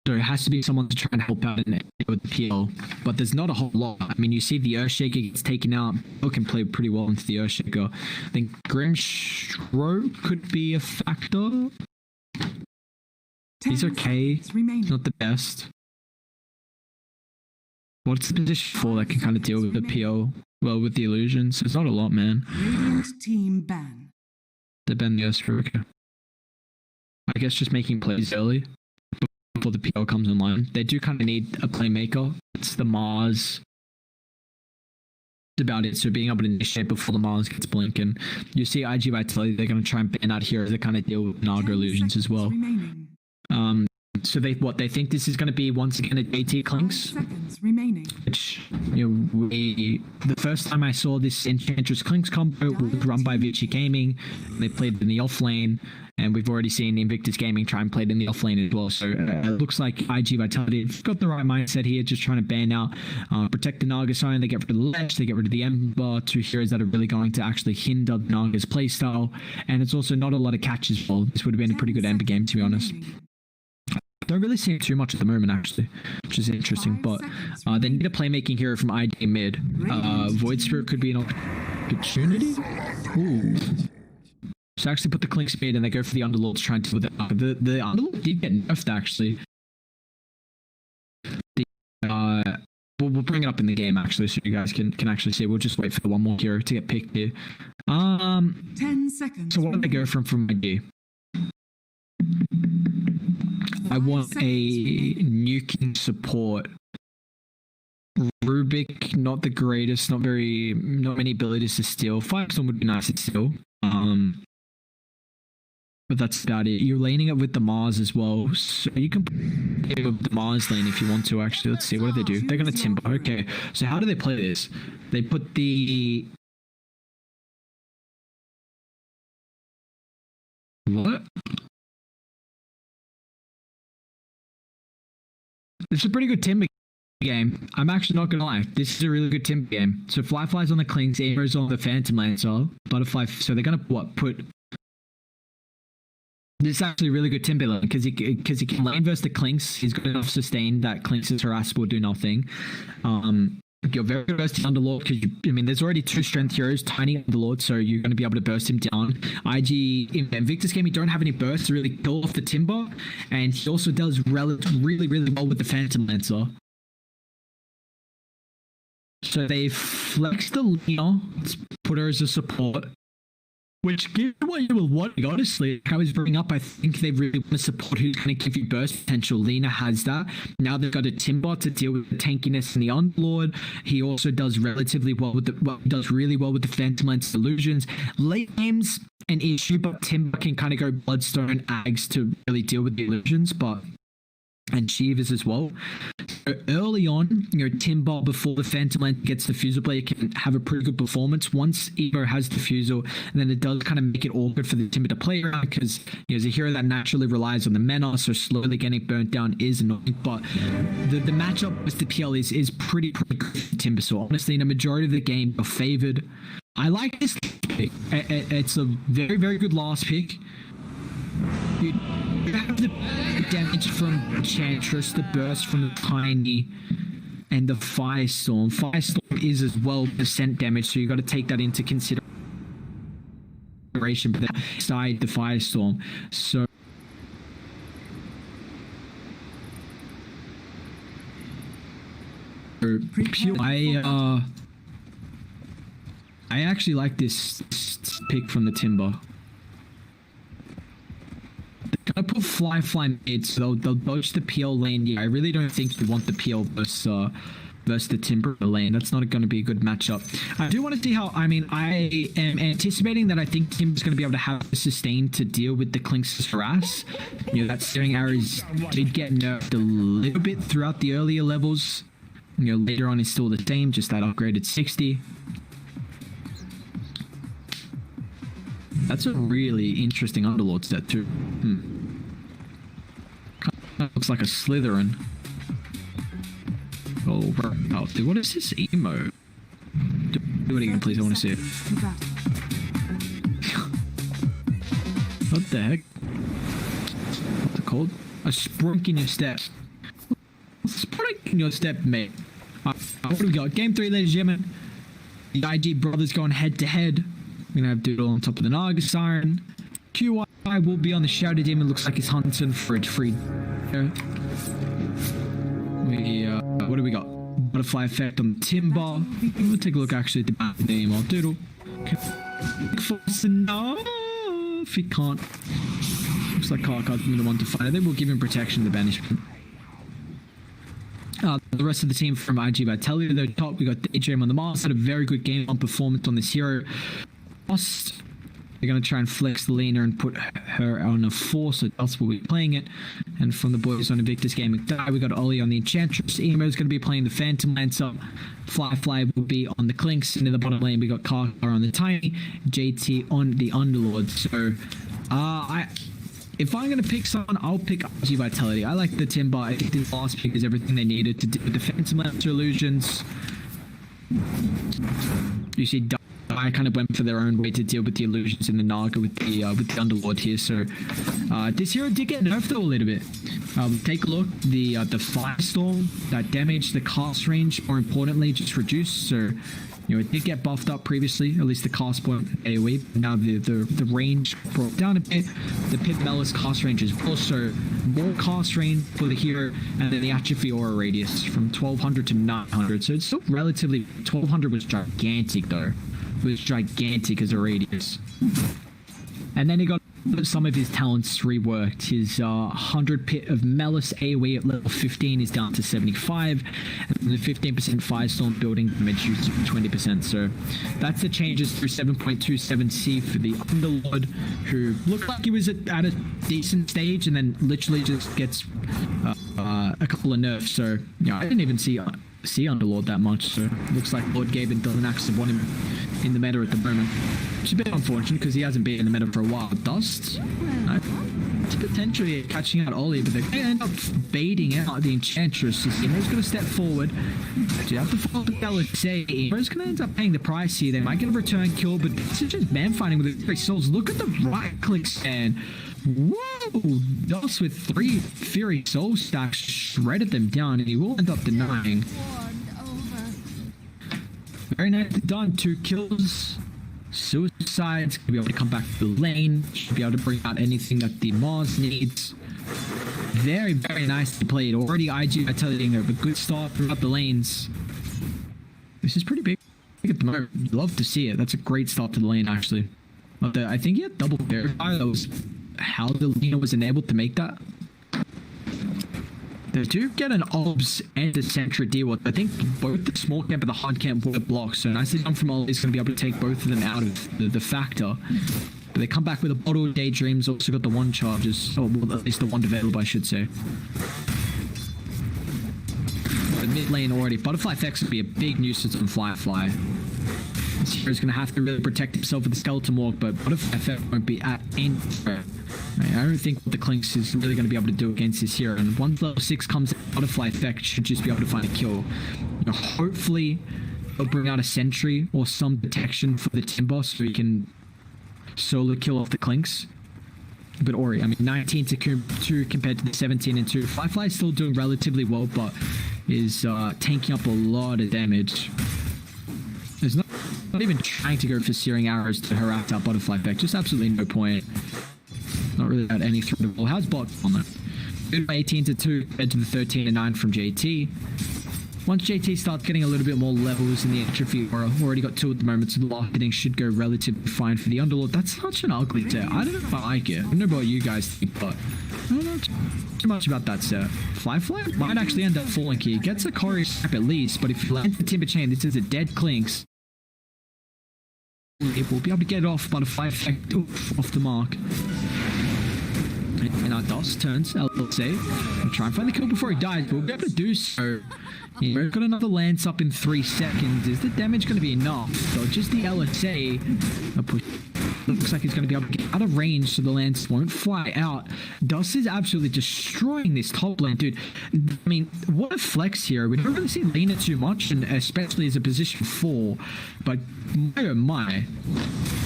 So it has to be someone to try and help out in it with the PL, but there's not a whole lot. I mean, you see the Earthshaker gets taken out. Bill can play pretty well into the Earthshaker. I think Grimstroke could be a factor. He's okay. He's not the best. What's the position 4 that can kind of deal with the PL? Well, with the illusions? It's not a lot, man. Radiant team ban. They ban the Earthshaker. I guess just making plays early before the PL comes online. They do kind of need a playmaker. It's the Mars. That's about it. So being able to initiate before the Mars gets blinking. You see IG Vitality, they're going to try and ban out heroes that kind of deal with Naga illusions as well. So they think this is going to be once again a JT Clinks, which, you know, the first time I saw this Enchantress Clinks combo was run by Vici Gaming. They played it in the offlane, and we've already seen Invictus Gaming try and play it in the offlane as well. So it looks like IG Vitality have got the right mindset here, just trying to ban out, protect the Naga Siren. They get rid of the Ledge, they get rid of the Ember, 2 heroes that are really going to actually hinder Naga's playstyle, and it's also not a lot of catch as well. This would have been a pretty good Ember game, to be honest. Don't really see it too much at the moment, actually, which is interesting, but they need a playmaking hero from ID mid. Void Spirit could be an opportunity. Ooh. So actually put the Clinks mid and they go for the Underlord to try and deal with it. The Underlord did get nerfed, actually. We'll bring it up in the game, actually, so you guys can actually see. We'll just wait for the one more hero to get picked here. 10 seconds. So what did they go from ID? I want a nuking support. Rubik, not the greatest, not many abilities to steal. Firestone would be nice to steal. But that's about it. You're laning it with the Mars as well, so you can play with the Mars lane if you want to, actually. Let's see, what do they do? They're going to Timber. Okay, so how do they play this? They put the... What? It's a pretty good Timber game. I'm actually not gonna lie. This is a really good Timber game. So Fly's on the Clinks, Amber's on the Phantom Lancer, Butterfly. So they're gonna put. This is actually a really good Timber lane because he can lane versus the Clinks. He's got enough sustain that Clinks is harassable, do nothing. You're very good versus the Underlord because there's already 2 strength heroes, tiny Underlord, so you're going to be able to burst him down. In Invictus Gaming don't have any bursts to really kill off the Timber, and he also does really well with the Phantom Lancer. So So they flexed the Lena, put her as a support. Which, given what you were wanting, honestly, like I was bringing up, I think they really want to support who's going to give you burst potential. Lena has that. Now they've got a Timber to deal with the tankiness and the Underlord. He also does relatively well with does really well with the Phantom Lance illusions. Late game's an issue, but Timber can kind of go Bloodstone Ags to really deal with the illusions, and Shivas as well. So early on, Timber, before the Phantom Lance gets the Fusel Blade, can have a pretty good performance. Once Evo has the Fusel, and then it does kind of make it awkward for the Timber to play around, because as a hero that naturally relies on the mana, so slowly getting burnt down is annoying. But the matchup with the PL is pretty good for Timber. So honestly, in a majority of the game, you're favored. I like this pick. It's a very, very good last pick. You have the damage from Enchantress, the burst from the Tiny, and the Firestorm. Firestorm is as well percent damage, so you got to take that into consideration. But then side the Firestorm, so I actually like this pick from the Timber. I put fly mid, so they'll dodge the PL lane. Yeah, I really don't think you want the PL versus the Timber lane. That's not going to be a good matchup. I do want to see how, I am anticipating that I think Timber's going to be able to have the sustain to deal with the Clinks' harass. That steering arrows did get nerfed a little bit throughout the earlier levels. Later on is still the same, just that upgraded 60. That's a really interesting Underlord set too. Kind of looks like a Slytherin. Oh, dude, what is this emo? Do it again, please. I want to see it. What the heck? What's it called? A sprunk in your step. Sprunk in your step, mate. What do we got? Game 3, ladies and gentlemen. The IG brothers going head to head. We're gonna have Doodle on top of the Naga Siren. QI will be on the Shadow Demon. Looks like he's hunting for a free. What do we got? Butterfly effect on the Timber. We'll take a look actually at the name of Doodle. Force enough. If he can't. Looks like Karkat's the one to fight. I think we'll give him protection to the banishment. The rest of the team from IG Vitality, they're top. We got DJM on the Mars. Had a very good game on performance on this hero. They're going to try and flex the Lena and put her on a 4, so else we'll be playing it. And from the boys on Invictus Gaming, we got Ollie on the Enchantress. Emo's going to be playing the Phantom Lance up. Fly will be on the Clinks. And in the bottom lane, we got Karkar on the Tiny. JT on the Underlord. So, if I'm going to pick someone, I'll pick IG Vitality. I like the Timber. I think this last pick is everything they needed to do with the Phantom Lance illusions. You see, I kind of went for their own way to deal with the illusions in the Naga with the Underlord here. So this hero did get nerfed though a little bit. Take a look, the Firestorm, that damage, the cast range, more importantly, just reduced. So it did get buffed up previously, at least the cast point AoE. Now the range brought down a bit. The Pip Melis cast range is also more cast range for the hero, and then the atrophy aura radius from 1200 to 900. So it's still relatively, 1200 was gigantic though. It was gigantic as a radius. And then he got some of his talents reworked. His 100 pit of Melis AoE at level 15 is down to 75, and the 15% Firestorm building damage used to 20%. So that's the changes through 7.27C for the Underlord, who looked like he was at a decent stage, and then literally just gets a couple of nerfs. So I didn't even see Underlord that much, so looks like Lord Gaben doesn't actually want him in the meta at the moment, which is a bit unfortunate because he hasn't been in the meta for a while. Dust, it's potentially catching out Ollie, but they end up baiting out the Enchantress. Emo's going to step forward. You have to follow the LSA. Emo's going to end up paying the price here. They might get a return kill, but this is just man fighting with the 3 souls. Look at the right click stand. Whoa! Dust with 3 Fury Soul stacks shredded them down, and he will end up denying. Very nicely done. 2 kills. Suicides. Could be able to come back to the lane. Should be able to bring out anything that the Mars needs. Very, very nicely played. Already IG Vitality getting a good start throughout the lanes. This is pretty big at the moment. You'd love to see it. That's a great start to the lane, actually. But I think he had double verify. That was how the leaner was enabled to make that. They do get an obs and a sentry deal. I think both the small camp and the hard camp were blocked. So nicely done from Ollie is going to be able to take both of them out of the factor. But they come back with a bottle. Daydreams also got the one charges. Or well, at least the one available, I should say. The mid lane already. Butterfly effects would be a big nuisance on Firefly. This hero's going to have to really protect himself with the skeleton walk, but Butterfly effect won't be at any threat. I don't think what the Clinks is really going to be able to do against this hero. And once level 6 comes in, Butterfly effect should just be able to find a kill. You know, hopefully, they'll bring out a sentry or some detection for the Timber so he can solo kill off the Clinks. But Ori, I mean, 19 to 2 compared to the 17 and 2. Firefly is still doing relatively well, but is tanking up a lot of damage. There's not even trying to go for searing arrows to harass out Butterfly effect. Just absolutely no point. Not really at any threat at all. How's bot on that? Good 18 to 2 compared to the 13 to 9 from JT. Once JT starts getting a little bit more levels in the entropy aura, already got 2 at the moment, so the last hitting should go relatively fine for the Underlord. That's such an ugly set. I don't know if I like it. I don't know about you guys think, but I don't know too much about that set. Firefly might actually end up falling here. Gets a Courier snap at least, but if he lands the Timber Chain, this is a dead Clinks. It will be able to get it off, Butterfly effect off the mark. And our DOS turns, I'll say. I'll try and find the kill before he dies, but we'll be able to do so. We've got another lance up in 3 seconds. Is the damage going to be enough? So just the LSA. Looks like he's going to be able to get out of range so the lance won't fly out. DOS is absolutely destroying this top lane, dude. I mean, what a flex here. We don't really see Lena too much, and especially as a position 4. But my oh my.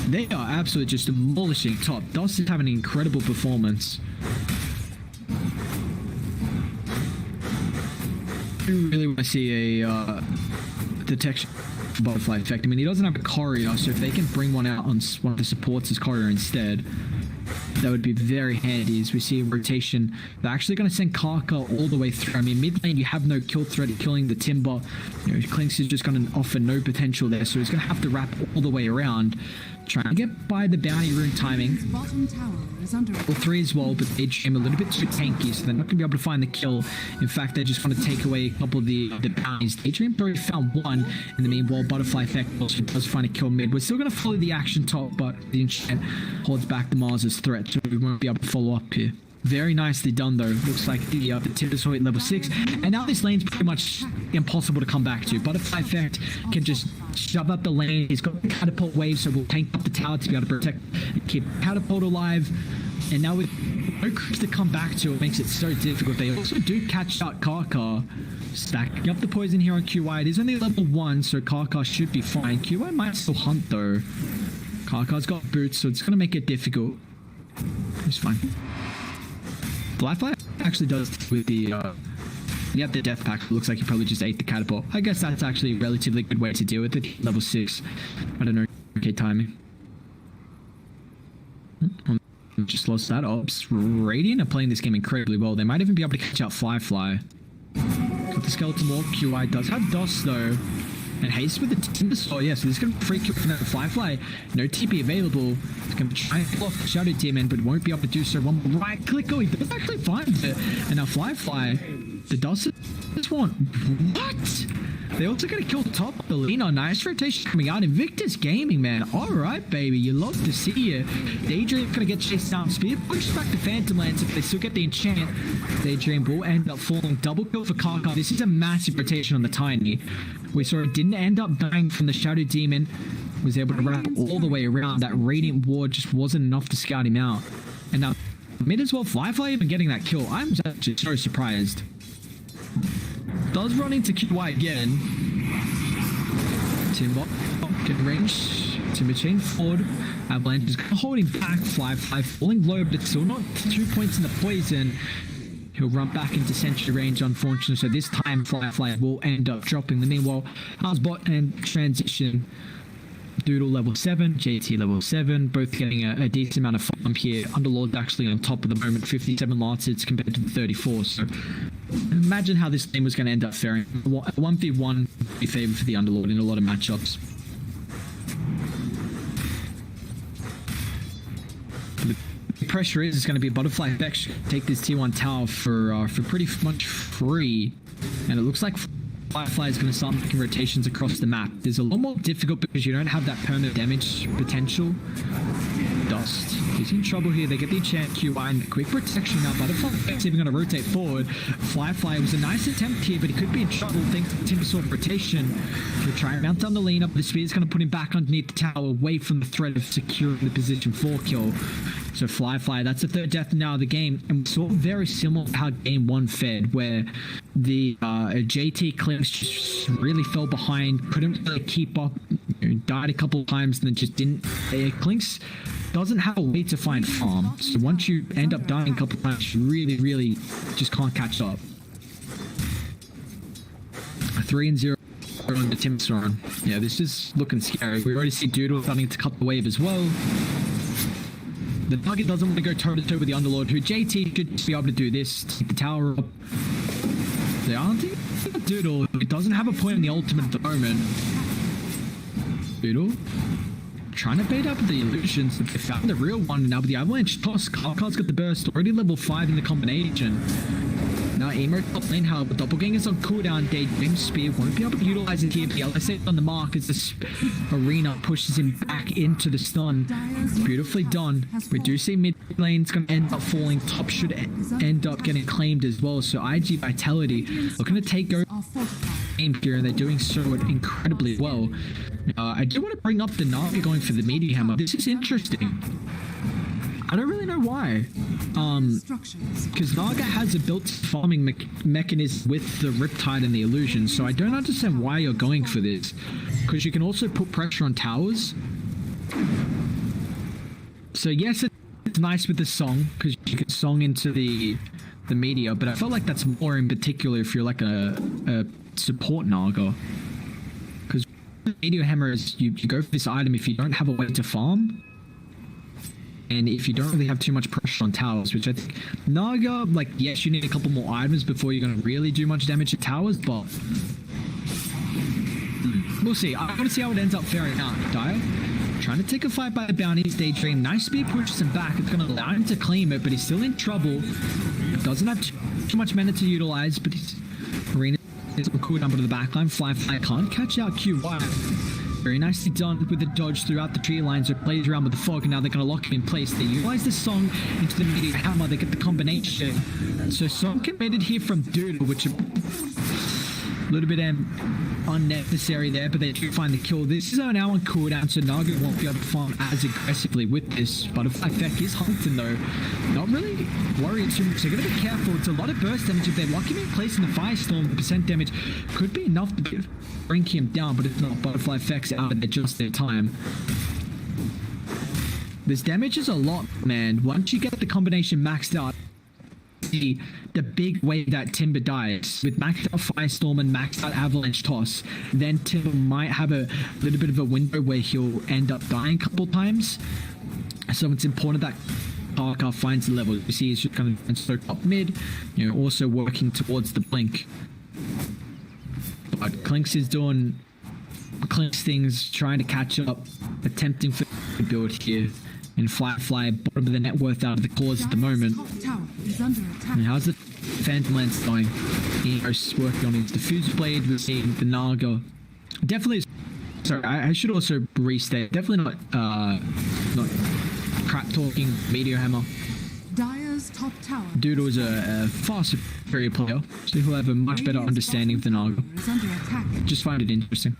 They are absolutely just demolishing top. DOS is having an incredible performance. I really want to see a detection for Butterfly effect. I mean, he doesn't have a Courier, so if they can bring one out on one of the supports as Courier instead, that would be very handy. As we see a rotation, they're actually going to send Karka all the way through. I mean, mid lane, you have no kill threat of killing the Timber. You know, Clinks is just going to offer no potential there, so he's going to have to wrap all the way around. Trying to get by the bounty rune timing. Level 3 as well, but they aim a little bit too tanky, so they're not going to be able to find the kill. In fact, they just want to take away a couple of the bounties. Daydream already found one. In the meanwhile, Butterfly effect also does find a kill mid. We're still going to follow the action top, but the enchant holds back the Mars's threat, so we won't be able to follow up here. Very nicely done though. Looks like the Timber's at level 6. And now this lane's pretty much impossible to come back to. Butterfly effect can just shove up the lane. He's got the catapult wave, so we'll tank up the tower to be able to protect and keep catapult alive. And now with no creeps to come back to, it makes it so difficult. They also do catch out Karka. Stacking up the poison here on QI. It is only level 1, so Karka should be fine. QI might still hunt though. Karka's got boots, so it's going to make it difficult. He's fine. Firefly actually does with the you have the death pack. It looks like he probably just ate the catapult. I guess that's actually a relatively good way to deal with it. Level 6. I don't know. Okay, timing. Just lost that. Ops. Radiant are playing this game incredibly well. They might even be able to catch out Firefly. Got the skeleton walk. QI does have DOS though. And haste with the Timber Sword. Yeah, so this is going to be free kill from the Firefly. No TP available. It's going to try and kill off the Shadow Demon, but won't be able to do so. One right click. Oh, he does actually find it. And now Firefly, the DOS is one. What? They also going to kill top of the Lena. Nice rotation coming out. Invictus Gaming, man. All right, baby. You love to see it. Daydream going to get chased down. Speed pushes back the Phantom Lance. If they still get the enchant, Daydream will end up falling. Double kill for Karka. This is a massive rotation on the Tiny. We saw it didn't end up dying from the Shadow Demon. Was able to wrap all the way around. That Radiant Ward just wasn't enough to scout him out. And now, mid as well, Firefly even getting that kill. I'm actually so surprised. Does run into QI again. Timber, getting range. Timber chain forward. Avalanche is holding back. Firefly falling low, but it's still not 2 points in the poison. He'll run back into sentry range, unfortunately. So this time, Firefly will end up dropping. The meanwhile, Bot and Transition. Doodle level 7, JT level 7, both getting a decent amount of farm here. Underlord actually on top at the moment, 57 lancers compared to the 34. So imagine how this game was going to end up faring. 1v1 be favored for the Underlord in a lot of matchups. The pressure is going to be a Butterfly Effect. Take this T1 tower for pretty much free, and it looks like Firefly is going to start making rotations across the map. There's a lot more difficult because you don't have that permanent damage potential. Dust. He's in trouble here. They get the enchant QI and quick protection now. Butterfly is even going to rotate forward. Firefly was a nice attempt here, but he could be in trouble thanks to Timbersaw rotation. He'll try and mount down the lane up. The speed is going to put him back underneath the tower, away from the threat of securing the position for kill. So Firefly, that's the third death now of the game, and we saw very similar to how game 1 fed, where the JT Clinks just really fell behind, couldn't really keep up, died a couple of times, and then just didn't. Clinks doesn't have a way to find farm, so once you end up dying a couple of times, you really just can't catch up. 3-0 on the Timbersaw. Yeah, this is looking scary. We already see Doodle starting to cut the wave as well. The Nugget doesn't want to go toe-to-toe with the Underlord, who JT should be able to do this, take the tower up. They aren't thinking Doodle. It doesn't have a point in the ultimate at the moment. Doodle trying to bait up the illusions. They found the real one now with the Avalanche toss. Karkar's got the burst, already level 5 in the combination. Now Emo top lane, however, Doppelganger's on cooldown. Daydream Spear won't be able to utilize it here, but the LSA on the mark as this arena pushes him back into the stun. Beautifully done. We do see mid lane's going to end up falling. Top should end up getting claimed as well. So IG Vitality looking to take over game here, and they're doing so incredibly well. I do want to bring up the Naga going for the Meteor Hammer. This is interesting. I don't really know why. Because Naga has a built farming mechanism with the Riptide and the Illusion, so I don't understand why you're going for this. Because you can also put pressure on towers. So yes, it's nice with the song, because you can song into the Meteor, but I felt like that's more in particular if you're like a support Naga. Because Meteor Hammer is, you go for this item if you don't have a way to farm. And if you don't really have too much pressure on towers, which I think Naga, like, yes, you need a couple more items before you're going to really do much damage to towers, but we'll see. I want to see how it ends up faring out. Dire trying to take a fight by the bounties. Daydream, nice speed pushes him back. It's going to allow him to claim it, but he's still in trouble. Doesn't have too much mana to utilize, but he's arena is cooldown to the backline. Firefly can't catch out QY. Very nicely done with the dodge throughout the tree lines. So plays around with the fog, and now they're going to lock him in place. They utilize the song into the Meteor Hammer. They get the combination. So song committed here from Doodle, which a little bit unnecessary there, but they do find the kill. This is now on cooldown, so Naga won't be able to farm as aggressively with this. Butterfly Effect is hunting though. Not really worried too much. They're going to be careful. It's a lot of burst damage. If they lock him in place in the Firestorm, the percent damage could be enough to bring him down, but if not, Butterfly Effect's out of there just in time. This damage is a lot, man. Once you get the combination maxed out, the big way that Timber dies with maxed out Firestorm and maxed out Avalanche Toss, then Timber might have a little bit of a window where he'll end up dying a couple times. So it's important that Karkar finds the level. You see he's just kind of soaked up mid, also working towards the blink. But Clinks is doing Clinks things, trying to catch up, attempting for the build here. And Firefly, bottom of the net worth out of the cause at the moment. And how's the Phantom Lance going? He's working on his Diffuse Blade. We're seeing the Naga. Definitely, sorry, I should also restate. Definitely not crap talking Meteor Hammer. Top tower. Doodle is a far superior player, so he'll have a much better understanding of the Naga. Just find it interesting.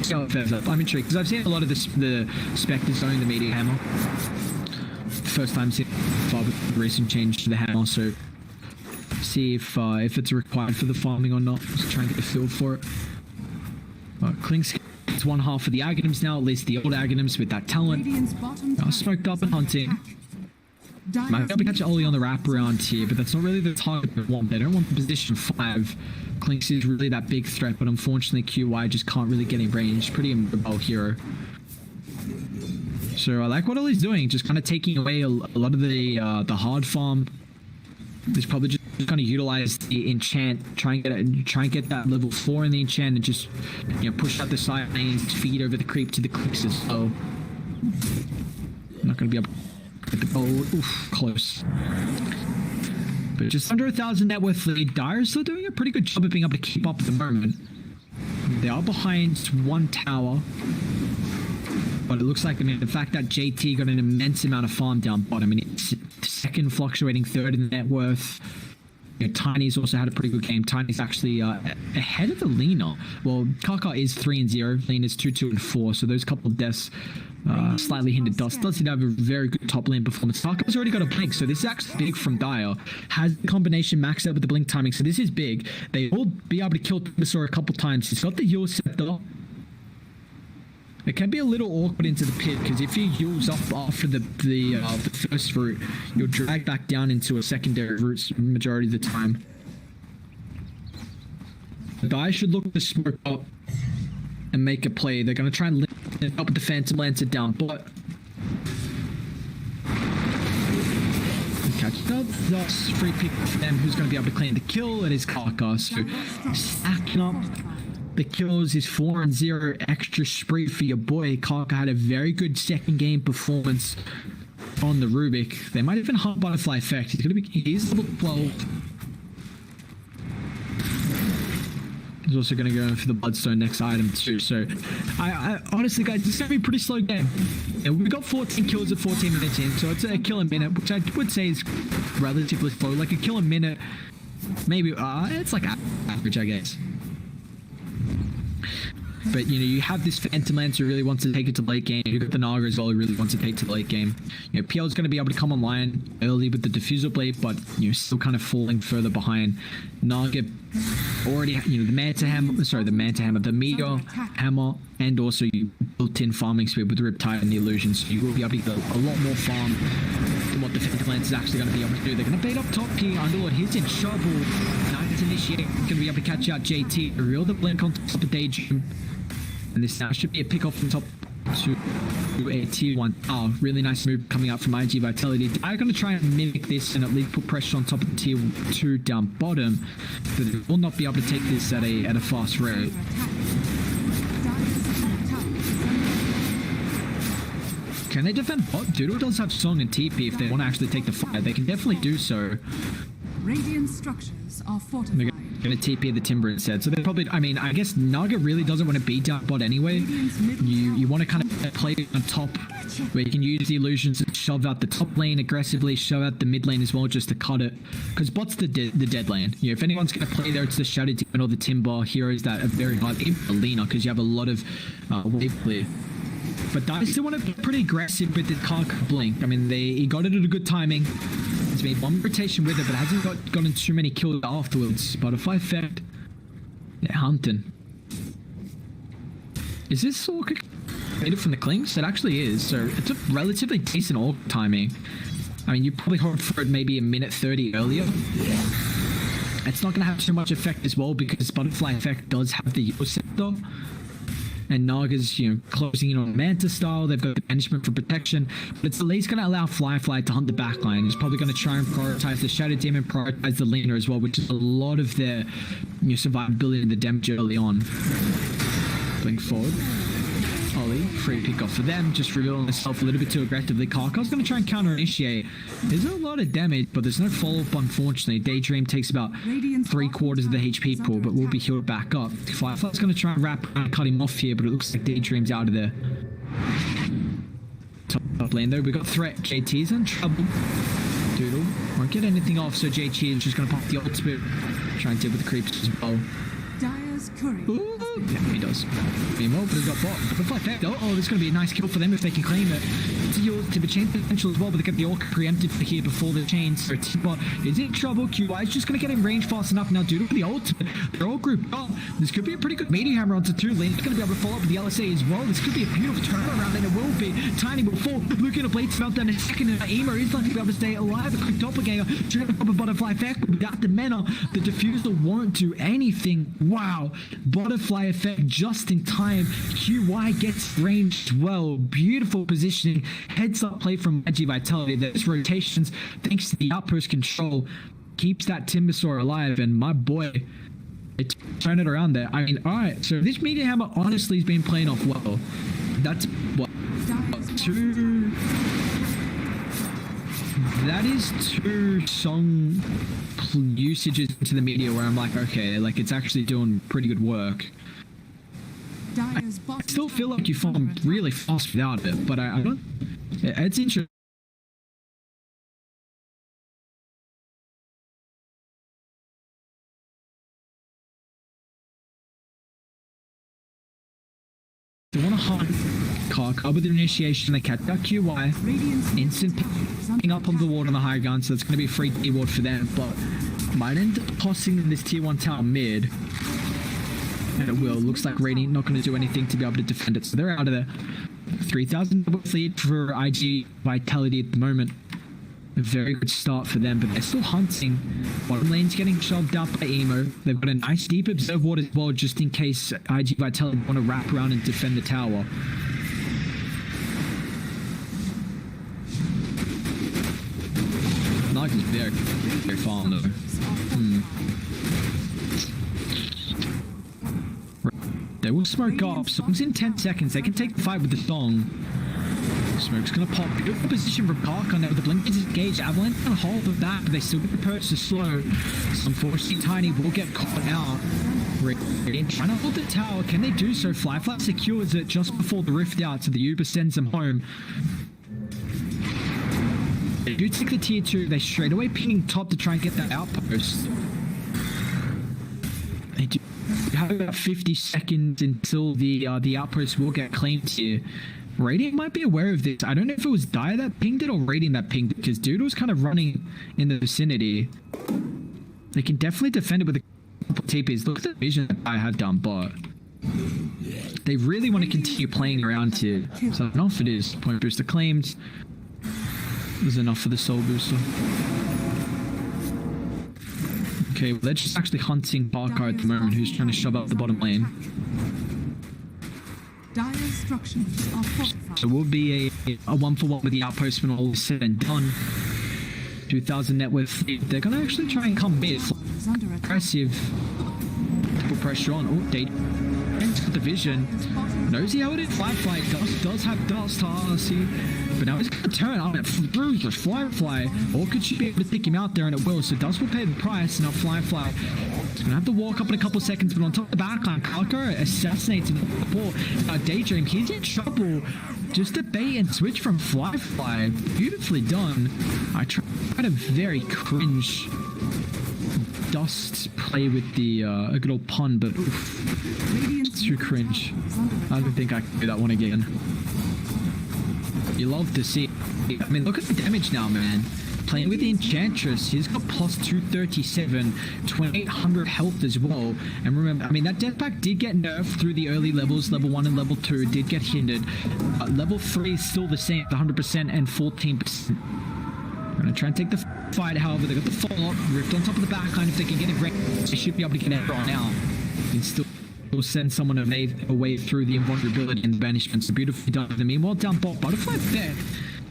See how it fares up. I'm intrigued because I've seen a lot of the Spectres going the Meteor Hammer. First time seeing with recent change to the hammer, so see if it's required for the farming or not. Just try and get a feel for it. Clinks gets one half of the Aghanims now, at least the old Aghanims with that talent. Smoked up and hunting. Might be able to catch Oli on the wraparound here, but that's not really the target they want. They don't want the position 5. Clinks is really that big threat, but unfortunately QY just can't really get in range. Pretty immobile hero. So I like what Oli's doing, just kind of taking away a lot of the hard farm. He's probably just going to utilize the enchant, try and get that level 4 in the enchant, and just push out the side lanes, feed over the creep to the clicks as well. Not going to be able to get the gold. Oof, close. But just under 1,000 net worth lead. Dire is still doing a pretty good job of being able to keep up at the moment. They are behind one tower. But it looks like, the fact that JT got an immense amount of farm down bottom. It's second, fluctuating third in net worth. Tiny's also had a pretty good game. Tiny's actually ahead of the Lina. Well, Kaka is 3-0. Lina's 2-2-4. So those couple of deaths slightly hindered Dust. Does have a very good top lane performance. Kaka's already got a blink, so this is actually big from Dire. Has the combination maxed out with the blink timing, so this is big. They will be able to kill Timbersaw a couple times. He's got the Yule Scepter. It can be a little awkward into the pit, because if you use up after the first route, you'll drag back down into a secondary route majority of the time. The guy should look to smoke up and make a play. They're going to try and lift up with the Phantom Lancer down, but catch up. That's free pick for them. Who's going to be able to claim the kill? It is Kaka. So stacking up the kills is 4-0 extra spree for your boy. Kaka had a very good second game performance on the Rubik. They might even hunt Butterfly Effect. He's level 12. He's also going to go for the Bloodstone next item too. So I honestly, guys, this is going to be a pretty slow game. We got 14 kills at 14 minutes in, so it's a kill a minute, which I would say is relatively slow. Like a kill a minute, maybe it's like average, I guess. But you have this Phantom Lancer who really wants to take it to late game. You've got the Naga as well who really wants to take it to late game. PL is going to be able to come online early with the Diffusal Blade, but still kind of falling further behind. Naga already, the Manta Hammer, the Meteor Hammer, and also built-in farming speed with the Riptide and the Illusion, so you will be able to get a lot more farm than what the Phantom Lance is actually going to be able to do. They're going to bait up top here. Underlord, he's in trouble. Knight's Initiate going to be able to catch out JT. Reel the blink on top of Daydream. And this now should be a pick off from top to a tier 1. Oh, really nice move coming out from IG Vitality. I'm going to try and mimic this and at least put pressure on top of the tier 2 down bottom, but they will not be able to take this at a fast rate. Can they defend bot? Doodle does have Song and TP if they want to actually take the fight. They can definitely do so. Radiant structures are fortified. They're going to TP the Timber instead. So they probably, I guess Naga really doesn't want to beat down bot anyway. You want to kind of play on top where you can use the illusions to shove out the top lane aggressively, shove out the mid lane as well just to cut it. Because bot's the dead lane. If anyone's going to play there, it's the Shadow Demon or the Timber heroes that are very hard. Even Alina, because you have a lot of wave clear. But Dice still want to be pretty aggressive with the Kaka blink. He got it at a good timing. He's made one rotation with it, but hasn't gotten too many kills afterwards. Butterfly Effect. Yeah, hunting. Is this all created from the Clinks? It actually is. So it's a relatively decent orc timing. You probably hoped for it maybe a minute 30 earlier. It's not going to have too much effect as well because Butterfly Effect does have the Yule Scepter. And Naga's, closing in on Manta style. They've got the banishment for protection. But it's at least going to allow Fly to hunt the backline. He's probably going to try and prioritize the Shadow Demon, prioritize the Lina as well, which is a lot of their survivability and the damage early on. Blink forward. Ollie, free pick off for them, just revealing himself a little bit too aggressively. Kaka's going to try and counter-initiate. There's a lot of damage, but there's no follow-up, unfortunately. Daydream takes about 3/4 of the HP pool, but will be healed back up. Firefly's going to try and wrap around and cut him off here, but it looks like Daydream's out of there. Top lane, though, we got threat. JT's in trouble. Doodle won't get anything off, so JT is just going to pop the ultimate. Try and deal with the creeps as well. Dire's courier. Yeah, he does. Meanwhile, but he's got bot. Butterfly Effect. Oh, this is going to be a nice kill for them if they can claim it. It's your Timber chain potential as well, but they get the Orc preempted for here before the chain. So Timber is in trouble. QI is just going to get in range fast enough. Now, Doodle with the ultimate. They're all grouped up. This could be a pretty good meteor hammer onto 2 lane. It's going to be able to follow up with the LSA as well. This could be a beautiful turnaround, and it will be. Tiny will fall. Looking at Blades melt down in a second, and Emo is not going to be able to stay alive. A quick doppelganger. Trying to pop a Butterfly Effect, but without the mana, the diffuser won't do anything. Wow. Butterfly Effect just in time. QY gets ranged well. Beautiful positioning. Heads up play from IG Vitality. There's rotations thanks to the outpost control. keeps that Timbersaw alive, and my boy, it turned it around there. I mean, all right, so this Meteor Hammer honestly has been playing off well. That's what, two. That is two song usages into the Meteor where I'm like, okay, like it's actually doing pretty good work. I still feel like you farm really fast without it, but I don't. It's interesting. They want to hunt Kaka with an initiation. They catch that QY, instant picking up on the ward on the high gun, so it's going to be a free key ward for them, but might end up tossing in this tier 1 tower mid. And it will. Looks like Radiant not going to do anything to be able to defend it, so they're out of there. 3,000 lead for IG Vitality at the moment. A very good start for them, but they're still hunting. Bottom lane's getting shoved out by Emo. They've got a nice deep observe ward as well, just in case IG Vitality want to wrap around and defend the tower. Knife is very, very far though. They will smoke up. Song's in 10 seconds. They can take the fight with the Song. Smoke's gonna pop. Beautiful position from Parker now with the blink is engaged. Avalanche on hold of that, but they still get the purge to slow. So unfortunately, Tiny will get caught out. Radiant trying to hold the tower. Can they do so? Fly secures it just before the rift out, so the Uber sends them home. They do take the tier 2. They straight away pinging top to try and get that outpost. They do have about 50 seconds until the outpost will get claimed here. Radiant might be aware of this. I don't know if it was Dire that pinged it or Radiant that pinged it, because Dude was kind of running in the vicinity. They can definitely defend it with a couple TPs. Look at the vision that I have done, but they really want to continue playing around here. So enough it is. Point booster claimed. There's enough for the soul booster. Okay, well, they're just actually hunting Parker at the moment, who's trying to shove up the bottom lane. So we'll be a 1-for-1 with the outpost when all is said and done. 2,000 net worth. They're going to actually try and come mid. Aggressive. Put pressure on. Oh, they got the vision. Knows he held it. Firefly does have dust. See. But now he's going to turn on it through the Firefly. Or could she be able to take him out there, and it will. So Dust will pay the price. Now Firefly is going to have to walk up in a couple seconds, but on top of the backline, Parker assassinates him at the port. Daydream, he's in trouble. Just a bait and switch from Firefly. Beautifully done. I tried a very cringe Dust play with the a good old pun, but oof, it's too cringe. I don't think I can do that one again. You love to see. I mean, look at the damage now, man. Playing with the Enchantress, he's got plus 237, 2800 health as well. And remember, I mean, that death pack did get nerfed through the early levels. Level 1 and level 2 did get hindered. Level 3 is still the same, 100% and 14%. I'm going to try and take the fight, however. They got the follow-up, Rift on top of the backline. If they can get it right, they should be able to get everyone out. And still send someone away through the invulnerability and the banishment. So beautifully done. Meanwhile, down bot, Butterfly there.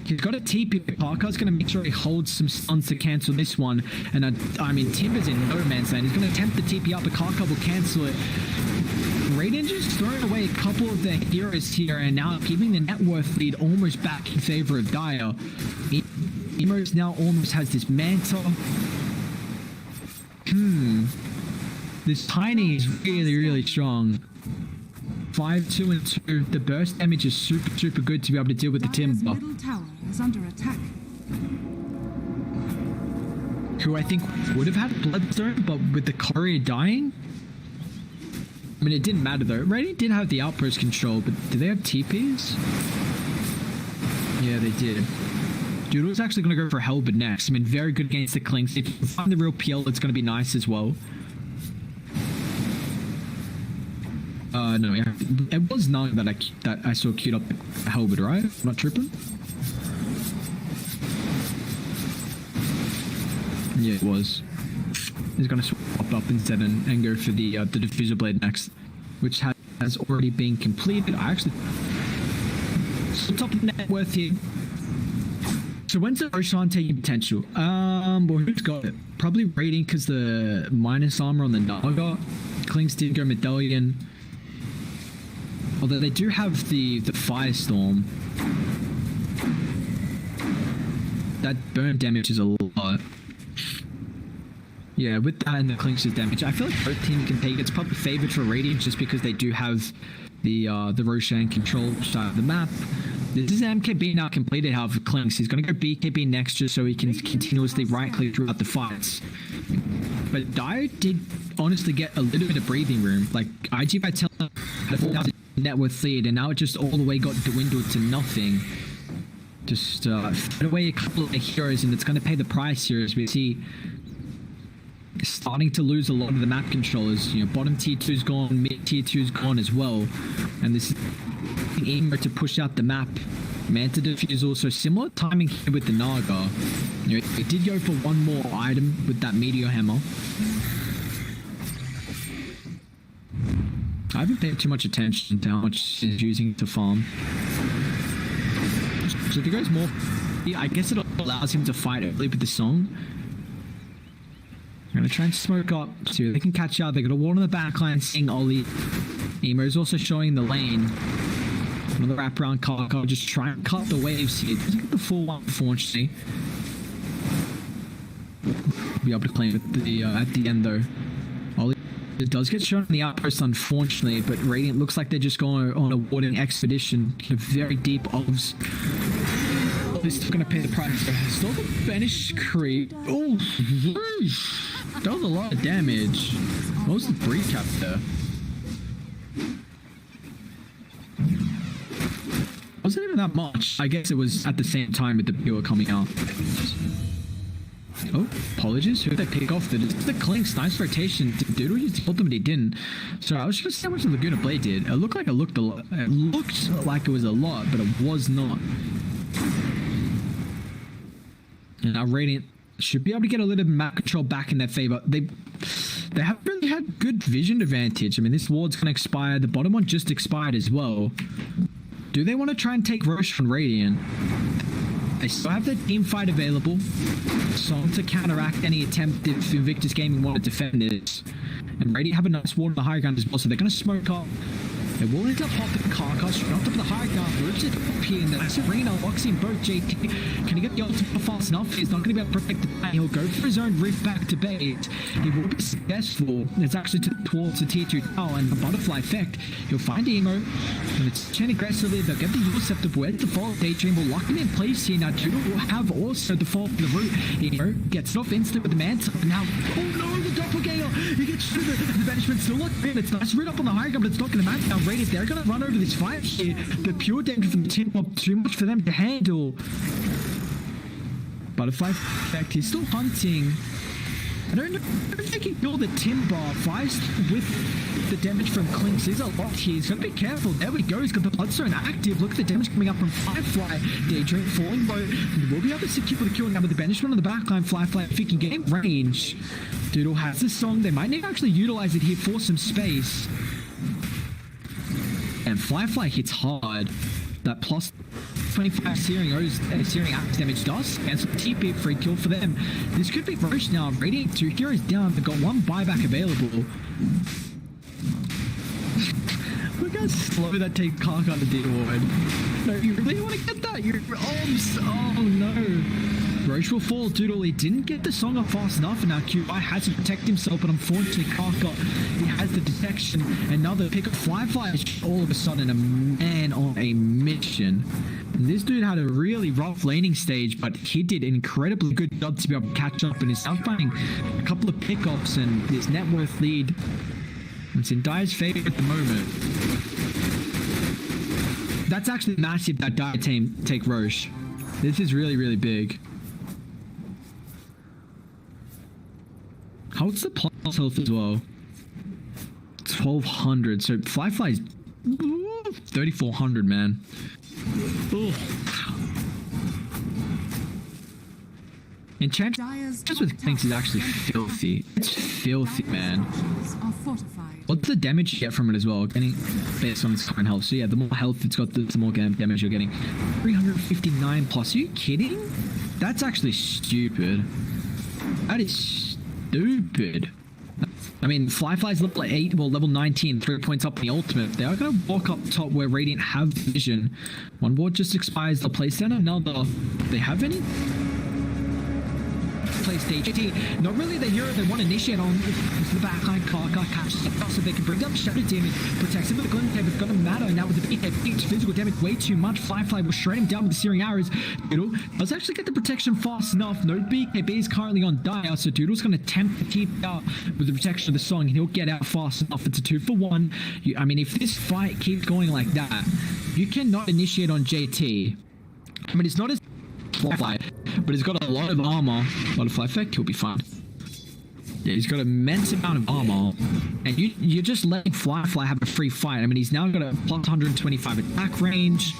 He's got a TP. Parker's going to make sure he holds some stuns to cancel this one. And I mean, Timber's in no man's land. He's going to attempt the TP up, but Parker will cancel it. Radiant just throwing away a couple of their heroes here, and now keeping the net worth lead almost back in favor of Dire. Emo's now almost has this Manta. This Tiny is really, really strong. 5, 2, and 2. The burst damage is super, super good to be able to deal with the Timber. Middle tower is under attack. Who I think would have had Bloodstone, but with the courier dying, I mean, it didn't matter though. Radiant did have the outpost control, but did they have TPs? Yeah, they did. Dude was actually going to go for Hellbid next. I mean, very good against the Clinks. If you find the real PL, it's going to be nice as well. No, it was not that I saw queued up Hellbid, right? I'm not tripping. Yeah, it was. He's gonna swap up instead and go for the Diffuser Blade next, which has already been completed. I actually top of net worth here. So when's the Roshan taking potential? Well, who's got it? Probably Radiant because the minus armor on the Naga. Klings did go Medallion. Although they do have the Firestorm. That burn damage is a lot. Yeah, with that and the Clinks' damage, I feel like both teams can take it. It's probably favored for Radiant just because they do have the Roshan control side of the map. This is MKB now completed, however, Clinks. He's going to go BKB next just so he can continuously right-click throughout the fights. But Dire did honestly get a little bit of breathing room. Like, IG.V had a 4,000 net worth lead, and now it just all the way got dwindled to nothing. Just throw away a couple of heroes, and it's going to pay the price here as we see starting to lose a lot of the map controllers. You know, bottom tier 2's gone, mid tier 2's gone as well, and this is Emo to push out the map. Manta Diffuse also similar timing here with the Naga. You know, it did go for one more item with that Meteor Hammer. I haven't paid too much attention to how much he's using to farm. So if he goes more, yeah, I guess it allows him to fight early with the song. I'm gonna try and smoke up so they can catch up. They got a wall on the backline, seeing Ollie. Emo's also showing the lane. Another wraparound Kaka, just try and cut the waves here. Doesn't get the full one, unfortunately. Be able to claim it at the end though. Ollie does get shown in the outpost, unfortunately, but Radiant looks like they're just going on a warding expedition. Very deep Olves. They're still going to pay the price. Still the Banish creep. Oh, that was a lot of damage. What was the breed cap there? Wasn't even that much. I guess it was at the same time with the pure coming out. Oh, apologies. Who did they pick off? The Clinks. Nice rotation. Dude, we just told them he didn't. So I was just see how much the Laguna Blade did. It looked like it looked a lot. It looked like it was a lot, but it was not. And now Radiant should be able to get a little bit of map control back in their favor. They haven't really had good vision advantage. I mean, this ward's going to expire. The bottom one just expired as well. Do they want to try and take Roche from Radiant? They still have their team fight available. Song to counteract any attempt if Invictus Gaming want to defend it. And Radiant have a nice ward on the high ground as well, so they're going to smoke up. They will end up popping Carcass straight on top of the high ground. Roots it up here in the arena, locks in both JT. Can he get the ultimate fast enough? He's not going to be able to protect the plan. He'll go for his own rift back to bait. He will be successful. It's actually towards the tier 2 tower and the butterfly effect. He'll find Emo. And it's chain aggressively. They'll get the Yule Scepter. Where's the fall? Daydream will lock him in place here. Now Judo will have also the fall from the root. Emo gets it off instant with the Manta. Now, oh no, the doppelganger. He gets through the banishment still locked in. It's nice right up on the high ground, but it's not going to match. Now Radiant, they're going to run over this fight here. The pure damage from the Tin Mob, too much for them to handle. Butterfly effect, he's still hunting. I don't know if they can kill the Timber Feist with the damage from Clinks. There's a lot here. He's got to be careful. There we go. He's got the Bloodstone active. Look at the damage coming up from Firefly. Daydream falling low. We'll be able to secure the kill now with the banishment on the backline. Firefly, if he can get in range. Doodle has this song. They might need to actually utilize it here for some space. And Firefly hits hard. That plus 25 searing axe damage does cancel TP, free kill for them. This could be Roche now. Radiant 2 heroes down. They've got one buyback available. Look how slow that takes Kark on the D-Ward. No, you really want to get that? Your arms. Oh no. Roche will fall. Doodle, he didn't get the song off fast enough, and now QI has to protect himself, but unfortunately Karka, he has the detection. Another pick of Firefly is all of a sudden a man on a mission. And this dude had a really rough laning stage, but he did an incredibly good job to be able to catch up, and is now finding a couple of pickups, and his net worth lead, it's in Dire's favor at the moment. That's actually massive that Dire team take Roche. This is really, really big. How's the plus health as well? 1200. So Firefly's 3400, man. Ooh. Enchant Dire's just with things is actually filthy. It's filthy, man. structures are fortified. What's the damage you get from it as well? Getting based on its current health. So yeah, the more health it's got, the more damage you're getting. 359 plus. Are you kidding? That's actually stupid. That is stupid. I mean, Fly's level 8, well, level 19, 3 points up in the ultimate. They are going to walk up top where Radiant have vision. One ward just expires. They'll place down another. They have any? Play stage 18. Not really the hero they want to initiate on. The backline Karka catches up so they can bring down Shadow Demon. Protects him with the Glen Tape. It's going to matter now with the BK. Physical damage way too much. Fly will shred him down with the Searing Arrows. Doodle does actually get the protection fast enough. No BKB is currently on Dire, so Doodle's going to attempt to keep out with the protection of the song, and he'll get out fast enough. It's a 2-for-1. I mean, if this fight keeps going like that, you cannot initiate on JT. I mean, it's not as Fly, but he's got a lot of armor. Butterfly effect, he'll be fine. Yeah, he's got an immense amount of armor, and you're just letting Fly have a free fight. I mean, he's now got a plus 125 attack range.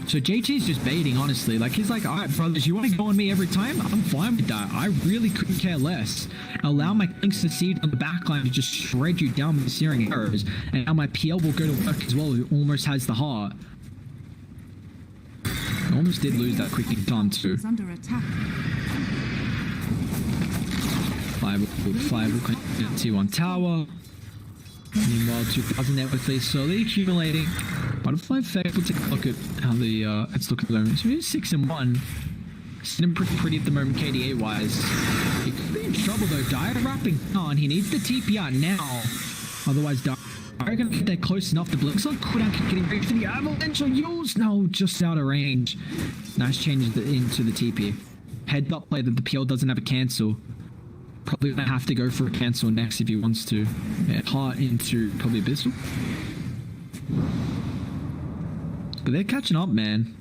So JT's just baiting, honestly. Like, he's like, all right, brothers, you want to go on me every time? I'm fine with that. I really couldn't care less. Allow my Kings to seed on the backline to just shred you down with the Searing Arrows, and now my PL will go to work as well. Who almost has the heart. Almost did lose that quick in time too. Is under attack. Fly will continue T1 tower. Meanwhile, 2000 network phase slowly accumulating. Butterfly effect. We'll take a look at how the it's looking at the moment. So he's 6-1. Sitting pretty at the moment KDA wise. He could be in trouble though. Dire wrapping on. He needs the TP out now. Otherwise, Dire are going to get there close enough. The Blink's on cooldown, getting ready for the avalanche on yours. No, just out of range. Nice changes into the TP. Head up play that the PL doesn't have a cancel. Probably going to have to go for a cancel next if he wants to. Yeah, heart into probably Abyssal. But they're catching up, man.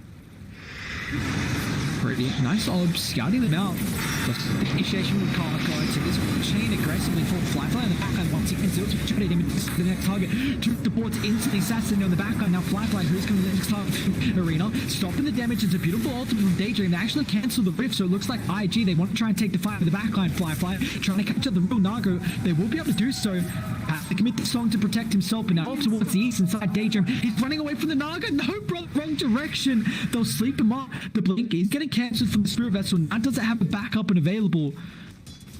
Pretty nice obs, scouting them out. The initiation with Karka to this chain aggressively for Fly on the backline once again. Zilch trying to image the next target. Took the boards instantly assassin on the backline. Now Fly who's going to the next target arena. Stopping the damage. It's a beautiful ultimate from Daydream. They actually cancel the rift, so it looks like IG. They want to try and take the fight with the backline. Fly trying to capture the real Nago. They will be able to do so. Has to commit the song to protect himself, but now off towards the east inside Daydream. He's running away from the Naga. No, brother, wrong direction. They'll sleep him up. The Blink is getting cancelled from the Spirit Vessel. Now doesn't have a backup and available.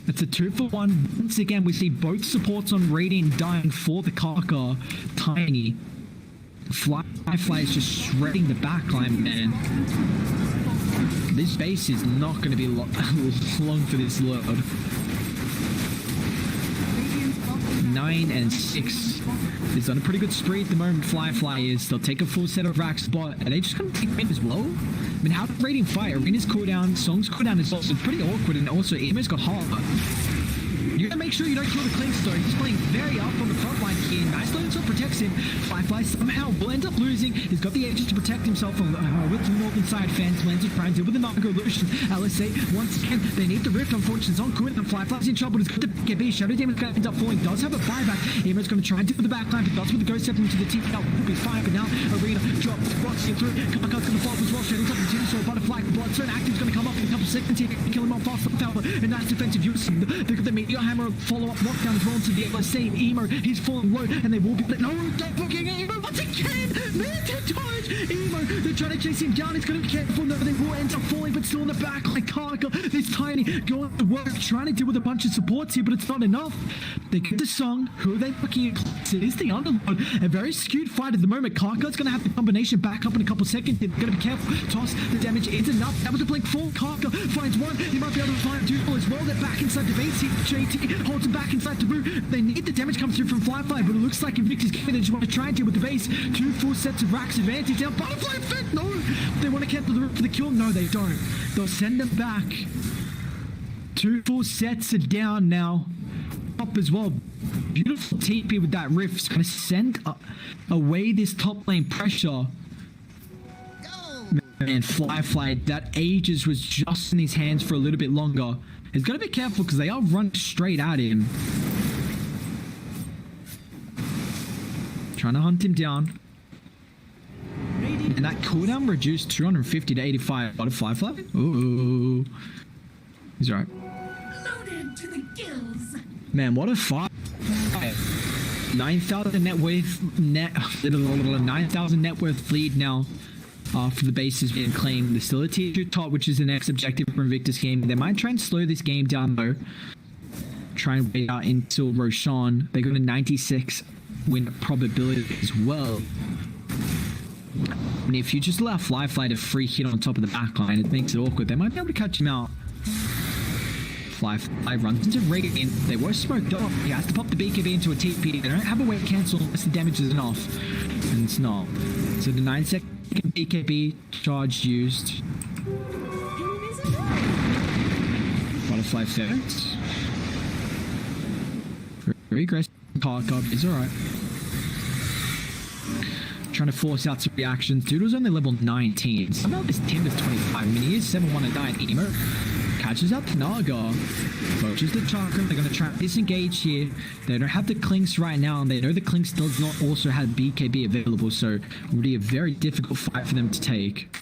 It's a 2-for-1. Once again, we see both supports on Radiant dying for the Karka. Tiny. Fly is just shredding the backline, man. This base is not going to be long for this load. 9 and 6. He's on a pretty good spree at the moment. Fly is. They'll take a full set of racks, but are they just going to take mid as well? I mean, how did Radiant fight? Arena's cooldown, Song's cooldown is also pretty awkward, and also Emo's got heart. You gotta make sure you don't kill the Clinks though. He's playing very up on the front line here. Nice load so protects him. Fly somehow will end up losing. He's got the edges to protect himself with the northern side fence. Blends with Prime with the Naga Illusion. LSA, once again, they need the rift. Unfortunately, it's on good. And Fly's in trouble. It's got the BKB. Shadow Demon's gonna end up falling. Does have a buyback. Emo's gonna try and deal with the backline, but does with the ghost step into the team. Now will be fine, but now Arena drops, blocks it through. Karka's gonna fall as well. Shadow's up the so Butterfly, Bloodstone Active's gonna come up in a couple seconds here. Kill him off fast on tower. And nice defensive use. They've got the Meteor Hammer follow up. Lockdown as well to the LSA. Emo, he's falling low, and they will be. No, don't fucking Emo once again! Man, to dodge! Emo, they're trying to chase him down. He's going to be careful. No, they will end up falling, but still in the back like Karka. This Tiny going to work, trying to deal with a bunch of supports here, but it's not enough. They get the song. Who are they fucking? It is the Underlord. A very skewed fight at the moment. Karka's going to have the combination back up in a couple seconds. They're going to be careful. Toss the damage is enough. That was a blink full. Karka finds one. He might be able to find two as well. They're back inside the base. JT holds him back inside the root. They need the damage comes through from Fly, but it looks like Invictus King, they just want to try and deal with the base. 2 full sets of racks advantage. Now Butterfly effect, no! They want to cancel the root for the kill. No, they don't. They'll send them back. 2 full sets are down now. Up as well. Beautiful TP with that rift. It's going to send away this top lane pressure. Man, Fly, that Aegis was just in his hands for a little bit longer. He's got to be careful because they are running straight at him. Trying to hunt him down. And that cooldown reduced 250 to 85. Butterfly fly? Ooh. He's alright. Loaded to the gills. Man, what a fight. 9,000 net worth 9,000 net worth lead now after the base has been claimed. There's still a tier 2 top, which is the next objective from Victor's game. They might try and slow this game down though. Try and wait out until Roshan. They got a 96 win probability as well. And if you just allow Fly to free hit on top of the backline, it makes it awkward. They might be able to catch him out. Fly runs into Radiant. They were smoked off. He has to pop the BKB into a TP. They don't have a way to cancel unless the damage isn't off. And it's not. So the 9-second BKB charge used. Butterfly effect. Very aggressive. Park up is alright. Trying to force out some reactions. Dude was only level 19. Somehow this Timber's 25. I mean, he is 7-1-9 Emo. Catches up to Naga. Approaches the Chakram. They're going to try and disengage here. They don't have the Clinks right now, and they know the Clinks does not also have BKB available, so it will be a very difficult fight for them to take.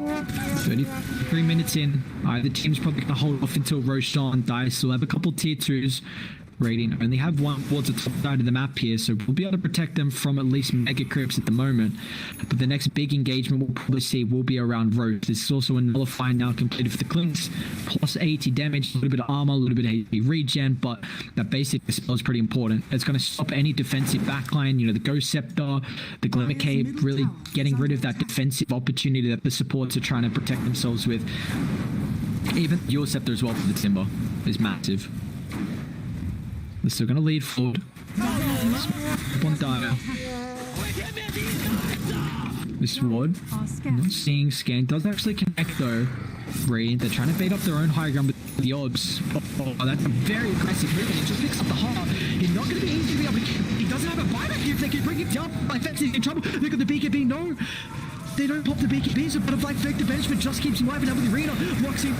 33 minutes in. Either team's probably going to hold off until Roshan dies. So we'll have a couple tier 2s. Radiant only have one towards the top side of the map here, so we'll be able to protect them from at least mega creeps at the moment. But the next big engagement we'll probably see will be around Roach. This is also a nullify now completed for the Clinks, plus 80 damage, a little bit of armor, a little bit of HP regen, but that basic dispel is pretty important. It's going to stop any defensive backline, you know, the Ghost Scepter, the Glimmer Cape, really getting rid of that defensive opportunity that the supports are trying to protect themselves with. Even your Scepter as well for the Timber is massive. They're still going to lead forward. One Dire. This Sword. Not seeing Scan. Does actually connect though. Radiant. They're trying to bait up their own high ground with the Orbs. Oh, that's a very aggressive movement. He just picks up the heart. He's not going to be easy to be able to keep. He doesn't have a buyback here. If they can bring him down, like that's in trouble. Look at the BKB. No. They don't pop the BKB, so Butterfly Effect, the benchman just keeps him alive, and now with the arena, locks in.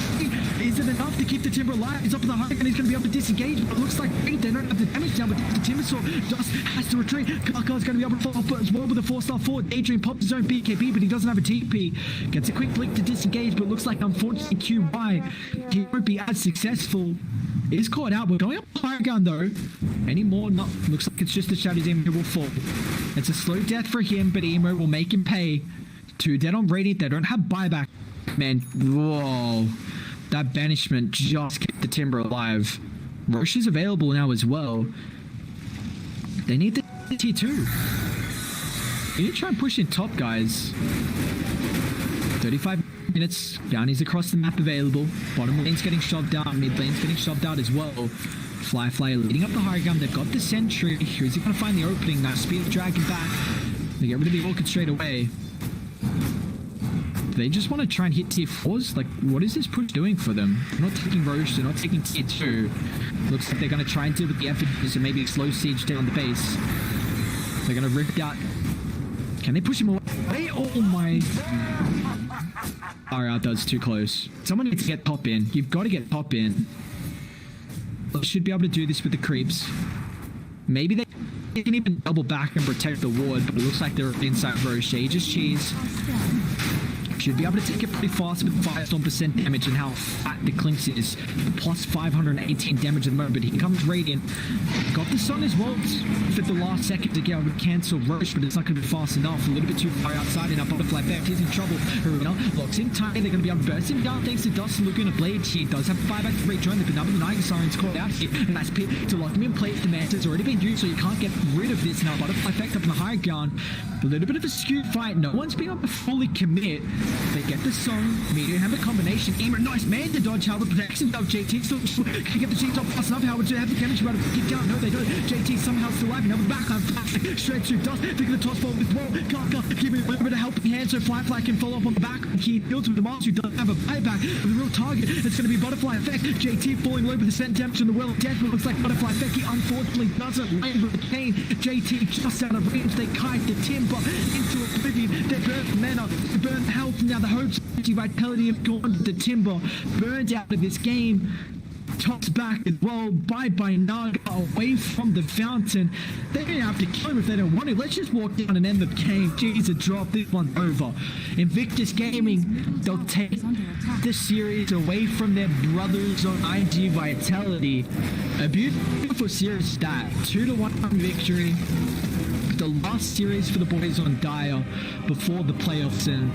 Is it enough to keep the Timber alive? He's up in the high, and he's going to be able to disengage, but it looks like they don't have the damage down, but the Timber Sword just has to retreat. Karkar's going to be able to fall up as well with a 4-star forward. Daydream pops his own BKB, but he doesn't have a TP. Gets a quick blink to disengage, but it looks like, unfortunately, QY, he won't be as successful. It is caught out. We're going up high ground, though. Any more? No. Looks like it's just a Shadow's Emo will fall. It's a slow death for him, but Emo will make him pay. 2 dead on Radiant. They don't have buyback. Man, whoa. That banishment just kept the Timber alive. Roche is available now as well. They need the tier 2. You need to try and push in top, guys. 35 minutes. Bounties across the map available. Bottom lane's getting shoved out. Mid lane's getting shoved out as well. Fly leading up the high ground. They've got the sentry. Who's he going to find the opening? Now speed the dragon back. They get rid of the orchid straight away. They just want to try and hit tier 4s? Like, what is this push doing for them? They're not taking Roche, they're not taking tier 2. Looks like they're going to try and deal with the effort, so maybe a slow siege down the base. They're going to rip out. Can they push him away? Oh my. Alright, that was too close. Someone needs to get top in. You've got to get top in. Should be able to do this with the creeps. Maybe they can even double back and protect the ward, but it looks like they're inside Roche. Just cheese. Should be able to take it pretty fast with 5% damage and how fat the Clinks is. Plus 518 damage at the moment, but here comes Radiant. Got the Sun as well for the last second to get able to cancel Roche, but it's not going to be fast enough. A little bit too far outside, and now Butterfly Effect is in trouble. Arena locks in tight. They're going to be able to burst him down thanks to Dust and Laguna Blade. He does have 5 back to rejoin the Benumber. The Niger Siren's caught out here. A nice pit to lock him in place. The Manta's already been used, so you can't get rid of this now. Butterfly Effect up in the high ground. A little bit of a skewed fight. No one's been able to fully commit. They get the Song, Meteor Hammer combination. Emo, nice man to dodge. How the protection of JT still can get the G top fast enough. How would you have the damage about to get down? No, they don't. JT somehow still alive. Now with backline shreds through dust. They're going to toss forward with Wall. Karka giving a little bit of helping hand so Fly can follow up on the back. He deals with the monster who doesn't have a buyback. The real target, it's going to be Butterfly Effect. JT falling low with the scent damage in the Well of Death, but it looks like Butterfly Effect, he unfortunately doesn't land with the cane. JT just out of range. They kite the Timber into oblivion. They burn mana, they burn health. Now the hopes, vitality have gone. The Timber burned out of this game. toss back as well. Bye-bye Naga away from the fountain. They're going to have to kill him if they don't want to. Let's just walk down and end the game. Jeez, a drop. This one's over. Invictus Gaming, they'll take this series away from their brothers on IG Vitality. A beautiful series that 2-1 victory. The last series for the boys on Dire before the playoffs, and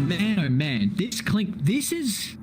man, oh man, this is